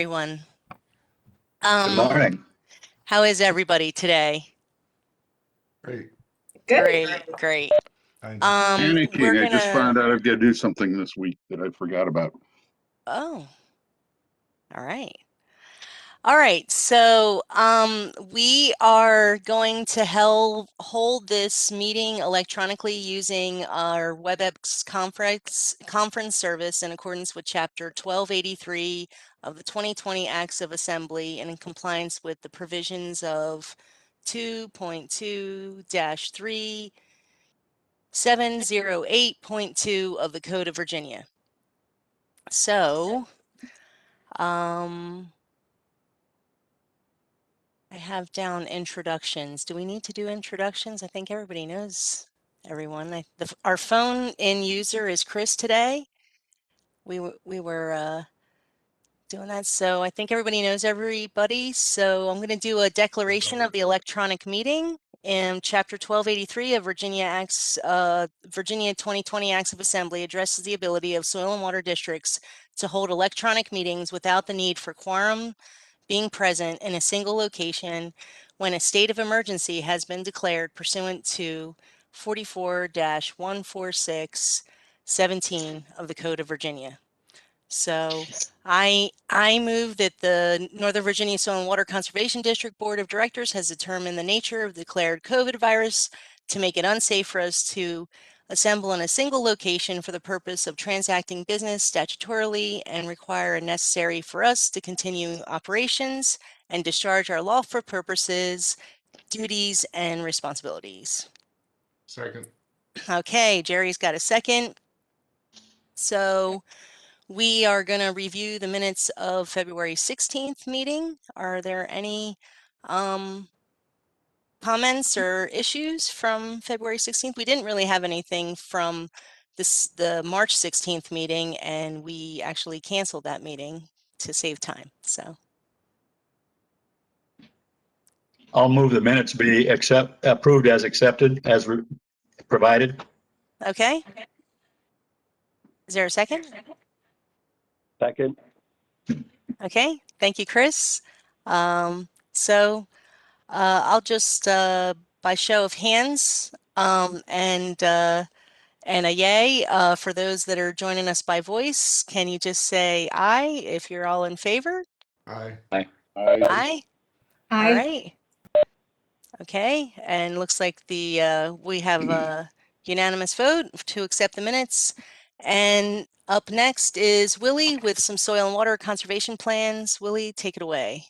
Everyone. Good morning. How is everybody today? Great. Great. Panicking. We're I just gonna. found out I've got to do something this week that I forgot about. Oh, all right. All right. So, we are going to hold this meeting electronically using our WebEx conference service in accordance with Chapter 1283 of the 2020 Acts of Assembly and in compliance with the provisions of 2.2-3 708.2 of the Code of Virginia. So, I have down introductions. Do we need to do introductions? I think everybody knows everyone. Our phone in user is Chris today. We were doing that. So I think everybody knows everybody. So I'm going to do a declaration of the electronic meeting in Chapter 1283 of Virginia 2020 Acts of Assembly addresses the ability of soil and water districts to hold electronic meetings without the need for quorum being present in a single location when a state of emergency has been declared pursuant to 44-146-17 of the Code of Virginia. So I move that the Northern Virginia Soil and Water Conservation District Board of Directors has determined the nature of the declared COVID virus to make it unsafe for us to assemble in a single location for the purpose of transacting business statutorily and require and necessary for us to continue operations and discharge our lawful purposes, duties, and responsibilities. Second. Okay, Jerry's got a second. So we are going to review the minutes of February 16th meeting. Are there any comments or issues from February 16th? We didn't really have anything from the March 16th meeting, and we actually canceled that meeting to save time. So I'll move the minutes be approved as accepted as provided. okay. Is there a second? Second. Okay, thank you, Chris. I'll just by show of hands and a yay for those that are joining us by voice. Can you just say aye if you're all in favor? Aye. Aye. Aye. All right. Okay, and looks like we have a unanimous vote to accept the minutes. And up next is Willie with some soil and water conservation plans. Willie, take it away.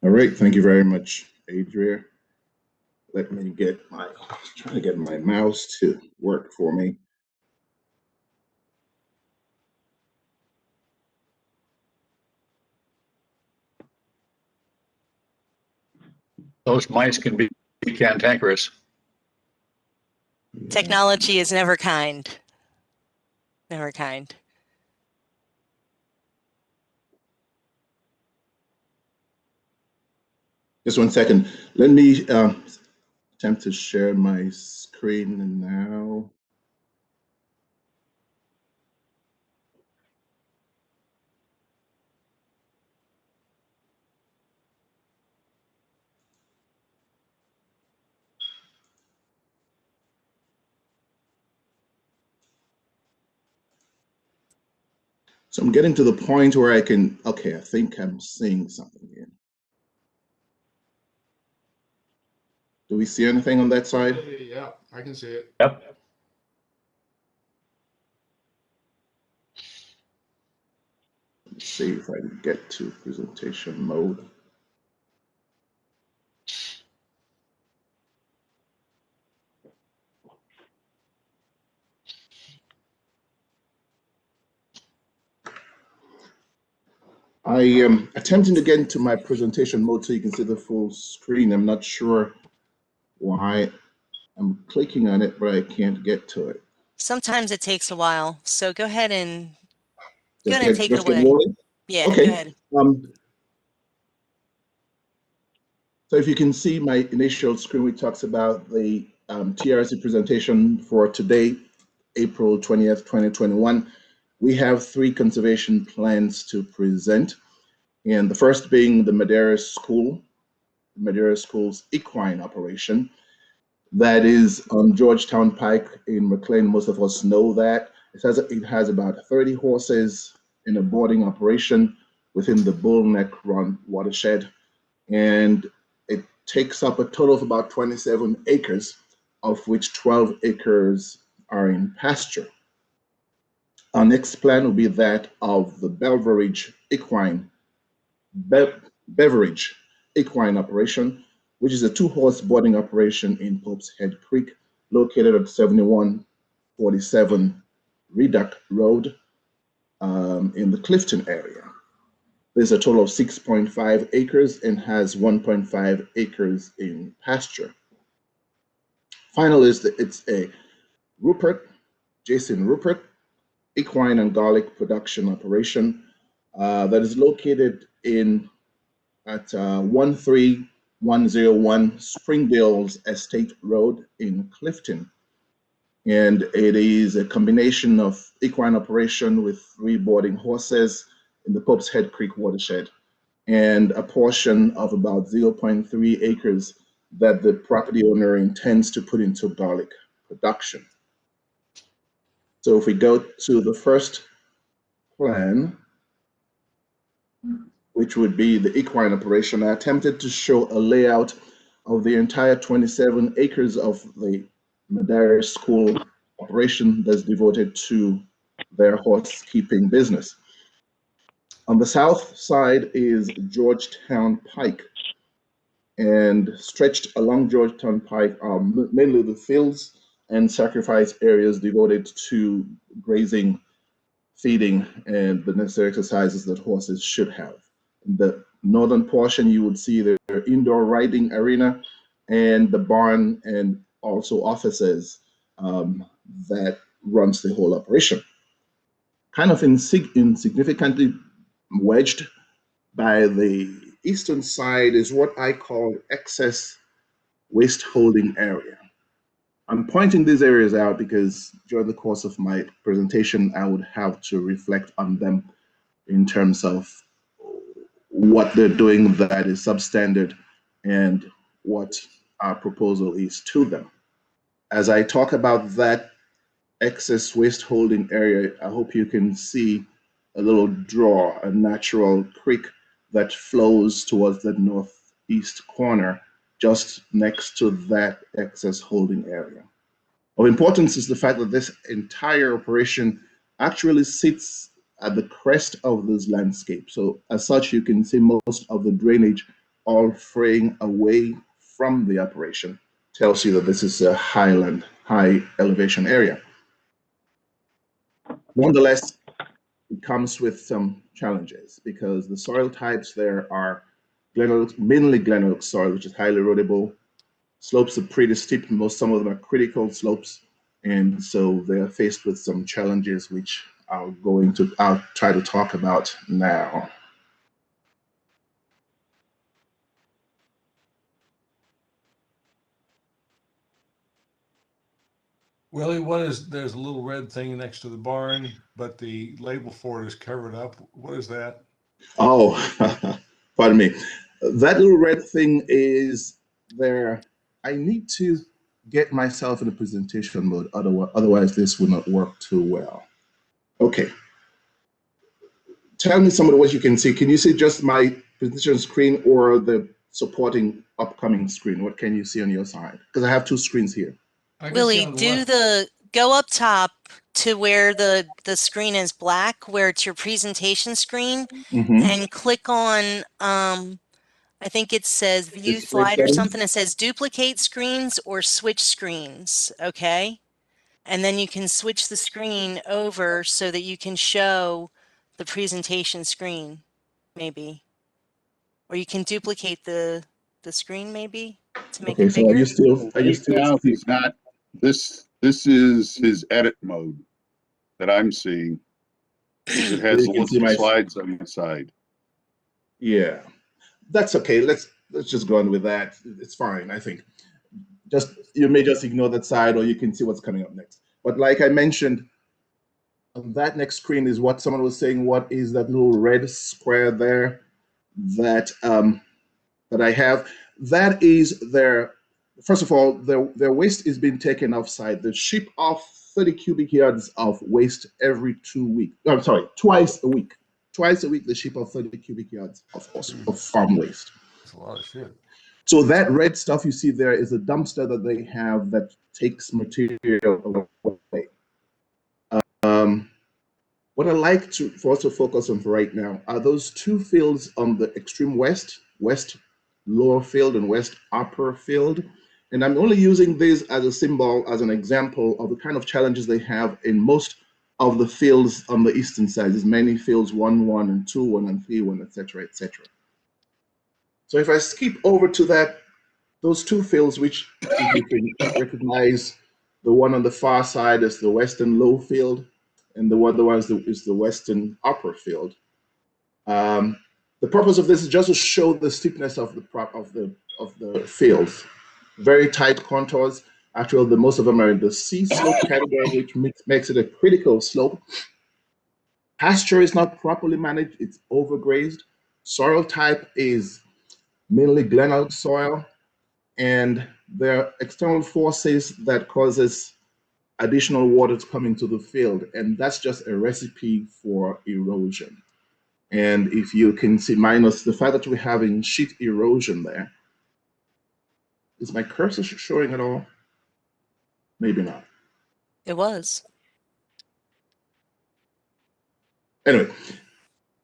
All right, thank you very much, Adria. Let me trying to get my mouse to work for me. Those mice can be cantankerous. Technology is never kind. Never kind. Just 1 second. Let me attempt to share my screen now. So I'm getting to the point where I can, okay, I think I'm seeing something here. Do we see anything on that side? Yeah, I can see it. Yep. Let's see if I can get to presentation mode. I am attempting to get into my presentation mode so you can see the full screen. I'm not sure why I'm clicking on it, but I can't get to it. Sometimes it takes a while, so go ahead and take it Get away. rolling? Yeah, Okay. go ahead. So if you can see my initial screen, which talks about the TRC presentation for today, April 20th, 2021. We have 3 conservation plans to present, and the first being the Madeira School's equine operation. That is on Georgetown Pike in McLean. Most of us know that. It has about 30 horses in a boarding operation within the Bull Neck Run watershed, and it takes up a total of about 27 acres, of which 12 acres are in pasture. Our next plan will be that of the Beverage Equine operation, which is a 2-horse boarding operation in Pope's Head Creek, located at 7147 Reduck Road in the Clifton area. There's a total of 6.5 acres and has 1.5 acres in pasture. Finally, it's a Jason Rupert equine and garlic production operation that is located at 13101 Springdale's Estate Road in Clifton. And it is a combination of equine operation with 3 boarding horses in the Pope's Head Creek watershed, and a portion of about 0.3 acres that the property owner intends to put into garlic production. So if we go to the first plan, which would be the equine operation, I attempted to show a layout of the entire 27 acres of the Madeira School operation that's devoted to their horse keeping business. On the south side is Georgetown Pike, and stretched along Georgetown Pike are mainly the fields and sacrifice areas devoted to grazing, feeding, and the necessary exercises that horses should have. In the northern portion, you would see their indoor riding arena and the barn, and also offices that runs the whole operation. Kind of insignificantly wedged by the eastern side is what I call excess waste holding area. I'm pointing these areas out because during the course of my presentation, I would have to reflect on them in terms of what they're doing that is substandard and what our proposal is to them. As I talk about that excess waste holding area, I hope you can see a little draw, a natural creek that flows towards the northeast corner, just next to that excess holding area. Of importance is the fact that this entire operation actually sits at the crest of this landscape. So as such, you can see most of the drainage all fraying away from the operation. Tells you that this is a highland, high elevation area. Nonetheless, it comes with some challenges because the soil types there are mainly Glen Oak soil, which is highly erodible. Slopes are pretty steep, some of them are critical slopes, and so they're faced with some challenges which I'll try to talk about now. Willie, one is there's a little red thing next to the barn, but the label for it is covered up. What is that? Oh, pardon me. That little red thing is there. I need to get myself in a presentation mode, otherwise this will not work too well. Okay. Tell me some of what you can see. Can you see just my presentation screen or the supporting upcoming screen? What can you see on your side? Because I have 2 screens here. Willie, go up top to where the screen is black, where it's your presentation screen, and click on, I think it says view slide or something. It says duplicate screens or switch screens, okay? And then you can switch the screen over so that you can show the presentation screen, maybe. Or you can duplicate the screen, maybe, to make it bigger. Right now, he's not, this is his edit mode that I'm seeing. It has You can see little slides on the side. Yeah, that's okay. Let's just go on with that. It's fine, I think. you may just ignore that side, or you can see what's coming up next. But like I mentioned, on that next screen is what someone was saying. What is that little red square there that that I have? That is their, first of all, their waste is being taken offsite. They ship off 30 cubic yards of waste every 2 weeks. I'm sorry, twice a week. Twice a week they ship off 30 cubic yards of farm waste. That's a lot of shit. So that red stuff you see there is a dumpster that they have that takes material away. What I like for us to focus on for right now are those two fields on the extreme west lower field and west upper field. And I'm only using this as a symbol, as an example of the kind of challenges they have in most of the fields on the eastern side. There's many fields, 1, 1, and 2, 1, and 3, 1, etc., etc. So if I skip over to those two fields, which if you can recognize, the one on the far side is the western low field, and the other one is the western upper field. The purpose of this is just to show the steepness of the fields. Very tight contours. Actually, most of them are in the C slope category, which makes it a critical slope. Pasture is not properly managed; it's overgrazed. Soil type is mainly glenelg soil, and there are external forces that causes additional water to come into the field, and that's just a recipe for erosion. And if you can see, minus the fact that we're having sheet erosion there. Is my cursor showing at all? Maybe not. It was. Anyway,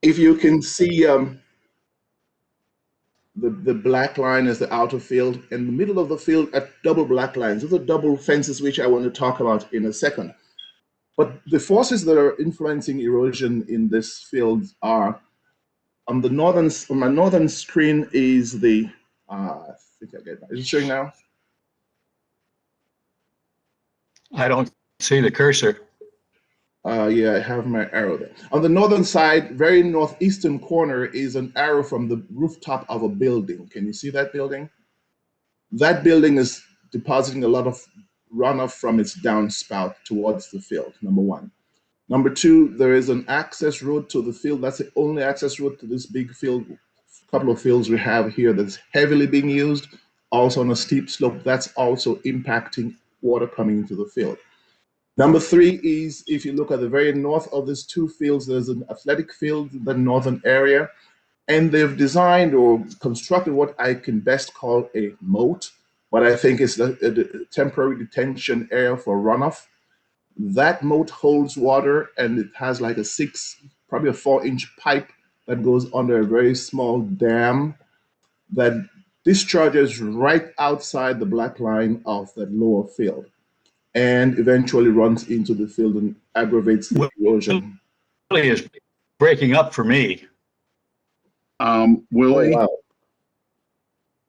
if you can see, the black line is the outer field, and the middle of the field are double black lines. Those are double fences, which I want to talk about in a second. But the forces that are influencing erosion in this field are on my northern screen is the, I think I get that. Is it showing now? I don't see the cursor. Yeah, I have my arrow there. On the northern side, very northeastern corner, is an arrow from the rooftop of a building. Can you see that building? That building is depositing a lot of runoff from its downspout towards the field, number one. Number two, there is an access road to the field. That's the only access road to this big field, couple of fields we have here that's heavily being used, also on a steep slope. That's also impacting water coming into the field. Number three is, if you look at the very north of these two fields, there's an athletic field in the northern area, and they've designed or constructed what I can best call a moat, what I think is a temporary detention area for runoff. That moat holds water, and it has like probably a 4-inch pipe that goes under a very small dam that discharges right outside the black line of that lower field, and eventually runs into the field and aggravates the erosion. Really is breaking up for me. Willie, Oh, wow.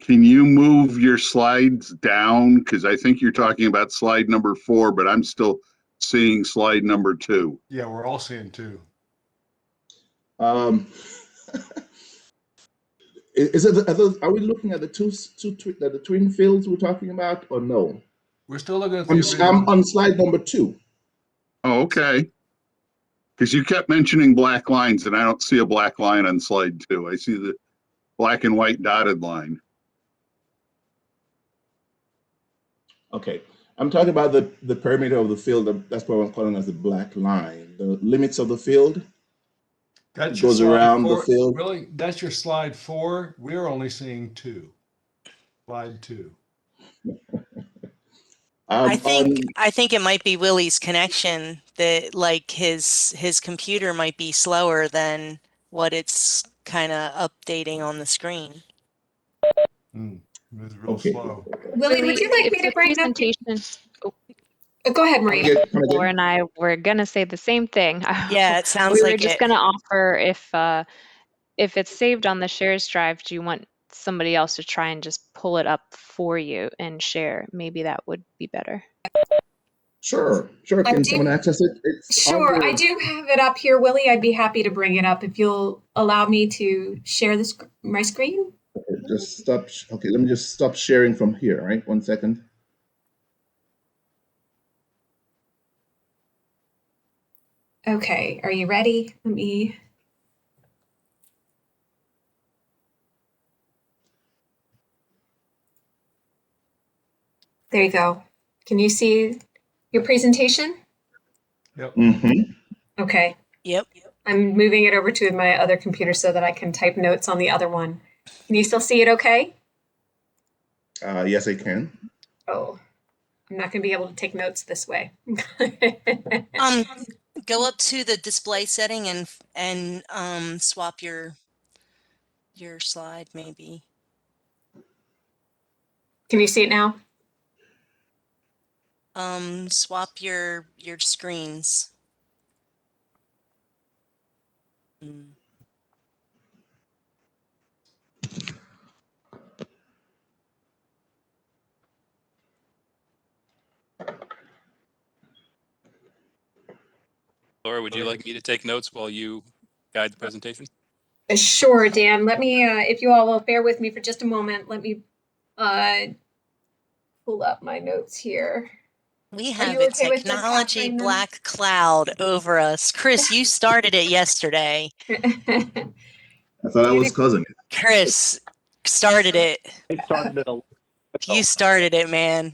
can you move your slides down? Because I think you're talking about slide number 4, but I'm still seeing slide number 2. Yeah, we're all seeing 2. Are we looking at the twin fields we're talking about, or no? We're still looking at the I'm original. on slide number 2. Oh, okay. Because you kept mentioning black lines, and I don't see a black line on slide 2. I see the black and white dotted line. Okay, I'm talking about the perimeter of the field. That's what I'm calling as the black line. The limits of the field. That's It your goes slide around 4. the field. Really? That's your slide 4. We're only seeing 2. Slide 2. I think it might be Willie's connection, that like his computer might be slower than what it's kind of updating on the screen. It was real Okay. slow. Willie, would you like if me to the bring up? presentation? Go ahead, Maria. Laura and I were gonna say the same thing. Yeah, it sounds We like were just it. gonna offer, if it's saved on the shares drive, do you want somebody else to try and just pull it up for you and share? Maybe that would be better. Sure. Can someone access it? Sure, I do have it up here, Willie. I'd be happy to bring it up if you'll allow me to share my screen. Okay, just stop. Okay, let me just stop sharing from here. All right, 1 second. Okay, are you ready? Let me. There you go. Can you see your presentation? Yep. Mm-hmm. Okay. Yep. I'm moving it over to my other computer so that I can type notes on the other one. Can you still see it okay? Yes, I can. Oh, I'm not going to be able to take notes this way. Go up to the display setting and swap your slide maybe. Can you see it now? Swap your screens. Mm. Laura, would you like me to take notes while you guide the presentation? Sure, Dan. Let me, if you all will bear with me for just a moment, let me pull up my notes here. We Are have you a okay with just technology capturing them? black cloud over us. Chris, you started it yesterday. I thought I was causing it. Chris started it. It started at You started it, man.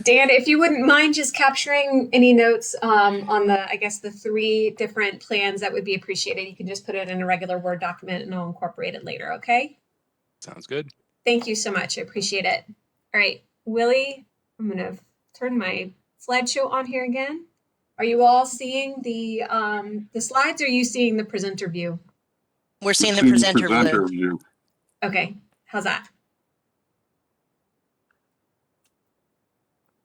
Dan, if you wouldn't mind just capturing any notes on the, I guess, the 3 different plans, that would be appreciated. You can just put it in a regular Word document and I'll incorporate it later, okay? Sounds good. Thank you so much. I appreciate it. All right, Willie, I'm going to turn my slideshow on here again. Are you all seeing the slides, or are you seeing the presenter view? We're seeing the Seeing presenter presenter view. view. Okay, how's that?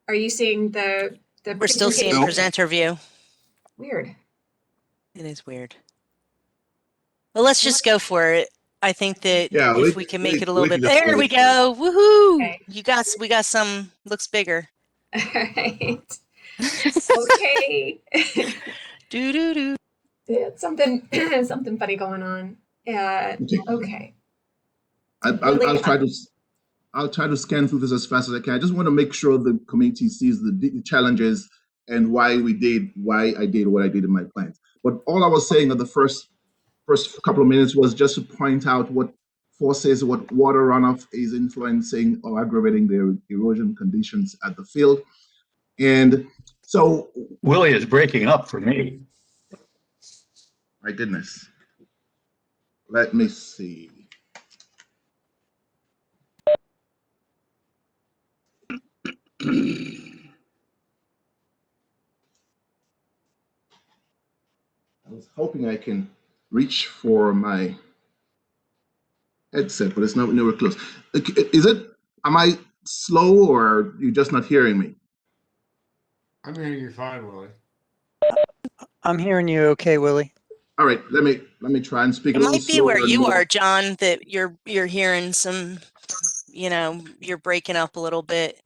Are you seeing the We're still seeing presentation? presenter view. Weird. It is weird. Well, let's just go for it. I think that Yeah, if we can make it a little we can bit. just There go we for it. go. Woohoo! Okay. We got some. Looks bigger. All right. Okay. Do do do. Yeah, something something funny going on. Okay. I'll try to scan through this as fast as I can. I just want to make sure the community sees the challenges and why I did what I did in my plans. But all I was saying in the first couple of minutes was just to point out what forces, what water runoff is influencing or aggravating the erosion conditions at the field. And so, Willie is breaking up for me. my goodness, let me see. I was hoping I can reach for my headset, but it's not nowhere close. Is it? Am I slow, or are you just not hearing me? I'm hearing you fine, Willie. I'm hearing you okay, Willie. All right, let me try and speak It a little might be where slower and you more. are, John, that you're hearing some. You're breaking up a little bit.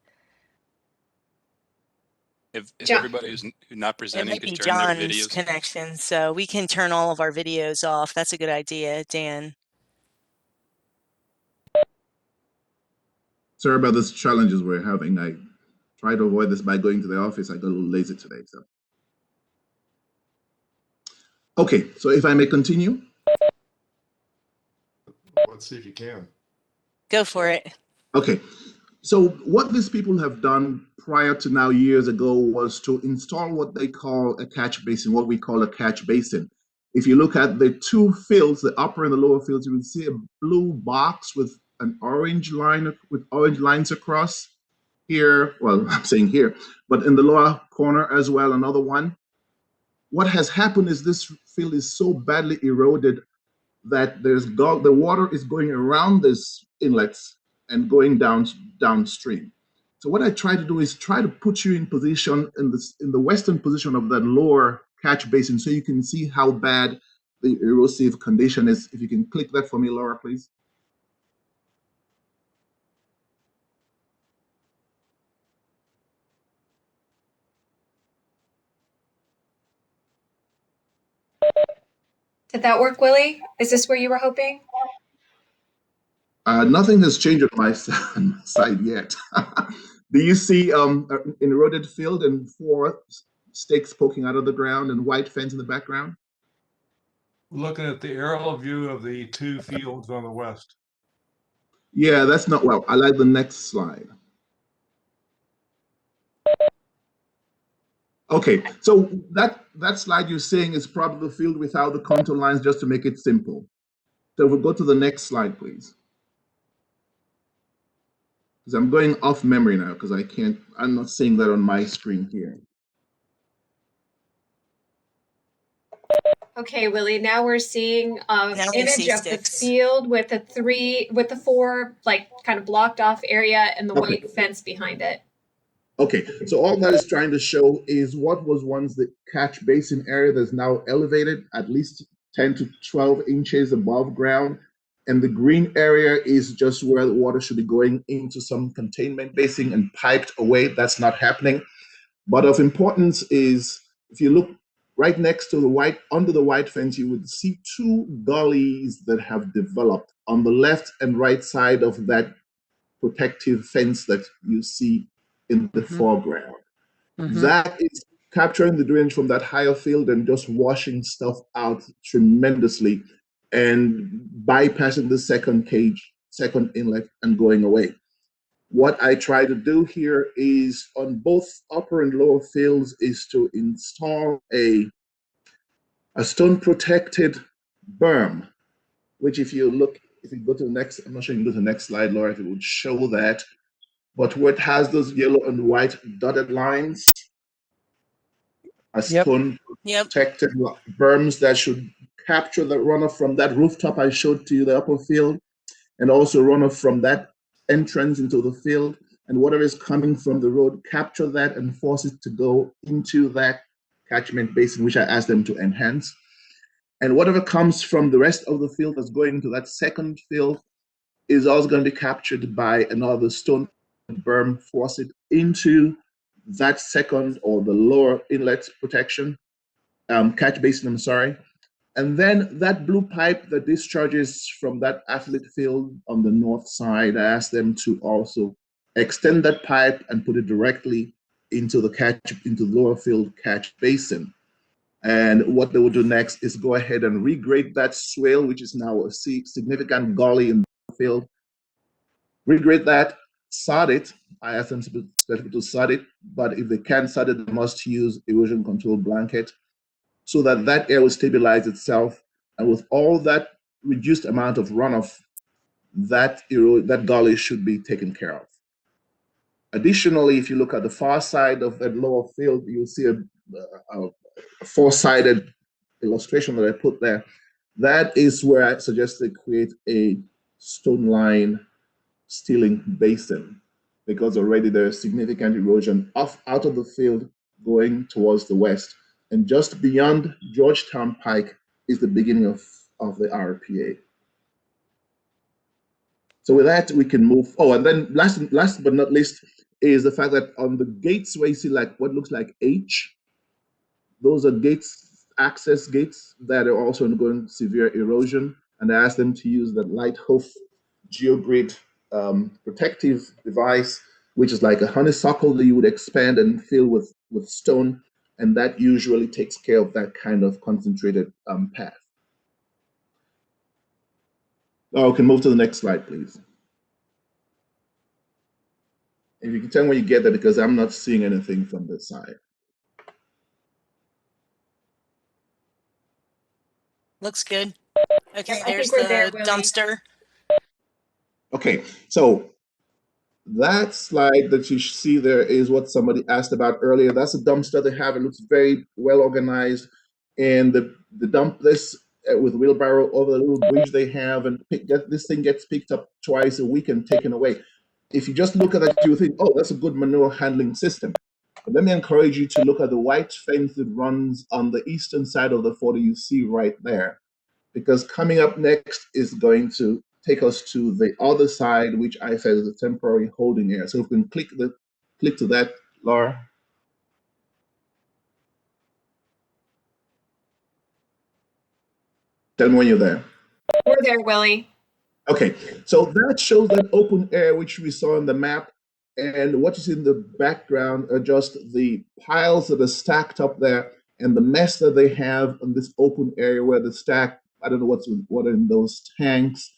If John. everybody who's not It presenting might could be turn their John's videos. connection, so we can turn all of our videos off. That's a good idea, Dan. Sorry about these challenges we're having. I try to avoid this by going to the office. I got a little lazy today, so. Okay, so if I may continue. Let's see if you can. Go for it. Okay, so what these people have done prior to now years ago was to install what they call a catch basin, what we call a catch basin. If you look at the 2 fields, the upper and the lower fields, you will see a blue box with an orange line, with orange lines across here. Well, I'm saying here, but in the lower corner as well, another one. What has happened is this field is so badly eroded that the water is going around this inlets and going downstream. So what I try to do is try to put you in position in the western position of that lower catch basin, so you can see how bad the erosive condition is. If you can click that for me, Laura, please. Did that work, Willie? Is this where you were hoping? Nothing has changed on my side yet. Do you see an eroded field in 4 stakes poking out of the ground and white fence in the background? Looking at the aerial view of the two fields on the west. Yeah, that's not well. I like the next slide. Okay, so that slide you're seeing is probably the field without the contour lines, just to make it simple. So we'll go to the next slide, please. Because I'm going off memory now, because I'm not seeing that on my screen here. Okay, Willie, now we're seeing Now we image see of sticks. the field with the four like kind of blocked off area and the Okay. white fence behind it. Okay, so all that is trying to show is what was once the catch basin area that's now elevated at least 10 to 12 inches above ground. And the green area is just where the water should be going into some containment basin and piped away. That's not happening. But of importance is if you look right next to the white, under the white fence, you would see two gullies that have developed on the left and right side of that protective fence that you see in the foreground. That is capturing the drainage from that higher field and just washing stuff out tremendously and bypassing the second inlet and going away. What I try to do here is on both upper and lower fields is to install a stone protected berm, which if you go to the next, I'm not sure you can go to the next slide, Laura, if it would show that. But where it has those yellow and white dotted lines, a stone protected berms that should capture the runoff from that rooftop I showed to you, the upper field, and also runoff from that entrance into the field. And whatever is coming from the road, capture that and force it to go into that catchment basin, which I asked them to enhance. And whatever comes from the rest of the field that's going into that second field is also going to be captured by another stone berm, force it into that second or the lower inlet protection, catch basin, I'm sorry. And then that blue pipe that discharges from that athlete field on the north side, I asked them to also extend that pipe and put it directly into the lower field catch basin. And what they will do next is go ahead and regrade that swale, which is now a significant gully in the field. Regrade that, sod it. I asked them to sod it, but if they can't sod it, they must use erosion control blanket so that that air will stabilize itself. And with all that reduced amount of runoff, that gully should be taken care of. Additionally, if you look at the far side of that lower field, you'll see a four-sided illustration that I put there. That is where I suggested create a stone line stealing basin, because already there's significant erosion out of the field going towards the west. And just beyond Georgetown Pike is the beginning of the RPA. So with that, we can move. Oh, and then last but not least is the fact that on the gates where you see like what looks like H, those are gates, access gates that are also undergoing severe erosion. And I asked them to use that light hoof geogrid protective device, which is like a honeysuckle that you would expand and fill with stone. And that usually takes care of that kind of concentrated path. Oh, we can move to the next slide, please. If you can tell me when you get there, because I'm not seeing anything from this side. Looks good. Okay, I there's think we're there, the Willie. dumpster. Okay, so that slide that you see there is what somebody asked about earlier. That's a dumpster they have. It looks very well organized. And the dump this with wheelbarrow over the little bridge they have, and this thing gets picked up twice a week and taken away. If you just look at that, you think, oh, that's a good manure handling system. But let me encourage you to look at the white fence that runs on the eastern side of the photo you see right there, because coming up next is going to take us to the other side, which I said is a temporary holding area. So if we can click to that, Laura. Tell me when you're there. We're there, Willie. Okay, so that shows that open area which we saw on the map, And what you see in the background are just the piles that are stacked up there and the mess that they have in this open area where the stack, I don't know what are in those tanks.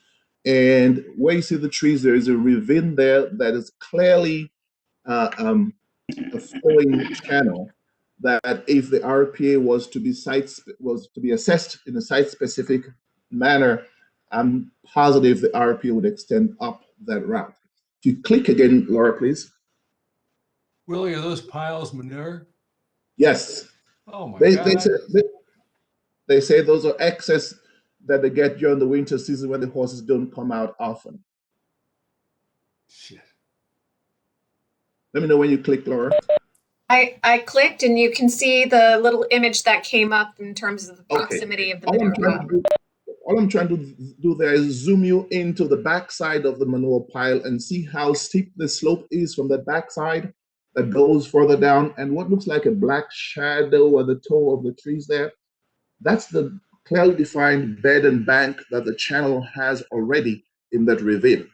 And where you see the trees, there is a ravine there that is clearly a flowing channel that if the RPA was to be assessed in a site-specific manner, I'm positive the RPA would extend up that route. If you click again, Laura, please. Willie, are those piles manure? Yes. Oh my They, God. they say those are excess that they get during the winter season when the horses don't come out often. Shit. Let me know when you click, Laura. I clicked and you can see the little image that came up in terms of the Okay. proximity of the All I'm manure trying pile. to do, all I'm trying to do there is zoom you into the backside of the manure pile and see how steep the slope is from the backside that goes further down, and what looks like a black shadow at the toe of the trees there. That's the clearly defined bed and bank that the channel has already in that ravine.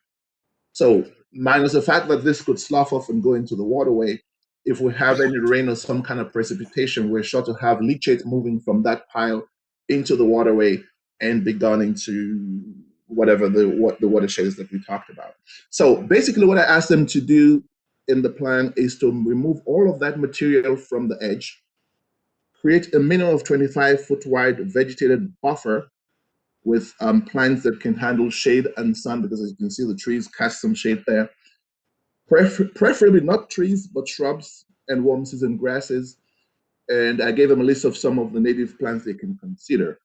So minus the fact that this could slough off and go into the waterway, if we have any rain or some kind of precipitation, we're sure to have leachate moving from that pile into the waterway and be gone into whatever the watershed is that we talked about. So basically what I asked them to do in the plan is to remove all of that material from the edge, create a minimum of 25-foot wide vegetated buffer with plants that can handle shade and sun, because as you can see, the trees cast some shade there. Preferably not trees, but shrubs and warm season grasses. And I gave them a list of some of the native plants they can consider.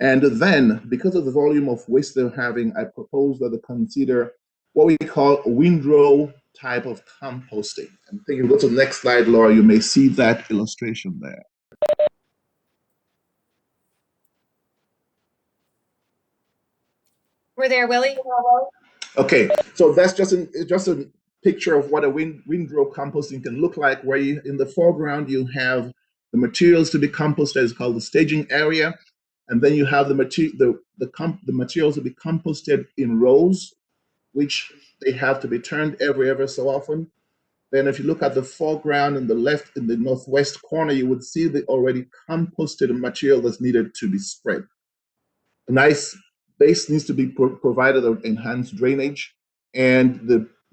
And then, because of the volume of waste they're having, I propose that they consider what we call windrow type of composting. And I think if you go to the next slide, Laura, you may see that illustration there. We're there, Willie. Okay, so that's just a picture of what a windrow composting can look like, where you, in the foreground you have the materials to be composted, is called the staging area, and then you have the materials to be composted in rows, which they have to be turned ever so often. Then if you look at the foreground in the left, in the northwest corner, you would see the already composted material that's needed to be spread. A nice base needs to be provided of enhanced drainage, and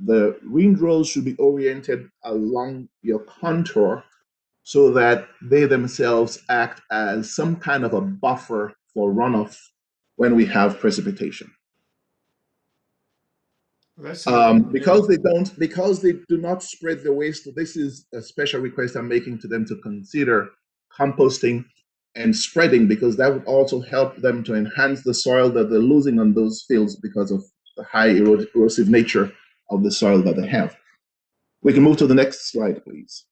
the windrows should be oriented along your contour so that they themselves act as some kind of a buffer for runoff when we have precipitation. Because they do not spread the waste, this is a special request I'm making to them to consider composting and spreading, because that would also help them to enhance the soil that they're losing on those fields because of the high erosive nature of the soil that they have. We can move to the next slide, please.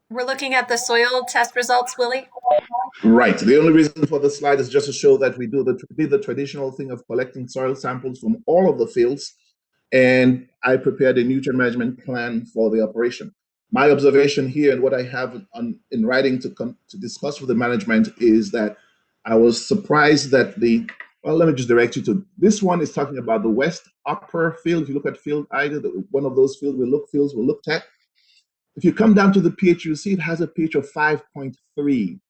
We're looking at the soil test results, Willie. Right. The only reason for the slide is just to show that we did the traditional thing of collecting soil samples from all of the fields, and I prepared a nutrient management plan for the operation. My observation here and what I have in writing to discuss with the management is that I was surprised that well, let me just direct you to, this one is talking about the west upper field. If you look at field either, one of those fields we looked at. If you come down to the pH, you see it has a pH of 5.3.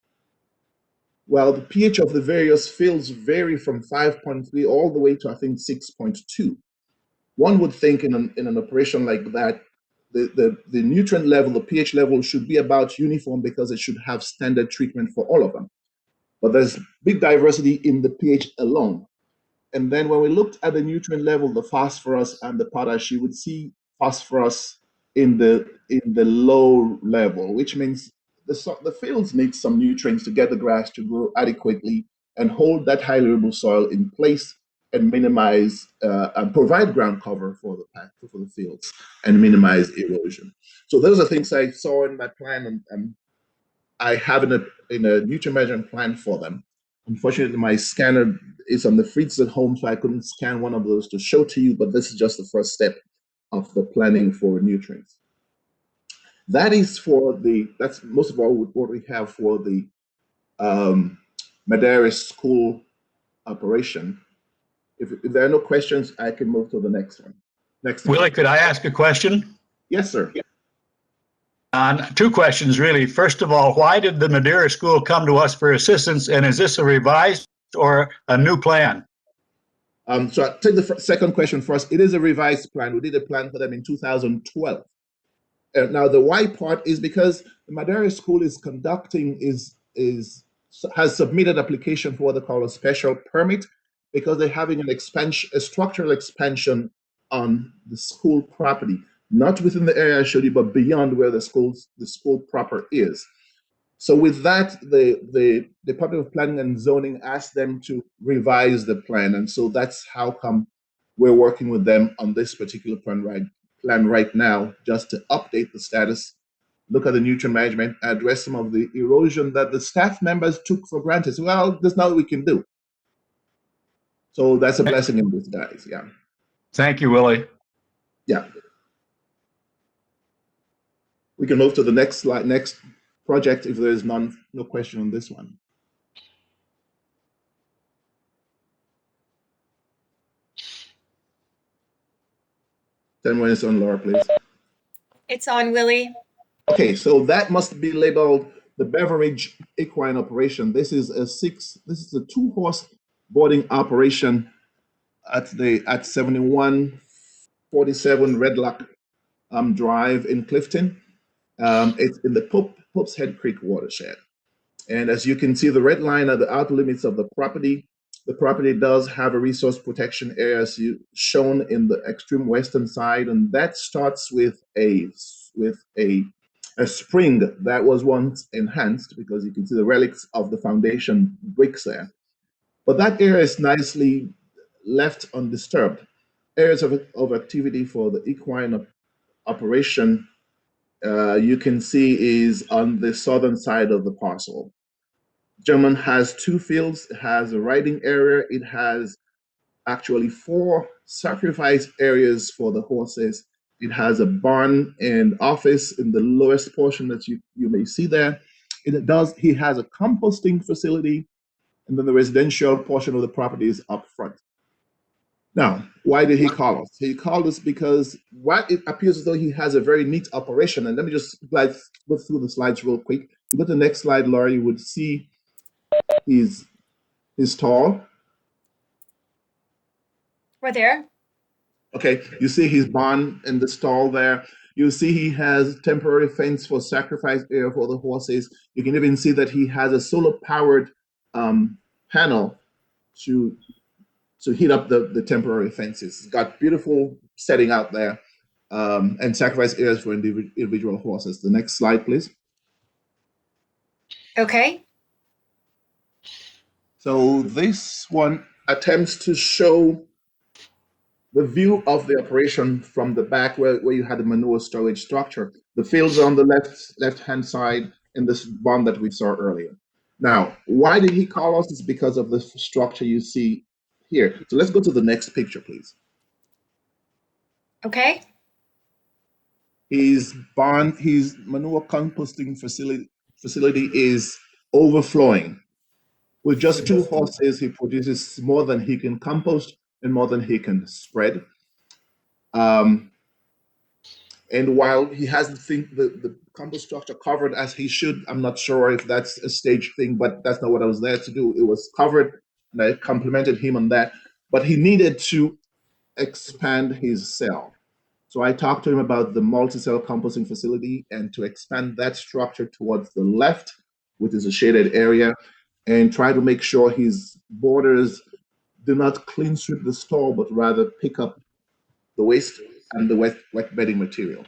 Well, the pH of the various fields vary from 5.3 all the way to, I think, 6.2. One would think in an operation like that, the nutrient level, the pH level should be about uniform because it should have standard treatment for all of them. But there's big diversity in the pH alone. And then when we looked at the nutrient level, the phosphorus and the potash, you would see phosphorus in the low level, which means the fields need some nutrients to get the grass to grow adequately and hold that highly erodible soil in place and minimize and provide ground cover for the fields and minimize erosion. So those are things I saw in my plan, and I have in a nutrient measurement plan for them. Unfortunately, my scanner is on the fridge at home, so I couldn't scan one of those to show to you, but this is just the first step of the planning for nutrients. That is that's most of all what we have for the Madeira school operation. If there are no questions, I can move to the next one. Next. Willie, could I ask a question? Yes, sir. Two questions, really. First of all, why did the Madeira School come to us for assistance, and is this a revised or a new plan? So I'll take the second question first. It is a revised plan. We did a plan for them in 2012. Now the why part is because the Madeira School has submitted application for what they call a special permit because they're having an expansion, a structural expansion on the school property, not within the area I showed you, but beyond where the school proper is. So with that, the Department of Planning and Zoning asked them to revise the plan, and so that's how come we're working with them on this particular plan right now, just to update the status, look at the nutrient management, address some of the erosion that the staff members took for granted. So, well, there's nothing we can do. So that's a blessing in disguise, yeah. Thank you, Willie. Yeah. We can move to the next slide, next project, if there is no question on this one. Then when it's on, Laura, please. It's on, Willie. Okay, so that must be labeled the Beverage Equine operation. This is a 2-horse boarding operation at 7147 Redlock Drive in Clifton. It's in the Pope's Head Creek watershed. And as you can see, the red line are the outer limits of the property. The property does have a resource protection area as shown in the extreme western side, and that starts with a spring that was once enhanced because you can see the relics of the foundation bricks there. But that area is nicely left undisturbed. Areas of activity for the equine operation you can see is on the southern side of the parcel. German has 2 fields. It has a riding area. It has actually 4 sacrifice areas for the horses. It has a barn and office in the lowest portion that you may see there. He has a composting facility, and then the residential portion of the property is up front. Now, why did he call us? He called us because it appears as though he has a very neat operation. And let me just go through the slides real quick. If you go to the next slide, Laura, you would see his stall. We're there. Okay, you see his barn and the stall there. You see he has temporary fence for sacrifice area for the horses. You can even see that he has a solar powered panel to heat up the temporary fences. It's got beautiful setting out there and sacrifice areas for individual horses. The next slide, please. Okay. So this one attempts to show the view of the operation from the back where you had the manure storage structure. The fields are on the left-hand side in this barn that we saw earlier. Now, why did he call us? It's because of the structure you see here. So let's go to the next picture, please. Okay. His manure composting facility is overflowing. With just 2 horses, he produces more than he can compost and more than he can spread. And while he hasn't the compost structure covered as he should, I'm not sure if that's a stage thing, but that's not what I was there to do. It was covered, and I complimented him on that. But he needed to expand his cell. So I talked to him about the multi-cell composting facility and to expand that structure towards the left, which is a shaded area, and try to make sure his borders do not clean sweep the stall, but rather pick up the waste and the wet bedding material.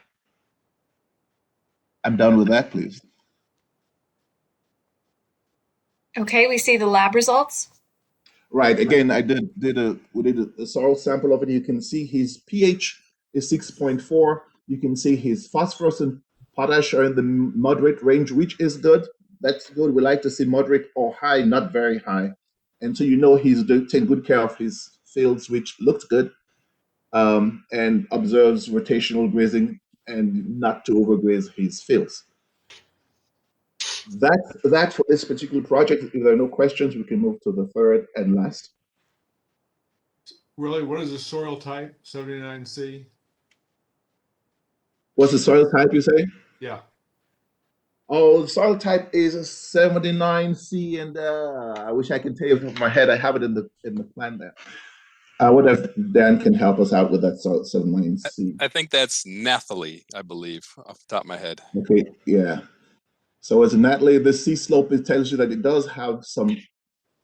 I'm done with that, please. Okay, we see the lab results. Right. Again, we did a soil sample of it. You can see his pH is 6.4. You can see his phosphorus and potash are in the moderate range, which is good. That's good. We like to see moderate or high, not very high. And so you know he's taking good care of his fields, which looks good, and observes rotational grazing and not to overgraze his fields. That for this particular project. If there are no questions, we can move to the third and last. Really, what is the soil type? 79C? What's the soil type you say? Yeah. Oh, the soil type is a 79C, and I wish I could tell you off the top of my head. I have it in the plan there. I wonder if Dan can help us out with that soil 79C. I think that's Nathalie, I believe, off the top of my head. Okay, yeah. So as a Natalie, the sea slope, it tells you that it does have some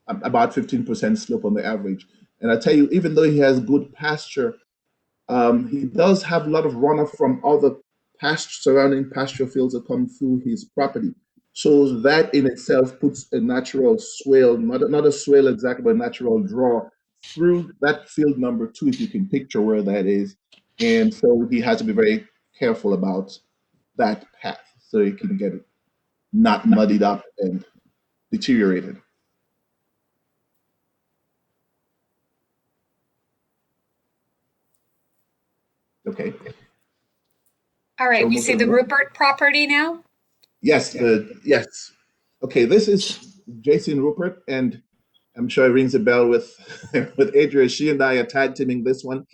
about 15% slope on the average. And I tell you, even though he has good pasture, he does have a lot of runoff from other surrounding pasture fields that come through his property. So that in itself puts a natural swale, not a swale exactly, but a natural draw through that field number 2, if you can picture where that is. And so he has to be very careful about that path so he can get it not muddied up and deteriorated. Okay. All right, So we move see to the the- Rupert property now. Yes, yes. Okay, this is Jason Rupert, and I'm sure it rings a bell with with Adria. She and I are tag teaming this one.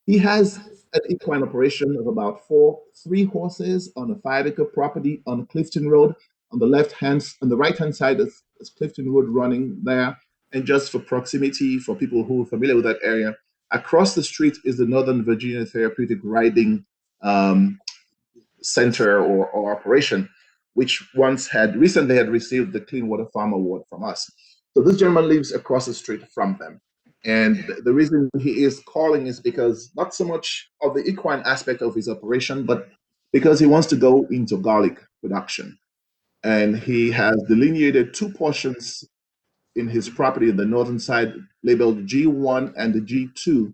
He has an equine operation of about 3 horses on a 5-acre property on Clifton Road. On the right hand side is Clifton Road running there. And just for proximity, for people who are familiar with that area, across the street is the Northern Virginia Therapeutic Riding Center or operation, which recently had received the Clean Water Farm Award from us. So this gentleman lives across the street from them. And the reason he is calling is because not so much of the equine aspect of his operation, but because he wants to go into garlic production. And he has delineated 2 portions in his property, the northern side labeled G1 and the G2,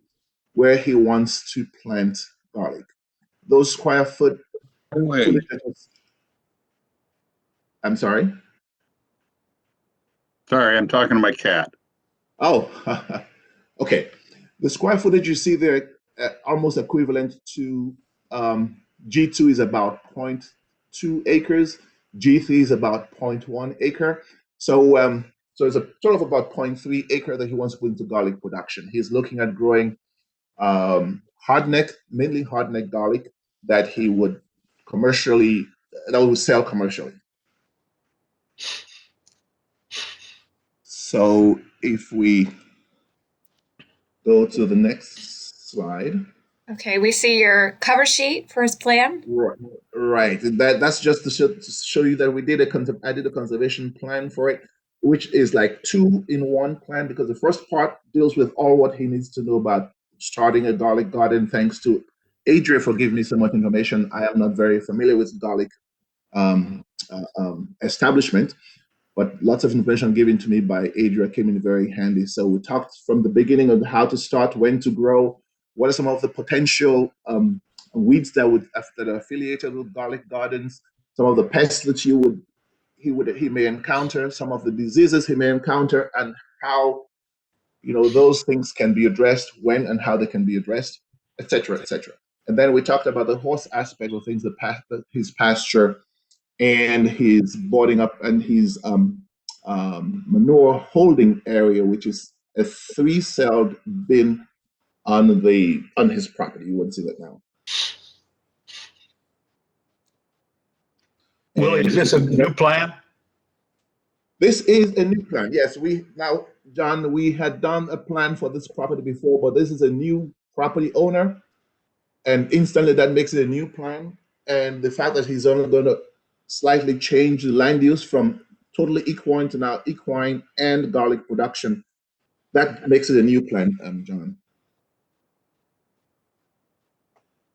where he wants to plant garlic. Those square foot Wait, I'm sorry. sorry, I'm talking to my cat. Oh, okay. The square footage you see there, almost equivalent to G2 is about 0.2 acres. G3 is about 0.1 acre. So it's a total of about 0.3 acre that he wants to put into garlic production. He's looking at growing mainly hardneck garlic that he would sell commercially. So if we go to the next slide. Okay, we see your cover sheet for his plan. Right. That's just to show you that I did a conservation plan for it, which is like 2-in-1 plan, because the first part deals with all what he needs to know about starting a garlic garden. Thanks to Adria for giving me so much information. I am not very familiar with garlic establishment, but lots of information given to me by Adria came in very handy. So we talked from the beginning of how to start, when to grow, what are some of the potential weeds that are affiliated with garlic gardens, some of the pests that he may encounter, some of the diseases he may encounter, and how those things can be addressed, when and how they can be addressed, etc., etc. And then we talked about the horse aspect of things, his pasture, and his boarding up and his manure holding area, which is a 3-celled bin on his property. You wouldn't see that now. Willie, is this a new plan? This is a new plan. Yes, John, we had done a plan for this property before, but this is a new property owner, and instantly that makes it a new plan. And the fact that he's only going to slightly change the land use from totally equine to now equine and garlic production, that makes it a new plan, John.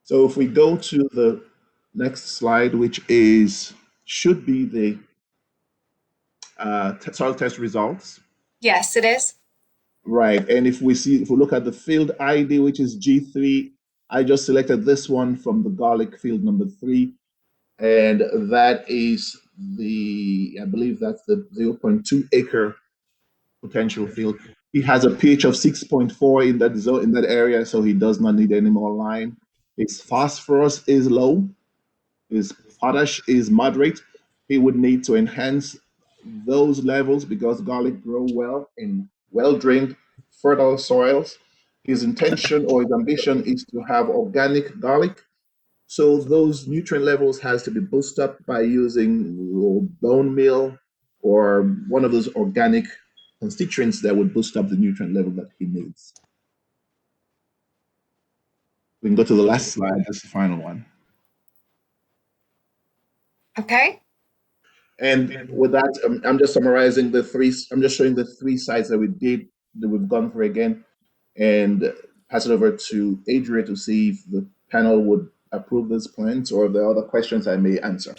So if we go to the next slide, which should be the soil test results. Yes, it is. Right, and if we look at the field ID, which is G3, I just selected this one from the garlic field number 3, and that is I believe that's the 0.2 acre potential field. He has a pH of 6.4 in that zone, in that area, so he does not need any more lime. His phosphorus is low. His potash is moderate. he would need to enhance those levels because garlic grow well in well-drained, fertile soils. His intention or his ambition is to have organic garlic. So those nutrient levels has to be boosted up by using bone meal or one of those organic constituents that would boost up the nutrient level that he needs. We can go to the last slide. That's the final one. Okay. And with that, I'm just summarizing the three. I'm just showing the three sites that we've gone through again, and pass it over to Adria to see if the panel would approve these plans or if there are other questions I may answer.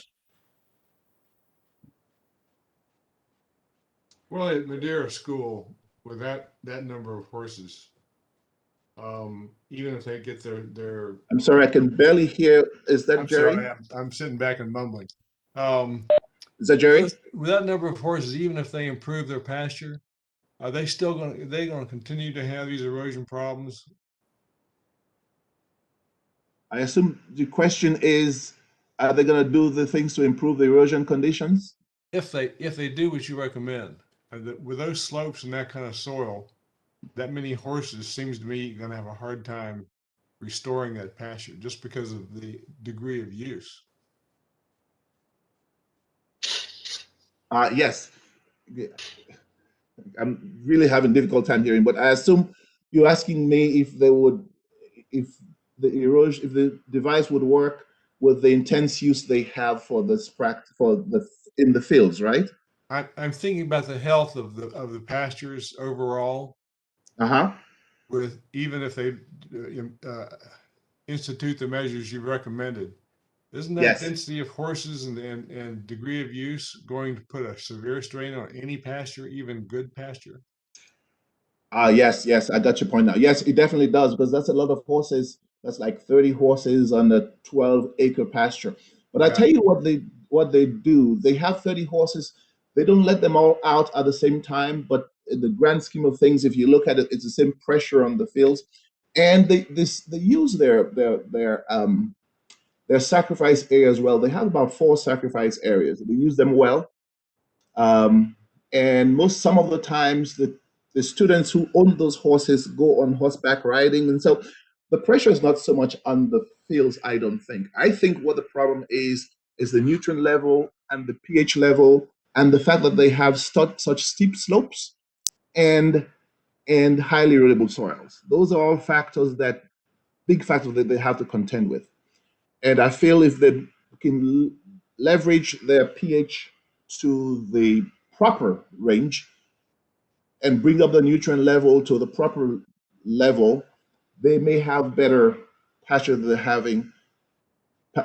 Well, at Madeira School, with that number of horses, even if they get their I'm sorry, I can barely hear. Is that I'm Jerry? sorry, I'm sitting back and mumbling. Is that Jerry? With that number of horses, even if they improve their pasture, are they still going to continue to have these erosion problems? I assume the question is, are they going to do the things to improve the erosion conditions? If they do what you recommend, with those slopes and that kind of soil, that many horses seems to me going to have a hard time restoring that pasture just because of the degree of use. Yes. I'm really having a difficult time hearing, but I assume you're asking me if if the device would work with the intense use they have for in the fields, right? I'm thinking about the health of the pastures overall. Uh-huh. With even if they institute the measures you recommended, isn't that Yes. density of horses and degree of use going to put a severe strain on any pasture, even good pasture? Yes, I got your point now. Yes, it definitely does because that's a lot of horses. That's like 30 horses on a 12-acre pasture. But I tell you what they do. They have 30 horses. They don't let them all out at the same time, but in the grand scheme of things, if you look at it, it's the same pressure on the fields. And they use their sacrifice areas well. They have about 4 sacrifice areas. They use them well. And some of the times the students who own those horses go on horseback riding. And so the pressure is not so much on the fields, I don't think. I think what the problem is the nutrient level and the pH level and the fact that they have such steep slopes and highly erodible soils. Those are all big factors that they have to contend with. And I feel if they can leverage their pH to the proper range and bring up the nutrient level to the proper level, they may have better pasture than they're having,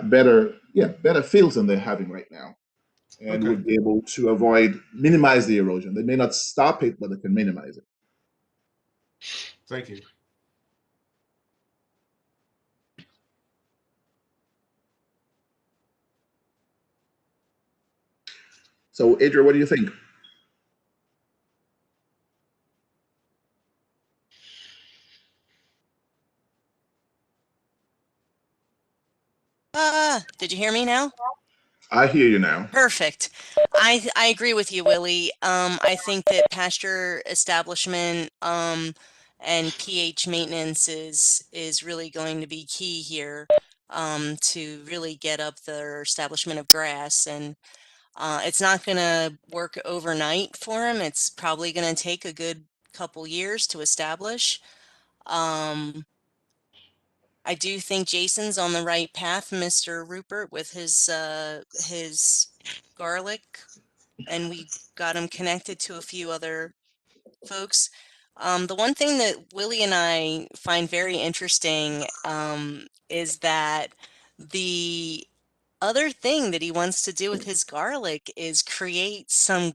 better fields than they're having right now, and would be able to minimize the erosion. They may not stop it, but they can minimize it. Thank you. So, Adria, what do you think? Did you hear me now? I hear you now. Perfect. I agree with you, Willie. I think that pasture establishment and pH maintenance is really going to be key here to really get up the establishment of grass. And it's not going to work overnight for him. It's probably going to take a good couple years to establish. I do think Jason's on the right path, Mr. Rupert, with his garlic, and we got him connected to a few other folks. The one thing that Willie and I find very interesting is that the other thing that he wants to do with his garlic is create some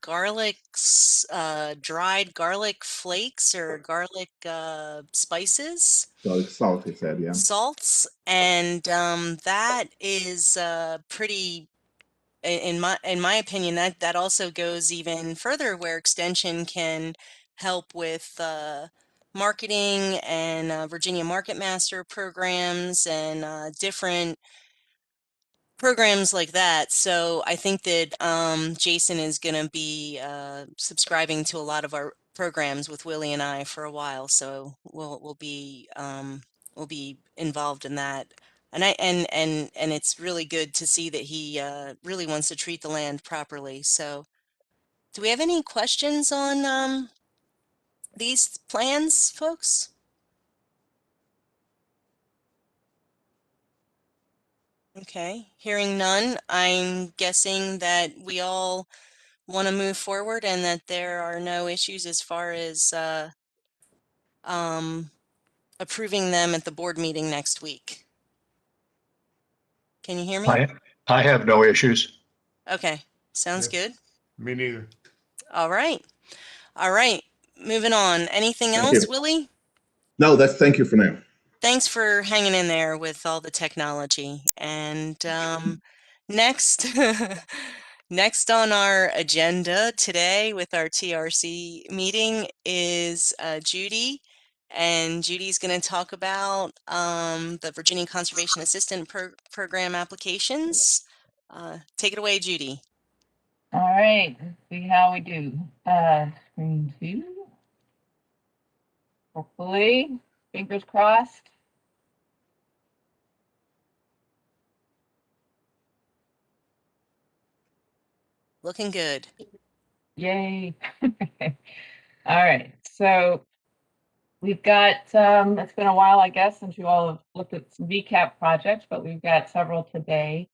dried garlic flakes or garlic spices. Garlic salt, he said, yeah. Salts, and that is pretty in my opinion, that also goes even further where extension can help with marketing and Virginia Market Master programs and different programs like that. So I think that Jason is going to be subscribing to a lot of our programs with Willie and I for a while. So we'll be involved in that. And it's really good to see that he really wants to treat the land properly. So do we have any questions on these plans, folks? Okay, hearing none, I'm guessing that we all want to move forward and that there are no issues as far as approving them at the board meeting next week. Can you hear me? I have no issues. Okay, sounds Yeah. good. Me neither. All right. All right, moving on. Anything Thank else, you. Willie? No, thank you for now. Thanks for hanging in there with all the technology. And next, next on our agenda today with our TRC meeting is Judy. And Judy's going to talk about the Virginia Conservation Assistant Program applications. Take it away, Judy. All right, let's see how we do. Screen 2. Hopefully, fingers crossed. Looking good. Yay. All right, so we've got, it's been a while, I guess, since you all have looked at some Vcap projects, but we've got several today.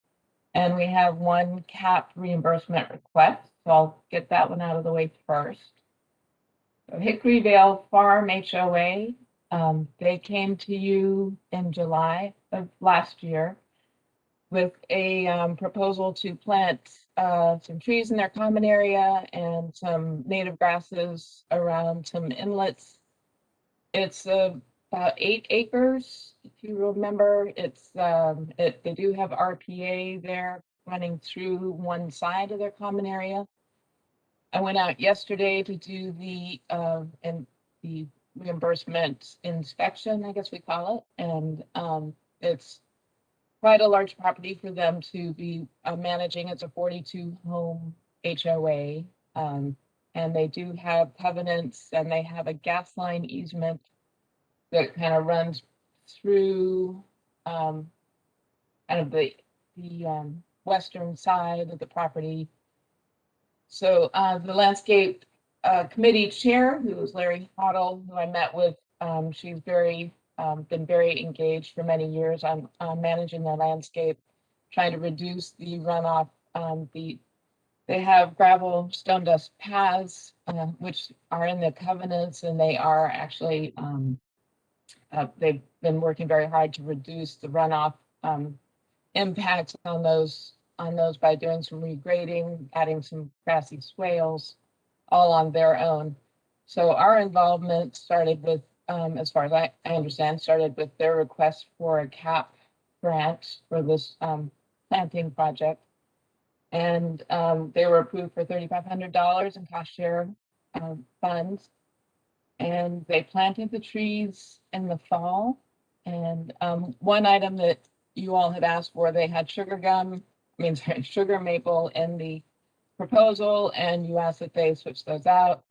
And we have one CAP reimbursement request, so I'll get that one out of the way first. So Hickory Vale Farm HOA, they came to you in July of last year with a proposal to plant some trees in their common area and some native grasses around some inlets. It's about 8 acres, if you remember. It's they do have RPA there running through one side of their common area. I went out yesterday to do the reimbursement inspection, I guess we call it, and it's quite a large property for them to be managing. It's a 42 home HOA, and they do have covenants, and they have a gas line easement that kind of runs through kind of the western side of the property. So the landscape committee chair, who is Larry Hoddle, who I met with, she's been very engaged for many years on managing the landscape, trying to reduce the runoff. They have gravel stone dust paths, which are in the covenants, and they are actually, they've been working very hard to reduce the runoff impacts on those by doing some regrading, adding some grassy swales, all on their own. So our involvement started with, as far as I understand, started with their request for a CAP grant for this planting project. And they were approved for $3,500 in cost share funds. And they planted the trees in the fall. And one item that you all had asked for, they had sugar maple in the proposal, and you asked that they switch those out,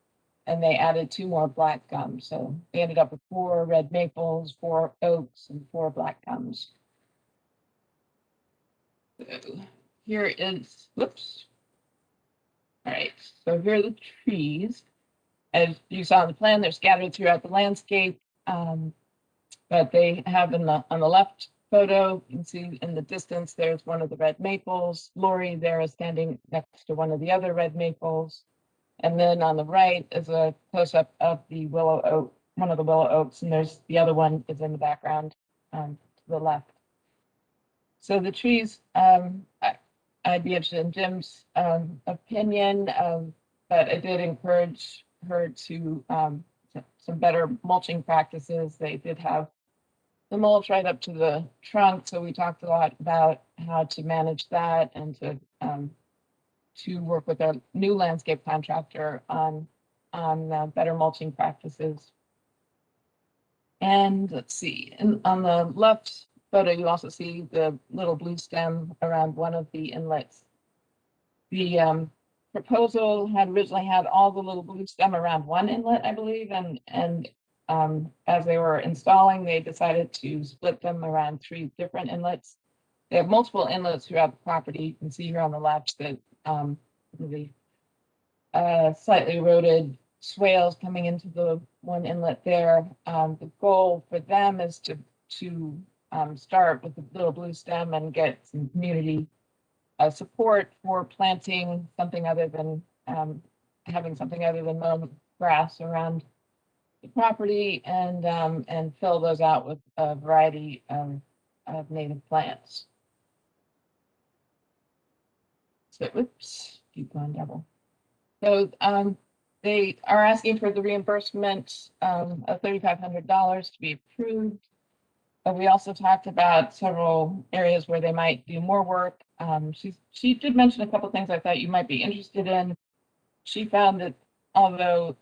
and they added 2 more black gums. So they ended up with 4 red maples, 4 oaks, and 4 black gums. So here is, whoops. All right, so here are the trees. As you saw in the plan, they're scattered throughout the landscape, but they have on the left photo, you can see in the distance, there's one of the red maples. Lori there is standing next to one of the other red maples. And then on the right is a close-up of the willow oak, one of the willow oaks, and there's the other one is in the background to the left. So the trees, I'd be interested in Jim's opinion, but I did encourage her to some better mulching practices. They did have the mulch right up to the trunk, so we talked a lot about how to manage that and to work with our new landscape contractor on better mulching practices. And let's see, and on the left photo, you also see the little blue stem around one of the inlets. The proposal had originally had all the little blue stem around one inlet, I believe, and as they were installing, they decided to split them around 3 different inlets. They have multiple inlets throughout the property. You can see here on the left that the slightly eroded swales coming into the one inlet there. The goal for them is to start with the little blue stem and get some community support for planting something other than having something other than mown grass around the property, and fill those out with a variety of native plants. So, oops, keep going double. So they are asking for the reimbursement of $3,500 to be approved. But we also talked about several areas where they might do more work. She did mention a couple things I thought you might be interested in. She found that although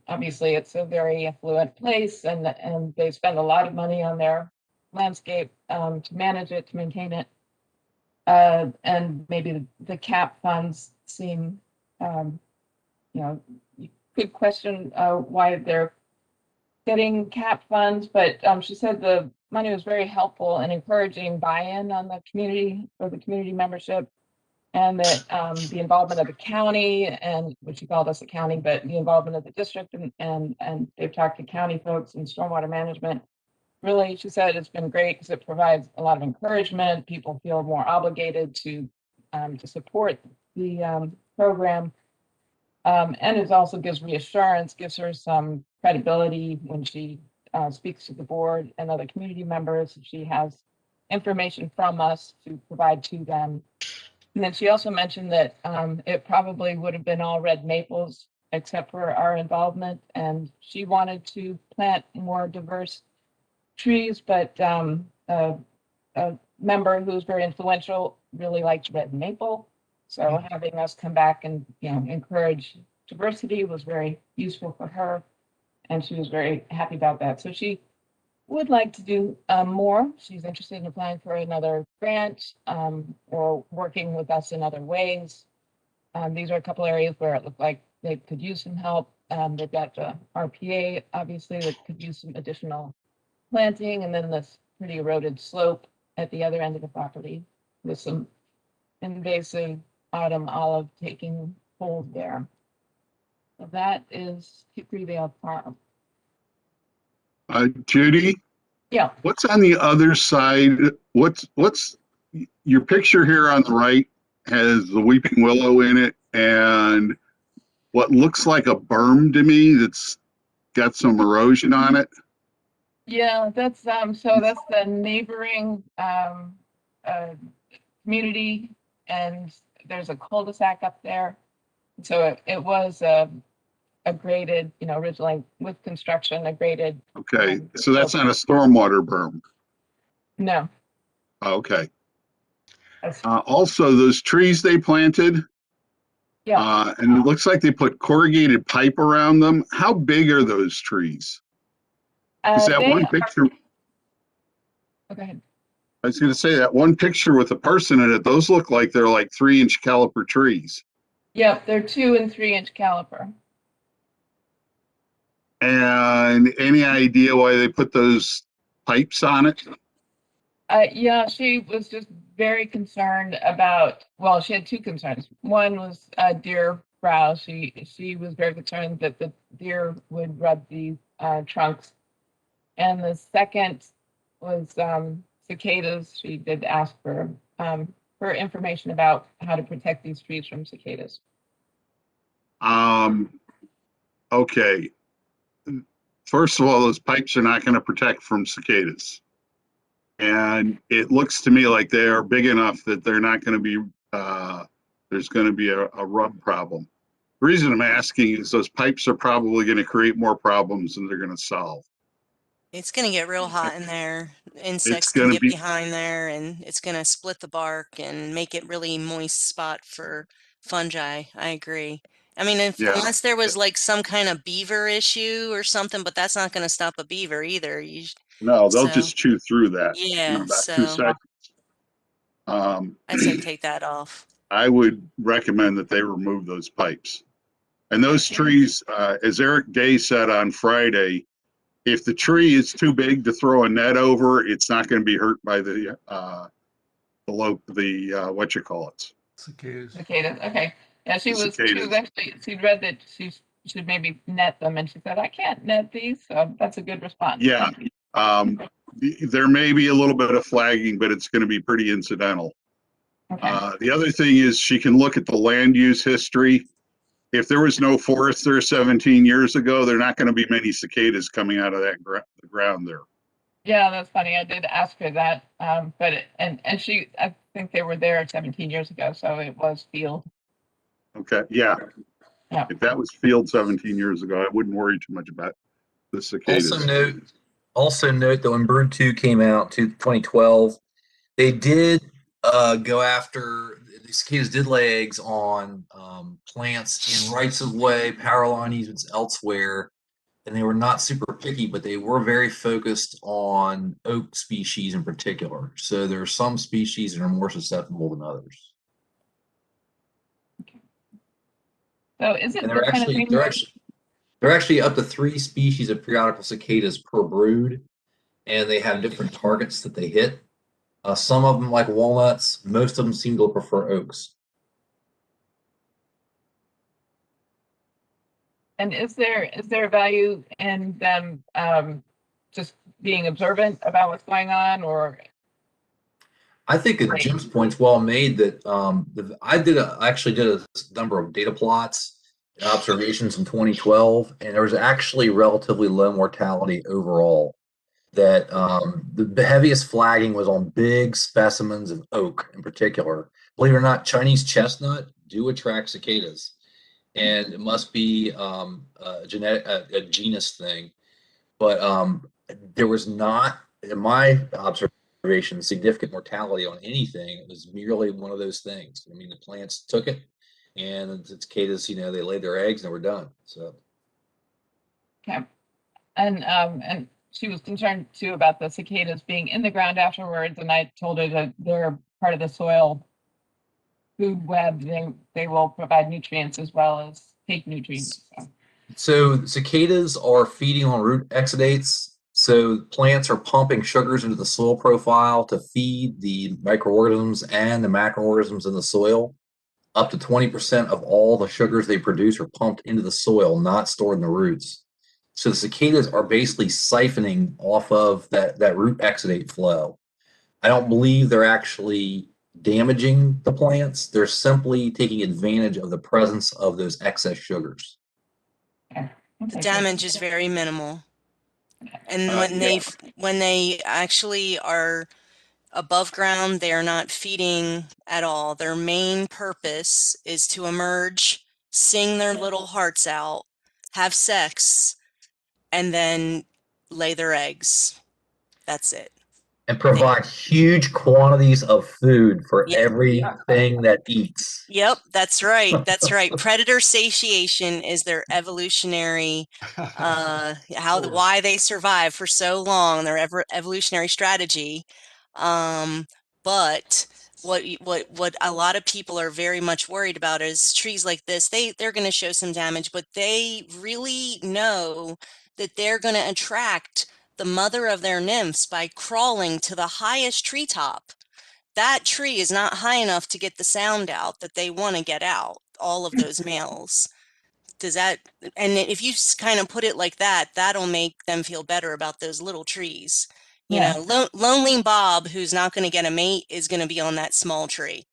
obviously it's a very affluent place and they spend a lot of money on their landscape to manage it, to maintain it, and maybe the CAP funds seem, you could question why they're getting CAP funds, but she said the money was very helpful in encouraging buy-in on the community, or the community membership, and that the involvement of the county, and what she called us the county, but the involvement of the district, and they've talked to county folks and stormwater management. Really, she said it's been great because it provides a lot of encouragement. People feel more obligated to support the program. And it also gives reassurance, gives her some credibility when she speaks to the board and other community members. She has information from us to provide to them. And then she also mentioned that it probably would have been all red maples except for our involvement. And she wanted to plant more diverse trees, but a member who's very influential really liked red maple. So having us come back and encourage diversity was very useful for her, and she was very happy about that. So she would like to do more. She's interested in applying for another grant or working with us in other ways. These are a couple areas where it looked like they could use some help. They've got the RPA, obviously, that could use some additional planting, and then this pretty eroded slope at the other end of the property with some invasive autumn olive taking hold there. So that is Hickory Vale Farm. Judy, Yeah. what's on the other side? What's your picture here on the right has the weeping willow in it and what looks like a berm to me that's got some erosion on it. Yeah, that's so that's the neighboring community, and there's a cul-de-sac up there. So it was a graded, originally with construction, a graded. Okay, so that's not a stormwater berm. No. Okay. Also, those trees they planted, Yeah. and it looks like they put corrugated pipe around them. How big are those trees? Is that one picture? Okay. I was going to say that one picture with a person in it, those look like they're like 3-inch caliper trees. Yep, they're 2- and 3-inch caliper. And any idea why they put those pipes on it? Yeah, she was just very concerned about, well, she had 2 concerns. One was deer browse. She was very concerned that the deer would rub the trunks. And the second was cicadas. She did ask for information about how to protect these trees from cicadas. Okay. First of all, those pipes are not going to protect from cicadas. And it looks to me like they are big enough that they're not going to be, there's going to be a rub problem. The reason I'm asking is those pipes are probably going to create more problems than they're going to solve. It's going to get real hot in there. Insects It's can going to get be, behind there, and it's going to split the bark and make it really moist spot for fungi. I agree. I mean, yeah. unless there was like some kind of beaver issue or something, but that's not going to stop a beaver either. No, they'll So, just chew through that in yeah, about 2 so seconds. I'd say take that off. I would recommend that they remove those pipes. And those trees, as Eric Day said on Friday, if the tree is too big to throw a net over, it's not going to be hurt by the what you call it. Cicadas. Cicadas, okay. Yeah, she The was cicadas. actually, she'd read that she should maybe net them, and she said, I can't net these, so that's a good response. Yeah. There may be a little bit of flagging, but it's going to be pretty incidental. Okay. The other thing is she can look at the land use history. If there was no forest there 17 years ago, there are not going to be many cicadas coming out of that the ground there. Yeah, that's funny. I did ask her that, but and she, I think they were there 17 years ago, so it was field. Okay, yeah. Yeah. If that was field 17 years ago, I wouldn't worry too much about the cicadas. Also note that when Bird 2 came out to 2012, they did go after the cicadas did lay eggs on plants in rights of way, power line easements elsewhere, and they were not super picky, but they were very focused on oak species in particular. So there are some species that are more susceptible than others. So is it And the kind of thing where they're actually up to 3 species of periodical cicadas per brood, and they have different targets that they hit. Some of them like walnuts, most of them seem to prefer oaks. and is there value in them just being observant about what's going on, or I think that Jim's point's well made that I actually did a number of data plots and observations in 2012, and there was actually relatively low mortality overall. That the heaviest flagging was on big specimens of oak in particular. Believe it or not, Chinese chestnut do attract cicadas, and it must be a genus thing. But there was not, in my observation, significant mortality on anything. It was merely one of those things. I mean, the plants took it, and the cicadas, they laid their eggs and they were done. So. okay. And she was concerned too about the cicadas being in the ground afterwards, and I told her that they're part of the soil food web. They will provide nutrients as well as take nutrients. So cicadas are feeding on root exudates. So plants are pumping sugars into the soil profile to feed the microorganisms and the macroorganisms in the soil. Up to 20% of all the sugars they produce are pumped into the soil, not stored in the roots. So the cicadas are basically siphoning off of that root exudate flow. I don't believe they're actually damaging the plants. They're simply taking advantage of the presence of those excess sugars. The damage is very minimal. And when they actually are above ground, they are not feeding at all. Their main purpose is to emerge, sing their little hearts out, have sex, and then lay their eggs. That's it. And provide huge quantities of food for Yeah. everything that eats. Yep, that's right. That's right. Predator satiation is their evolutionary why they survive for so long, their evolutionary strategy. But what a lot of people are very much worried about is trees like this. They're going to show some damage, but they really know that they're going to attract the mother of their nymphs by crawling to the highest treetop. That tree is not high enough to get the sound out that they want to get out, all of those males. Does that, and if you kind of put it like that, that'll make them feel better about those little trees. You know, Lonely Bob, who's not going to get a mate, is going to be on that small tree.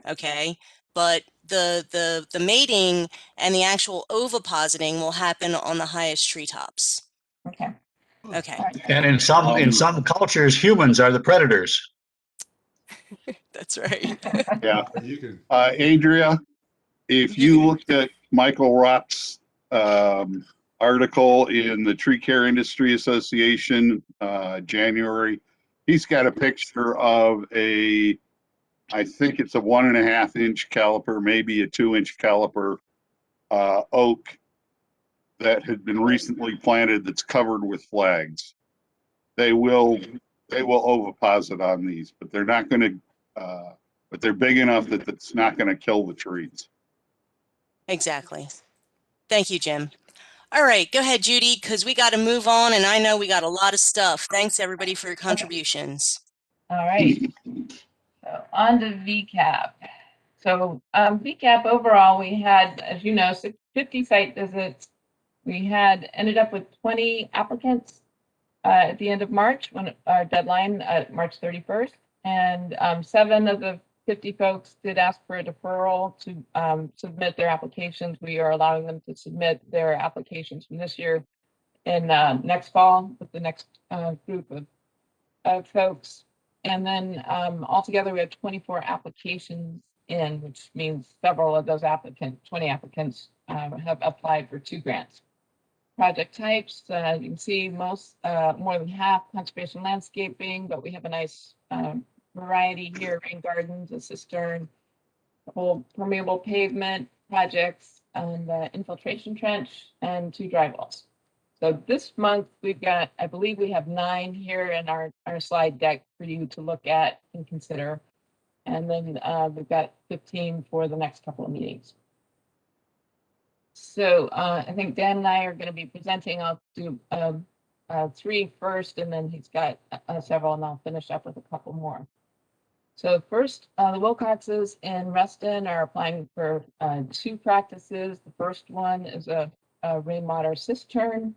Okay. But the mating and the actual ovipositing will happen on the highest treetops. Okay. Okay. And in some cultures, humans are the predators. That's right. Yeah. You can. Adria, if you looked at Michael Rock's article in the Tree Care Industry Association, January, he's got a picture of I think it's a 1.5 inch caliper, maybe a 2-inch caliper oak that had been recently planted that's covered with flags. they will oviposit on these, but they're not going to. But they're big enough that it's not going to kill the trees. Exactly. Thank you, Jim. All right, go ahead, Judy, because we got to move on, and I know we got a lot of stuff. Thanks, everybody, for your contributions. All right. So on to VCAP. So VCAP overall, we had, as you know, 50 site visits. We had ended up with 20 applicants at the end of March, when our deadline March 31st, and 7 of the 50 folks did ask for a deferral to submit their applications. We are allowing them to submit their applications from this year in next fall with the next group of folks. And then altogether, we have 24 applications in, which means several of those applicants, 20 applicants, have applied for 2 grants. Project types, you can see most, more than half conservation landscaping, but we have a nice variety here: rain gardens, a cistern, a whole permeable pavement projects, and infiltration trench, and 2 dry wells. So this month we've got, I believe we have 9 here in our slide deck for you to look at and consider. And then we've got 15 for the next couple of meetings. So I think Dan and I are going to be presenting. I'll do 3 first, and then he's got several, and I'll finish up with a couple more. So first, the Wilcoxes in Reston are applying for 2 practices. The first one is a rainwater cistern.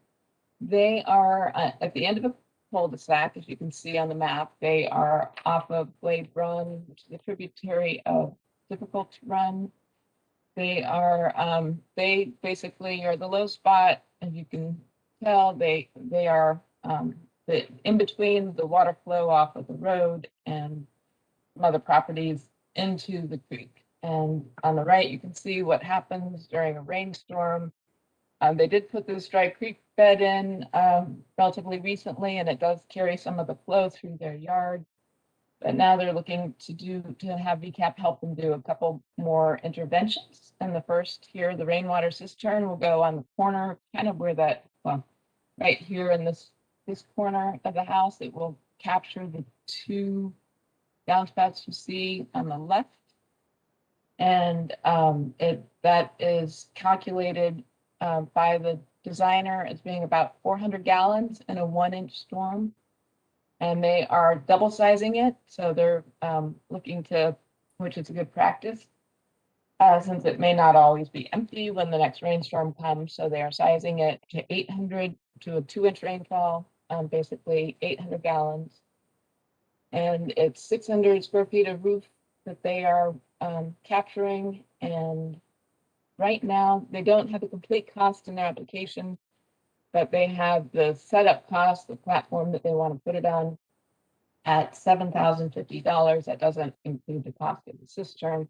They are at the end of a cul-de-sac, as you can see on the map. They are off of Blade Run, which is a tributary of Difficult to Run. They are, they basically are the low spot, as you can tell. They are in between the water flow off of the road and some other properties into the creek. And on the right, you can see what happens during a rainstorm. They did put this dry creek bed in relatively recently, and it does carry some of the flow through their yard. But now they're looking to have VCAP help them do a couple more interventions. And the first here, the rainwater cistern, will go on the corner, kind of where that, well, right here in this corner of the house. It will capture the 2 downspouts you see on the left. And that is calculated by the designer as being about 400 gallons in a 1-inch storm. And they are double sizing it. So they're looking to, which is a good practice, since it may not always be empty when the next rainstorm comes. So they are sizing it to 800 to a 2-inch rainfall, basically 800 gallons. And it's 600 square feet of roof that they are capturing. And right now, they don't have the complete cost in their application, but they have the setup cost, the platform that they want to put it on, at $7,050. That doesn't include the cost of the cistern,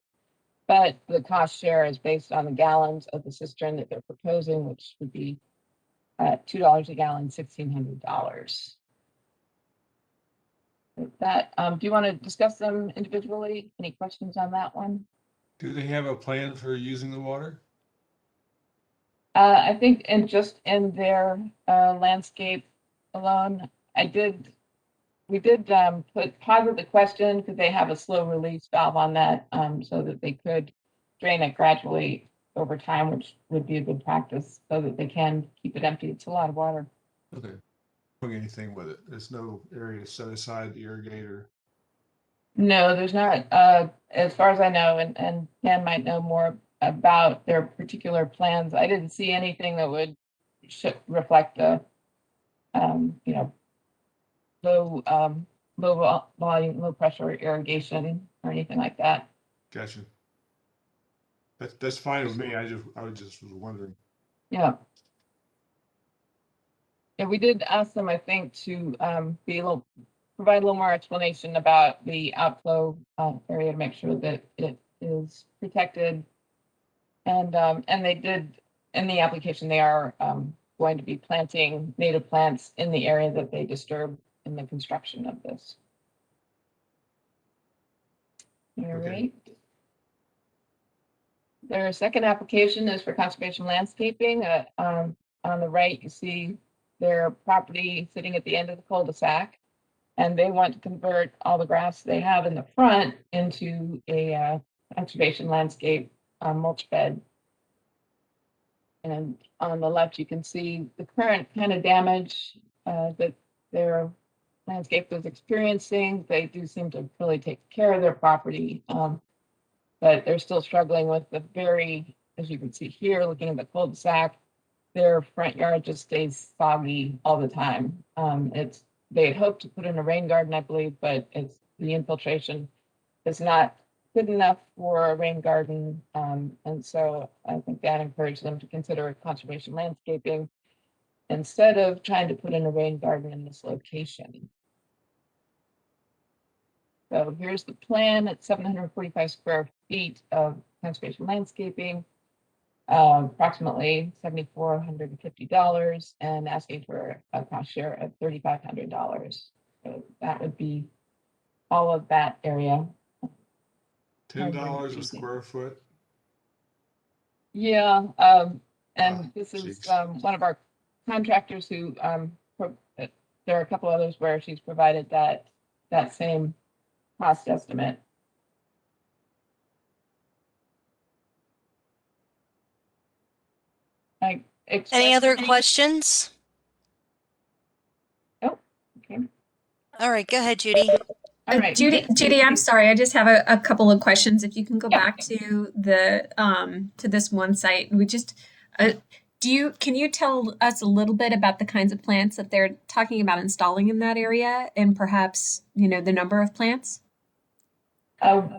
but the cost share is based on the gallons of the cistern that they're proposing, which would be $2 a gallon, $1,600. With that, do you want to discuss them individually? Any questions on that one? Do they have a plan for using the water? I think just in their landscape alone, we did posit the question, could they have a slow release valve on that so that they could drain it gradually over time, which would be a good practice so that they can keep it empty. It's a lot of water. Okay. Doing anything with it? There's no area set aside to irrigate or. No, there's not, as far as I know, and Ken might know more about their particular plans. I didn't see anything that would reflect a, you know, low volume, low pressure irrigation or anything like that. Gotcha. That's fine with me. I was just wondering. Yeah. Yeah, we did ask them, I think, to provide a little more explanation about the outflow area to make sure that it is protected. And they did, in the application, they are going to be planting native plants in the area that they disturbed in the construction of this. All right. Their second application is for conservation landscaping. On the right, you see their property sitting at the end of the cul-de-sac. And they want to convert all the grass they have in the front into a conservation landscape mulch bed. And on the left, you can see the current kind of damage that their landscape was experiencing. They do seem to really take care of their property, but they're still struggling with the very, as you can see here, looking at the cul-de-sac, their front yard just stays soggy all the time. They had hoped to put in a rain garden, I believe, but the infiltration is not good enough for a rain garden. And so I think that encouraged them to consider conservation landscaping instead of trying to put in a rain garden in this location. So here's the plan at 745 square feet of conservation landscaping, approximately $7,450, and asking for a cost share of $3,500. So that would be all of that area. $10 a square foot. Yeah, and this is jeez. one of our contractors who there are a couple others where she's provided that same cost estimate. Any other questions? Oh, okay. All right, go ahead, Judy. All right. Judy, I'm sorry. I just have a couple of questions. If you can go Yeah. back to the to this one site, we just can you tell us a little bit about the kinds of plants that they're talking about installing in that area, and perhaps the number of plants?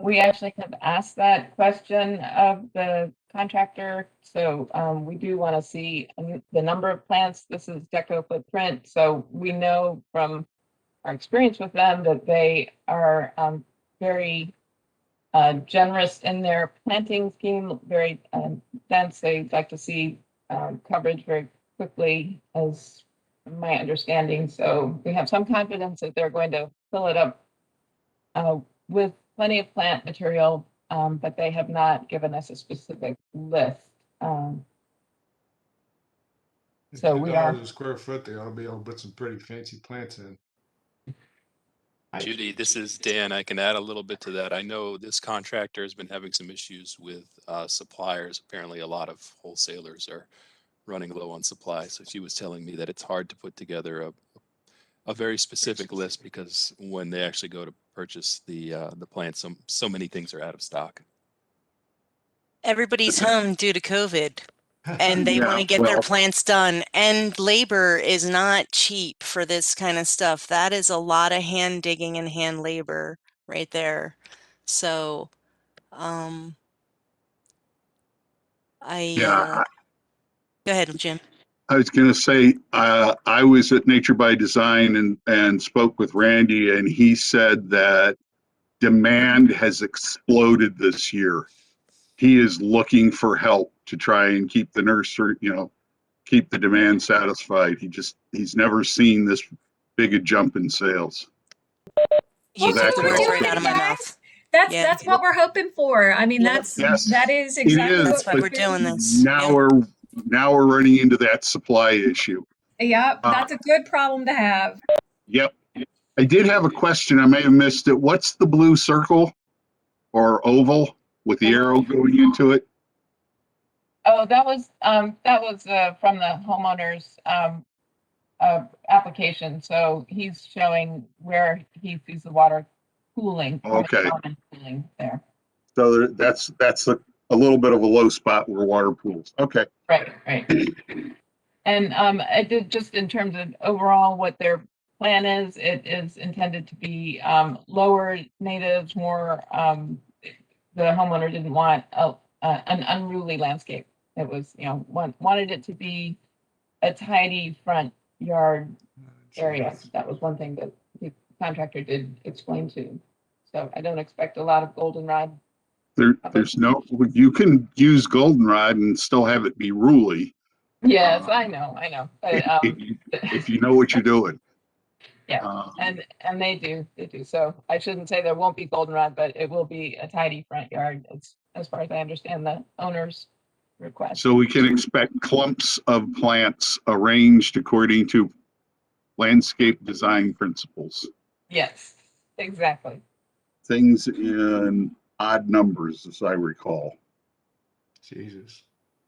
We actually have asked that question of the contractor. So we do want to see the number of plants. This is deco footprint. So we know from our experience with them that they are very generous in their planting scheme, very dense. They like to see coverage very quickly, as my understanding. So we have some confidence that they're going to fill it up with plenty of plant material, but they have not given us a specific list. So we are $10 a square foot, they ought to be able to put some pretty fancy plants in. Judy, this is Dan. I can add a little bit to that. I know this contractor has been having some issues with suppliers. Apparently, a lot of wholesalers are running low on supply. So she was telling me that it's hard to put together a very specific list because when they actually go to purchase the plants, so many things are out of stock. Everybody's home due to COVID, and they Yeah, want to get their well- plants done. And labor is not cheap for this kind of stuff. That is a lot of hand digging and hand labor right there. So, go ahead, Jim. I was going to say, I was at Nature by Design and spoke with Randy, and he said that demand has exploded this year. He is looking for help to try and keep the nursery, keep the demand satisfied. He's never seen this big a jump in sales. You So took the that words could right also out of be- my mouth. That's Yeah. that's what we're hoping for. I mean, Yep. that is It exactly is, That's why what we're but doing this. Now Yep. we're running into that supply issue. Yep, that's a good problem to have. Yep. I did have a question. I may have missed it. What's the blue circle or oval with the arrow going into it? Oh, that was from the homeowner's application. So he's showing where he sees the water cooling. Okay. Cooling there. So that's a little bit of a low spot where water pools. Okay. Right. And I did just in terms of overall what their plan is, it is intended to be lower natives, more the homeowner didn't want an unruly landscape. It was, wanted it to be a tidy front yard area. That was one thing that the contractor did explain to. So I don't expect a lot of goldenrod. You can use goldenrod and still have it be ruly. Yes, I know. But if you know what you're doing. yeah, and they do. So I shouldn't say there won't be goldenrod, but it will be a tidy front yard. As far as I understand the owner's request. So we can expect clumps of plants arranged according to landscape design principles. Yes, exactly. Things in odd numbers, as I recall. Jesus.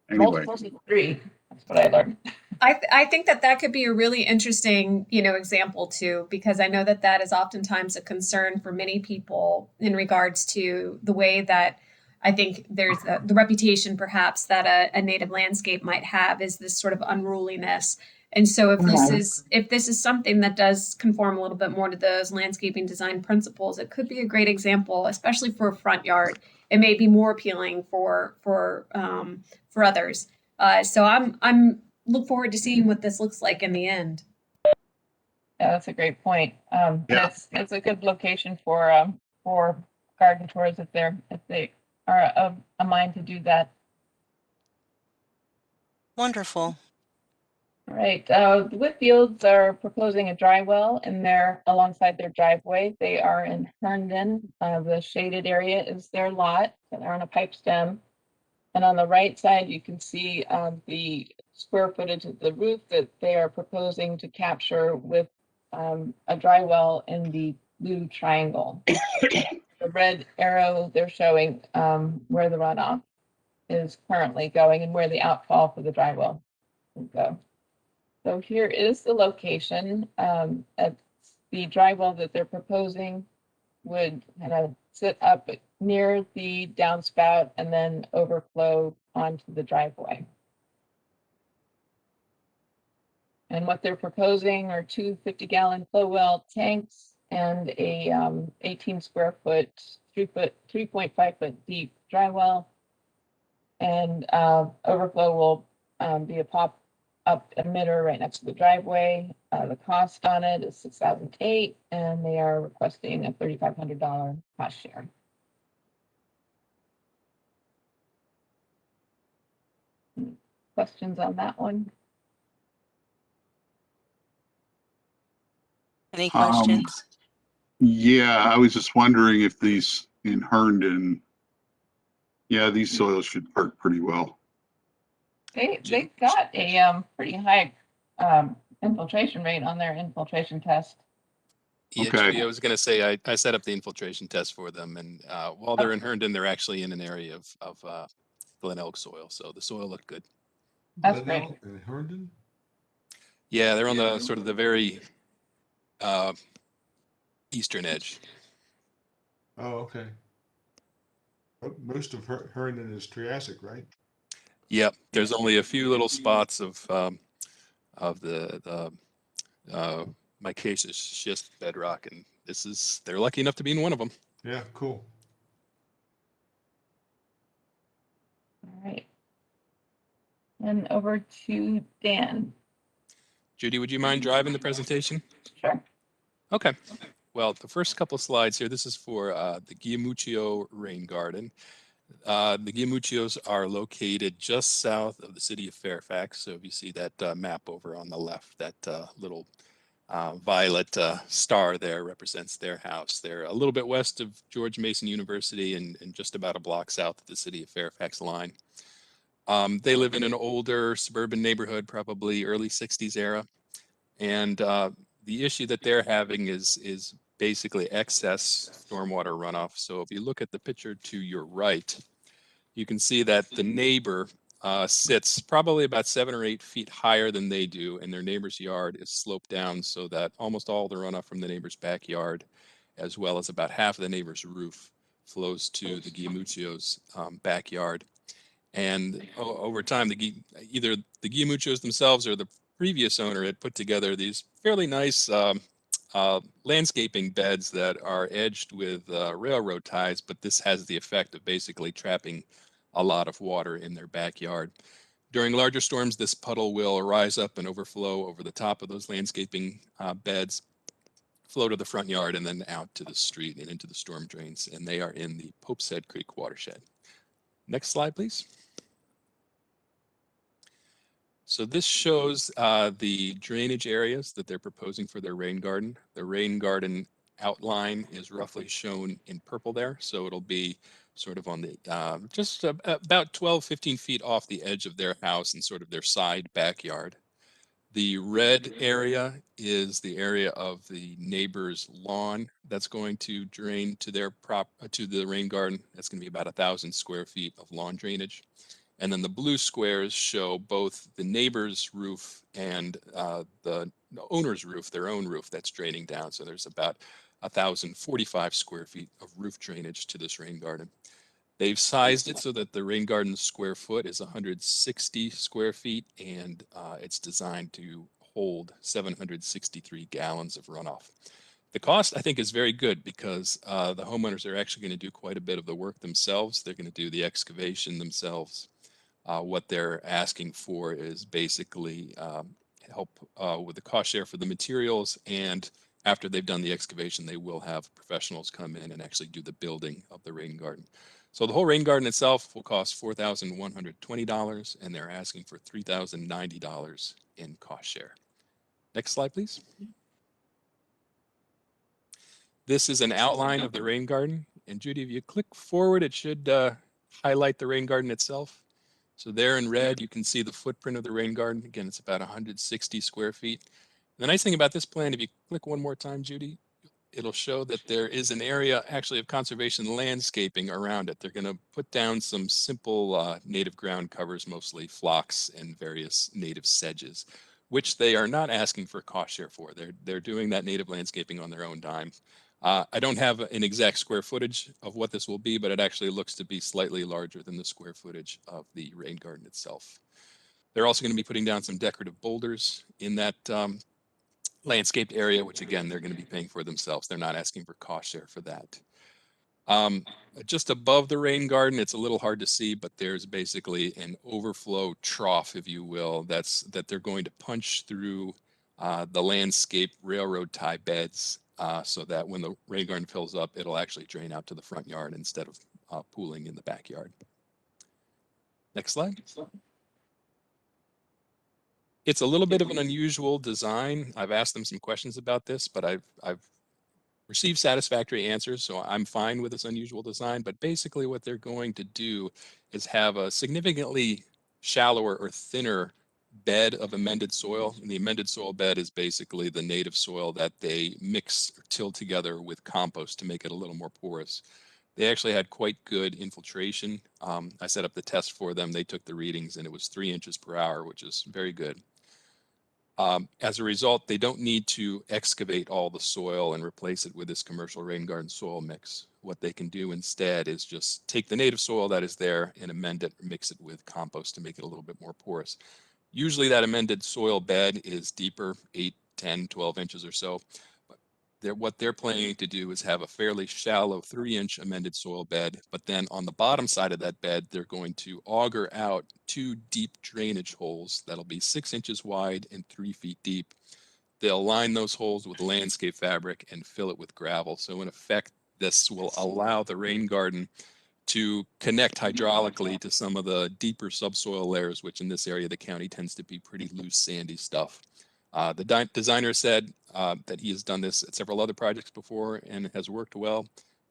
Anyway, Multiples of 3. That's what I learned. I think that that could be a really interesting, example too, because I know that that is oftentimes a concern for many people in regards to the way that I think there's the reputation perhaps that a native landscape might have is this sort of unruliness. And so if this is something that does conform a little bit more to those landscaping design principles, it could be a great example, especially for a front yard. It may be more appealing for others. So I'm look forward to seeing what this looks like in the end. Yeah, that's a great point. And Yeah. it's a good location for garden tours if they are of a mind to do that. Wonderful. Right. The Whitfields are proposing a dry well alongside their driveway. They are in Herndon. The shaded area is their lot, and they're on a pipe stem. And on the right side, you can see the square footage of the roof that they are proposing to capture with a dry well in the blue triangle. The red arrow, they're showing where the runoff is currently going and where the outfall for the dry well will go. So here is the location. At the dry well that they're proposing would kind of sit up near the downspout and then overflow onto the driveway. And what they're proposing are 2 50-gallon flow well tanks and a 18 square foot, 3.5 foot deep dry well. And overflow will be a pop up emitter right next to the driveway. The cost on it is $6,008, and they are requesting a $3,500 cost share. Questions on that one? Any questions? yeah, I was just wondering if these in Herndon, yeah, these soils should perk pretty well. They've got a pretty high infiltration rate on their infiltration test. Yeah, Okay. Judy, I was going to say I set up the infiltration test for them, and while they're in Herndon, they're actually in an area of Glen Elk soil, so the soil looked good. That's Glen great. Elk and Herndon? Yeah, they're on the sort of the very eastern edge. Oh, okay. But most of Herndon is Triassic, right? Yep, there's only a few little spots of the micaceous schist bedrock, and they're lucky enough to be in one of them. Yeah, cool. All right. And over to Dan. Judy, would you mind driving the presentation? Sure. Okay. Well, the first couple slides here, this is for the Giamuccio rain garden. The Giamuccios are located just south of the city of Fairfax. So if you see that map over on the left, that little violet star there represents their house. They're a little bit west of George Mason University and just about a block south of the city of Fairfax line. They live in an older suburban neighborhood, probably early 60s era. And the issue that they're having is basically excess stormwater runoff. So if you look at the picture to your right, you can see that the neighbor sits probably about 7 or 8 feet higher than they do, and their neighbor's yard is sloped down so that almost all the runoff from the neighbor's backyard, as well as about half of the neighbor's roof, flows to the Giamuccio's backyard. And over time, either the Giamuccios themselves or the previous owner had put together these fairly nice landscaping beds that are edged with railroad ties, but this has the effect of basically trapping a lot of water in their backyard. During larger storms, this puddle will rise up and overflow over the top of those landscaping beds, flow to the front yard, and then out to the street and into the storm drains, and they are in the Pope's Head Creek watershed. Next slide, please. So this shows the drainage areas that they're proposing for their rain garden. The rain garden outline is roughly shown in purple there. So it'll be sort of on the, just about 12, 15 feet off the edge of their house and sort of their side backyard. The red area is the area of the neighbor's lawn that's going to drain to their to the rain garden. That's going to be about 1,000 square feet of lawn drainage. And then the blue squares show both the neighbor's roof and the owner's roof, their own roof that's draining down. So there's about 1,045 square feet of roof drainage to this rain garden. They've sized it so that the rain garden square foot is 160 square feet, and it's designed to hold 763 gallons of runoff. The cost, I think, is very good because the homeowners are actually going to do quite a bit of the work themselves. They're going to do the excavation themselves. What they're asking for is basically help with the cost share for the materials, and after they've done the excavation, they will have professionals come in and actually do the building of the rain garden. So the whole rain garden itself will cost $4,120, and they're asking for $3,090 in cost share. Next slide, please. This is an outline of the rain garden. And Judy, if you click forward, it should highlight the rain garden itself. So there in red, you can see the footprint of the rain garden. Again, it's about 160 square feet. The nice thing about this plan, if you click one more time, Judy, it'll show that there is an area actually of conservation landscaping around it. They're going to put down some simple native ground covers, mostly phlox and various native sedges, which they are not asking for cost share for. They're doing that native landscaping on their own dime. I don't have an exact square footage of what this will be, but it actually looks to be slightly larger than the square footage of the rain garden itself. They're also going to be putting down some decorative boulders in that landscaped area, which again, they're going to be paying for themselves. They're not asking for cost share for that. Just above the rain garden, it's a little hard to see, but there's basically an overflow trough, if you will, that they're going to punch through the landscape railroad tie beds so that when the rain garden fills up, it'll actually drain out to the front yard instead of pooling in the backyard. Next slide. It's a little bit of an unusual design. I've asked them some questions about this, but I've received satisfactory answers, so I'm fine with this unusual design. But basically what they're going to do is have a significantly shallower or thinner bed of amended soil. And the amended soil bed is basically the native soil that they mix or till together with compost to make it a little more porous. They actually had quite good infiltration. I set up the test for them. They took the readings and it was 3 inches per hour, which is very good. As a result, they don't need to excavate all the soil and replace it with this commercial rain garden soil mix. What they can do instead is just take the native soil that is there and amend it, mix it with compost to make it a little bit more porous. Usually that amended soil bed is deeper, 8, 10, 12 inches or so. But what they're planning to do is have a fairly shallow 3-inch amended soil bed, but then on the bottom side of that bed, they're going to auger out 2 deep drainage holes that'll be 6 inches wide and 3 feet deep. They'll line those holes with landscape fabric and fill it with gravel. So in effect, this will allow the rain garden to connect hydraulically to some of the deeper subsoil layers, which in this area of the county tends to be pretty loose, sandy stuff. The designer said that he has done this at several other projects before and it has worked well.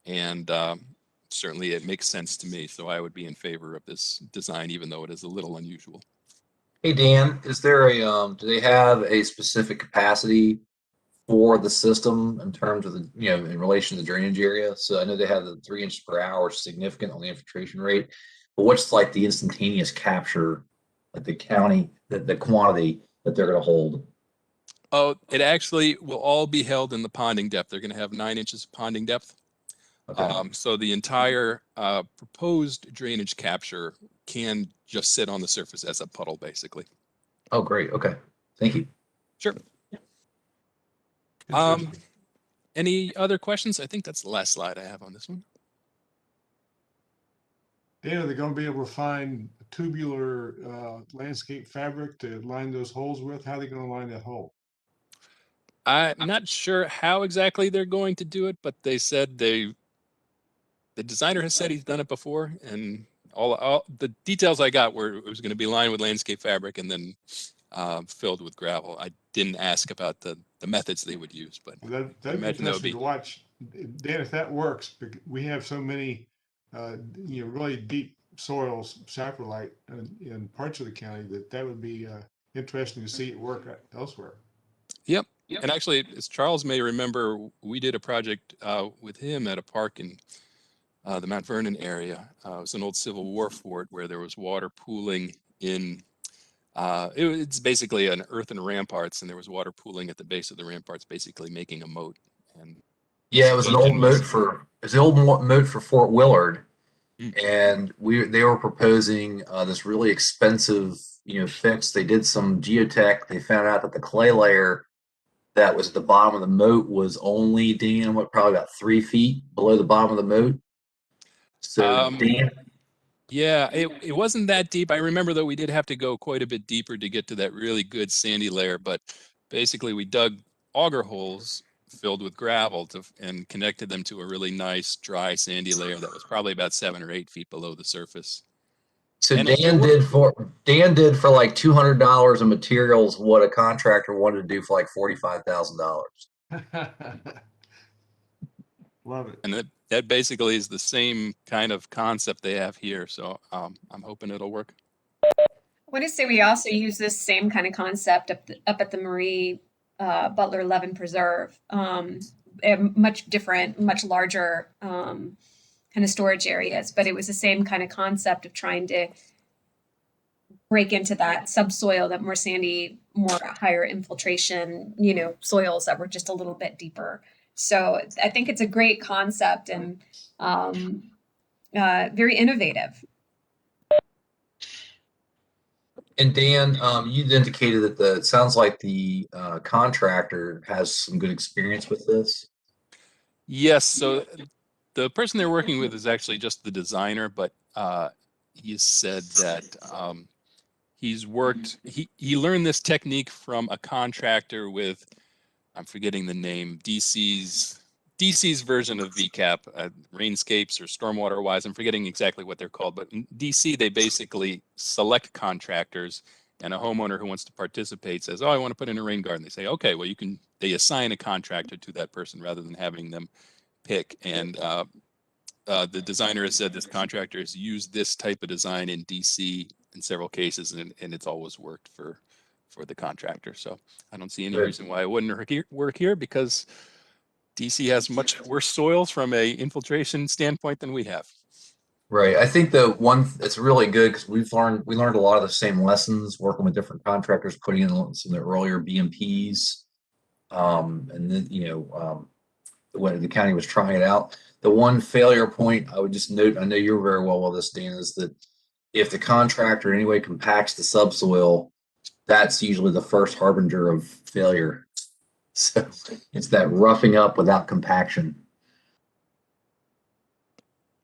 And certainly it makes sense to me. So I would be in favor of this design, even though it is a little unusual. Hey, Dan, is there a, do they have a specific capacity for the system in terms of the, in relation to the drainage area? So I know they have the 3 inches per hour, significant on the infiltration rate, but what's like the instantaneous capture at the county, the quantity that they're going to hold? Oh, it actually will all be held in the ponding depth. They're going to have 9 inches of ponding depth. Okay. So the entire proposed drainage capture can just sit on the surface as a puddle, basically. Oh, great. Okay. Thank you. Sure. Any other questions? I think that's the last slide I have on this one. Dan, are they going to be able to find tubular landscape fabric to line those holes with? How are they going to line that hole? I'm not sure how exactly they're going to do it, but they said the designer has said he's done it before, and all the details I got were it was going to be lined with landscape fabric and then filled with gravel. I didn't ask about the methods they would use, but That'd be imagine that would interesting be. to watch. Dan, if that works, we have so many really deep soils, saprolite in parts of the county, that would be interesting to see it work elsewhere. Yep. And actually, as Charles may remember, we did a project with him at a park in the Mount Vernon area. It was an old Civil War fort where there was water pooling in, it's basically an earthen ramparts, and there was water pooling at the base of the ramparts, basically making a moat. And Yeah, it was an old moat for, it was the old moat for Fort Willard. And they were proposing this really expensive, fix. They did some geotech. They found out that the clay layer that was at the bottom of the moat was only, Dan, probably about 3 feet below the bottom of the moat. So, Dan, yeah, it wasn't that deep. I remember, though, we did have to go quite a bit deeper to get to that really good sandy layer. But basically, we dug auger holes filled with gravel and connected them to a really nice dry sandy layer that was probably about 7 or 8 feet below the surface. so And Dan did for like $200 of materials what a contractor wanted to do for like $45,000. Love it. And that basically is the same kind of concept they have here. So I'm hoping it'll work. I want to say we also use this same kind of concept up at the Marie Butler Levin Preserve. Much different, much larger kind of storage areas, but it was the same kind of concept of trying to break into that subsoil, that more sandy, more higher infiltration, soils that were just a little bit deeper. So I think it's a great concept and very innovative. And Dan, you indicated that it sounds like the contractor has some good experience with this. Yes. So the person they're working with is actually just the designer, but he said that he learned this technique from a contractor with, I'm forgetting the name, DC's version of Vcap, Rainscapes or Stormwater Wise. I'm forgetting exactly what they're called, but in DC, they basically select contractors, and a homeowner who wants to participate says, oh, I want to put in a rain garden. They say, okay, well, they assign a contractor to that person rather than having them pick. And the designer has said this contractor has used this type of design in DC in several cases, and it's always worked for the contractor. So I don't see any reason why it wouldn't work here, because DC has much worse soils from a infiltration standpoint than we have. Right. I think it's really good because we learned a lot of the same lessons working with different contractors, putting in some of the earlier BMPs. And then, when the county was trying it out, the one failure point I would just note, I know you're very well with this, Dan, is that if the contractor in any way compacts the subsoil, that's usually the first harbinger of failure. So it's that roughing up without compaction.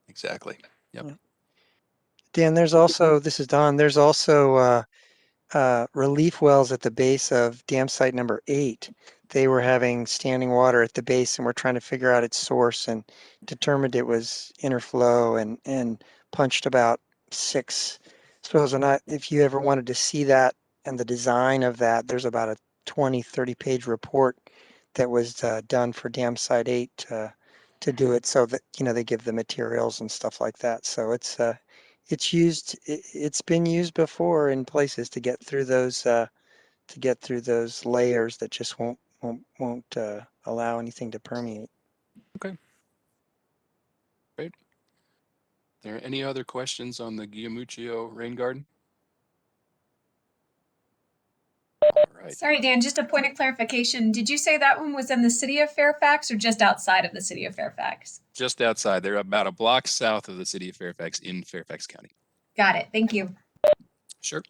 Exactly. Yep. Dan, this is Don, there's also relief wells at the base of dam site number 8. They were having standing water at the base, and we're trying to figure out its source, and determined it was interflow, and punched about 6 spills. And if you ever wanted to see that and the design of that, there's about a 20-30 page report that was done for dam site 8 to do it, so that they give the materials and stuff like that. So it's been used before in places to get through those layers that just won't allow anything to permeate. Okay. Great. Are there any other questions on the Giamuccio rain garden? All right. Sorry, Dan, just a point of clarification. Did you say that one was in the city of Fairfax or just outside of the city of Fairfax? Just outside. They're about a block south of the city of Fairfax in Fairfax County. Got it. Thank you. Sure.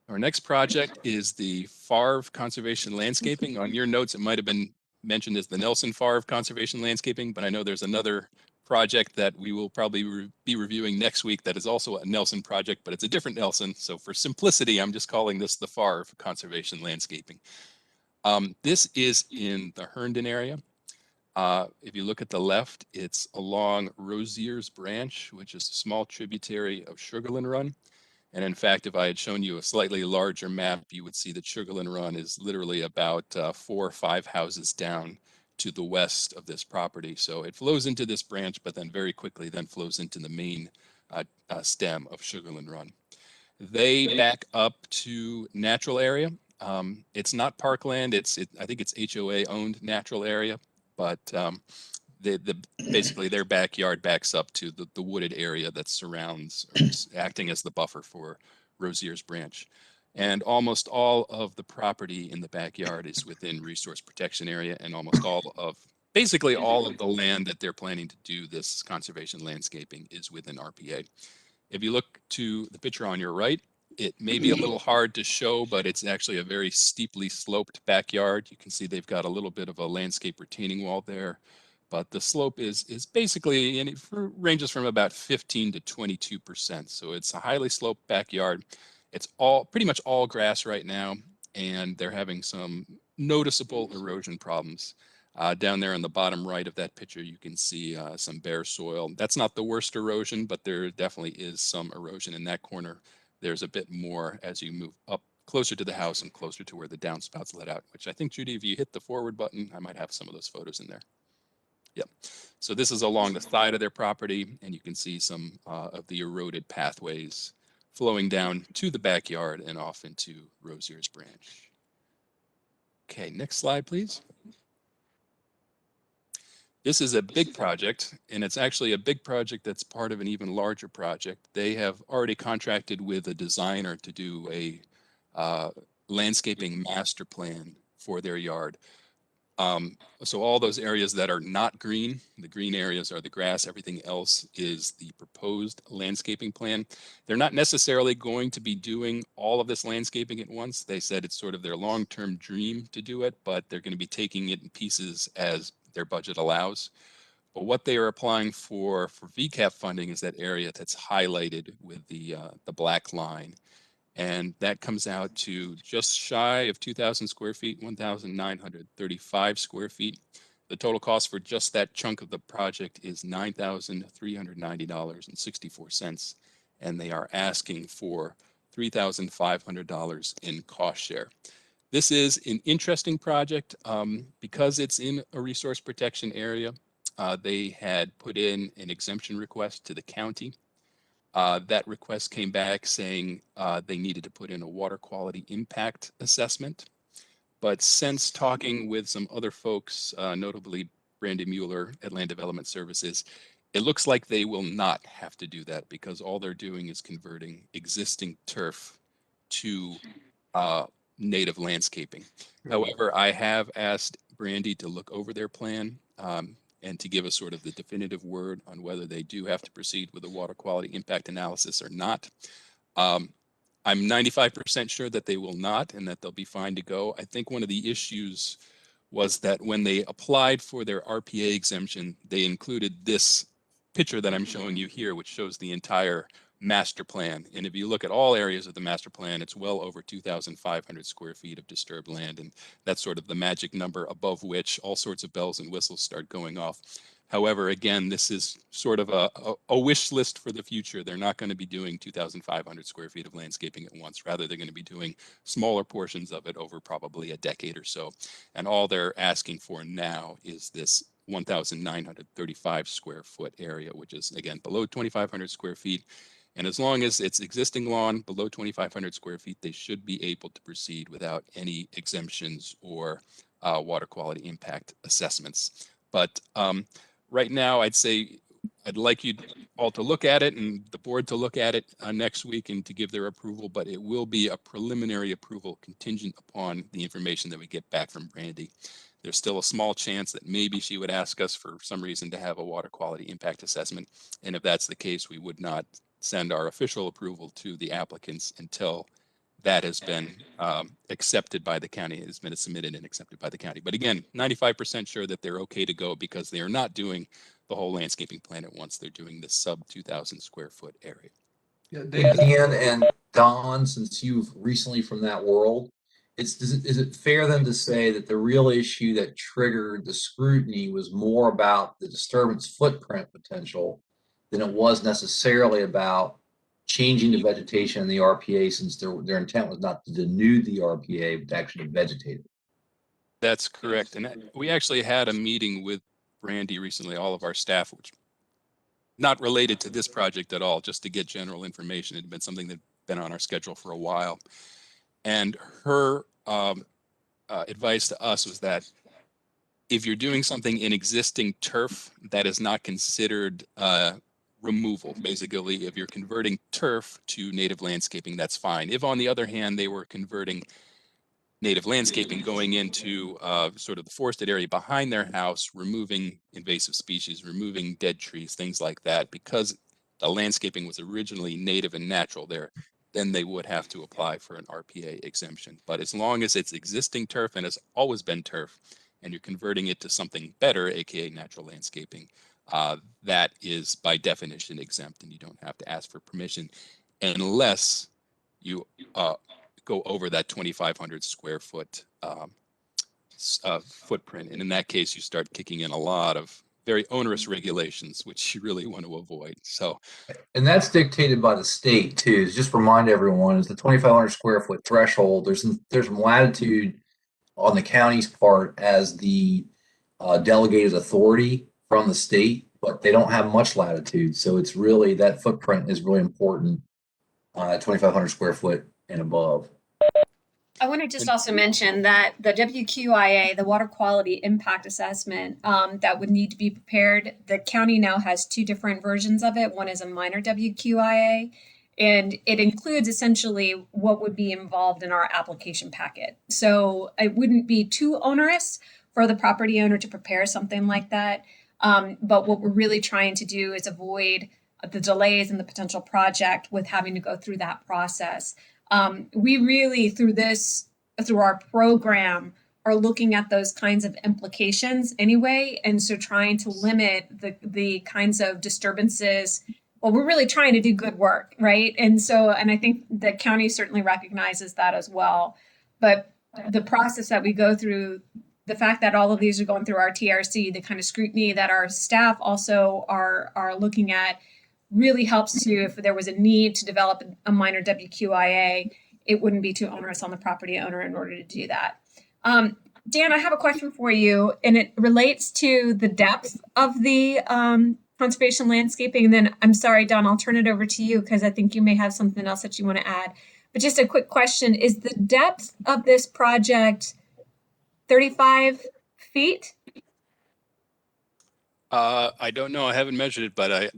Our next project is the Favre Conservation Landscaping. On your notes, it might have been mentioned as the Nelson Favre Conservation Landscaping, but I know there's another project that we will probably be reviewing next week that is also a Nelson project, but it's a different Nelson. So for simplicity, I'm just calling this the Favre Conservation Landscaping. This is in the Herndon area. If you look at the left, it's along Rosier's Branch, which is a small tributary of Sugarland Run. And in fact, if I had shown you a slightly larger map, you would see that Sugarland Run is literally about 4 or 5 houses down to the west of this property. So it flows into this branch, but then very quickly then flows into the main stem of Sugarland Run. They back up to natural area. It's not parkland. I think it's HOA owned natural area, but basically their backyard backs up to the wooded area that surrounds, or is acting as the buffer for Rosier's Branch. And almost all of the property in the backyard is within resource protection area, and basically all of the land that they're planning to do this conservation landscaping is within RPA. If you look to the picture on your right, it may be a little hard to show, but it's actually a very steeply sloped backyard. You can see they've got a little bit of a landscape retaining wall there, but the slope is basically, and it ranges from about 15 to 22%. So it's a highly sloped backyard. It's pretty much all grass right now, and they're having some noticeable erosion problems. Down there in the bottom right of that picture, you can see some bare soil. That's not the worst erosion, but there definitely is some erosion in that corner. There's a bit more as you move up closer to the house and closer to where the downspouts let out, which I think, Judy, if you hit the forward button, I might have some of those photos in there. Yep. So this is along the side of their property, and you can see some of the eroded pathways flowing down to the backyard and off into Rosier's Branch. Okay, next slide, please. This is a big project, and it's actually a big project that's part of an even larger project. They have already contracted with a designer to do a landscaping master plan for their yard. So all those areas that are not green, the green areas are the grass, everything else is the proposed landscaping plan. They're not necessarily going to be doing all of this landscaping at once. They said it's sort of their long-term dream to do it, but they're going to be taking it in pieces as their budget allows. But what they are applying for Vcap funding is that area that's highlighted with the black line. And that comes out to just shy of 2,000 square feet, 1,935 square feet. The total cost for just that chunk of the project is $9,390.64. And they are asking for $3,500 in cost share. This is an interesting project because it's in a resource protection area. They had put in an exemption request to the county. That request came back saying they needed to put in a water quality impact assessment. But since talking with some other folks, notably Brandy Mueller at Land Development Services, it looks like they will not have to do that because all they're doing is converting existing turf to native landscaping. However, I have asked Brandy to look over their plan and to give us sort of the definitive word on whether they do have to proceed with a water quality impact analysis or not. I'm 95% sure that they will not and that they'll be fine to go. I think one of the issues was that when they applied for their RPA exemption, they included this picture that I'm showing you here, which shows the entire master plan. And if you look at all areas of the master plan, it's well over 2,500 square feet of disturbed land. And that's sort of the magic number above which all sorts of bells and whistles start going off. However, again, this is sort of a wish list for the future. They're not going to be doing 2,500 square feet of landscaping at once. Rather, they're going to be doing smaller portions of it over probably a decade or so. And all they're asking for now is this 1,935 square foot area, which is, again, below 2,500 square feet. And as long as it's existing lawn below 2,500 square feet, they should be able to proceed without any exemptions or water quality impact assessments. But right now, I'd say I'd like you all to look at it and the board to look at it next week and to give their approval, but it will be a preliminary approval contingent upon the information that we get back from Brandy. There's still a small chance that maybe she would ask us for some reason to have a water quality impact assessment. And if that's the case, we would not send our official approval to the applicants until that has been accepted by the county, has been submitted and accepted by the county. But again, 95% sure that they're okay to go because they are not doing the whole landscaping plan at once. They're doing this sub 2,000 square foot area. Yeah, Dan and Don, since you've recently from that world, is it fair then to say that the real issue that triggered the scrutiny was more about the disturbance footprint potential than it was necessarily about changing the vegetation in the RPA, since their intent was not to denude the RPA, but to actually vegetate it? That's correct. And we actually had a meeting with Brandy recently, all of our staff, which not related to this project at all, just to get general information. It had been something that had been on our schedule for a while. And her advice to us was that if you're doing something in existing turf, that is not considered removal. Basically, if you're converting turf to native landscaping, that's fine. If, on the other hand, they were converting native landscaping going into sort of the forested area behind their house, removing invasive species, removing dead trees, things like that, because the landscaping was originally native and natural there, then they would have to apply for an RPA exemption. But as long as it's existing turf and has always been turf, and you're converting it to something better, aka natural landscaping, that is by definition exempt, and you don't have to ask for permission unless you go over that 2,500 square foot footprint. And in that case, you start kicking in a lot of very onerous regulations, which you really want to avoid. So, And that's dictated by the state too. Just remind everyone, is the 2,500 square foot threshold. There's some latitude on the county's part as the delegated authority from the state, but they don't have much latitude. So it's really, that footprint is really important, 2,500 square foot and above. I want to just also mention that the WQIA, the Water Quality Impact Assessment, that would need to be prepared, the county now has two different versions of it. One is a minor WQIA, and it includes essentially what would be involved in our application packet. So it wouldn't be too onerous for the property owner to prepare something like that. But what we're really trying to do is avoid the delays in the potential project with having to go through that process. We really, through our program, are looking at those kinds of implications anyway. And so trying to limit the kinds of disturbances. Well, we're really trying to do good work, right? And I think the county certainly recognizes that as well. But the process that we go through, the fact that all of these are going through our TRC, the kind of scrutiny that our staff also are looking at, really helps to, if there was a need to develop a minor WQIA, it wouldn't be too onerous on the property owner in order to do that. Dan, I have a question for you, and it relates to the depth of the conservation landscaping. And then, I'm sorry, Don, I'll turn it over to you because I think you may have something else that you want to add. But just a quick question, is the depth of this project 35 feet? I don't know. I haven't measured it, but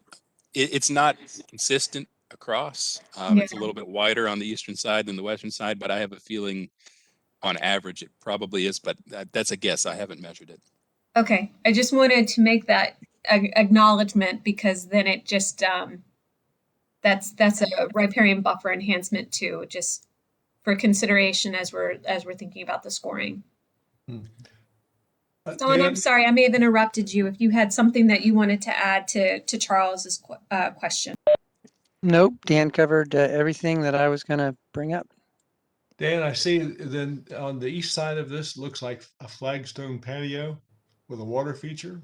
it's not consistent across. Yeah. It's a little bit wider on the eastern side than the western side, but I have a feeling on average it probably is, but that's a guess. I haven't measured it. Okay, I just wanted to make that acknowledgement because then it just that's a riparian buffer enhancement too, just for consideration as we're thinking about the scoring. Don, I'm sorry, I may have interrupted you. If you had something that you wanted to add to Charles's question. Nope, Dan covered everything that I was going to bring up. Dan, I see then on the east side of this looks like a flagstone patio with a water feature.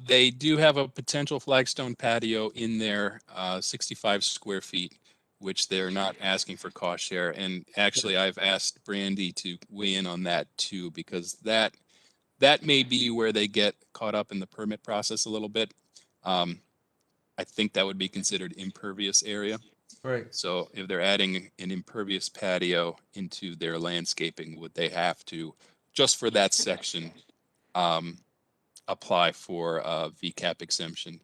They do have a potential flagstone patio in there, 65 square feet, which they're not asking for cost share. And actually, I've asked Brandy to weigh in on that too, because that may be where they get caught up in the permit process a little bit. I think that would be considered impervious area. Right. So if they're adding an impervious patio into their landscaping, would they have to, just for that section, apply for a Vcap exemption?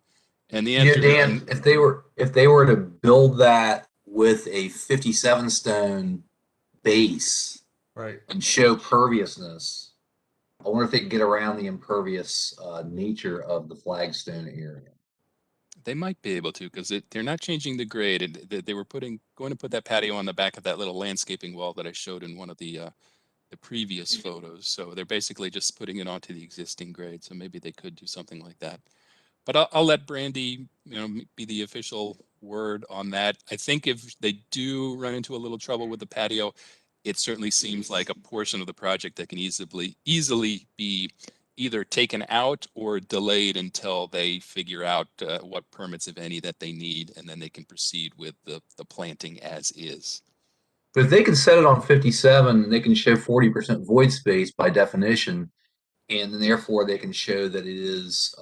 And the answer, Dan, if they were to build that with a 57 stone base, right, and show perviousness, I wonder if they can get around the impervious nature of the flagstone area. they might be able to, because they're not changing the grade. And they were going to put that patio on the back of that little landscaping wall that I showed in one of the previous photos. So they're basically just putting it onto the existing grade. So maybe they could do something like that. But I'll let Brandy, be the official word on that. I think if they do run into a little trouble with the patio, it certainly seems like a portion of the project that can easily be either taken out or delayed until they figure out what permits, if any, that they need, and then they can proceed with the planting as is. But if they can set it on 57, they can show 40% void space by definition, and then therefore they can show that it is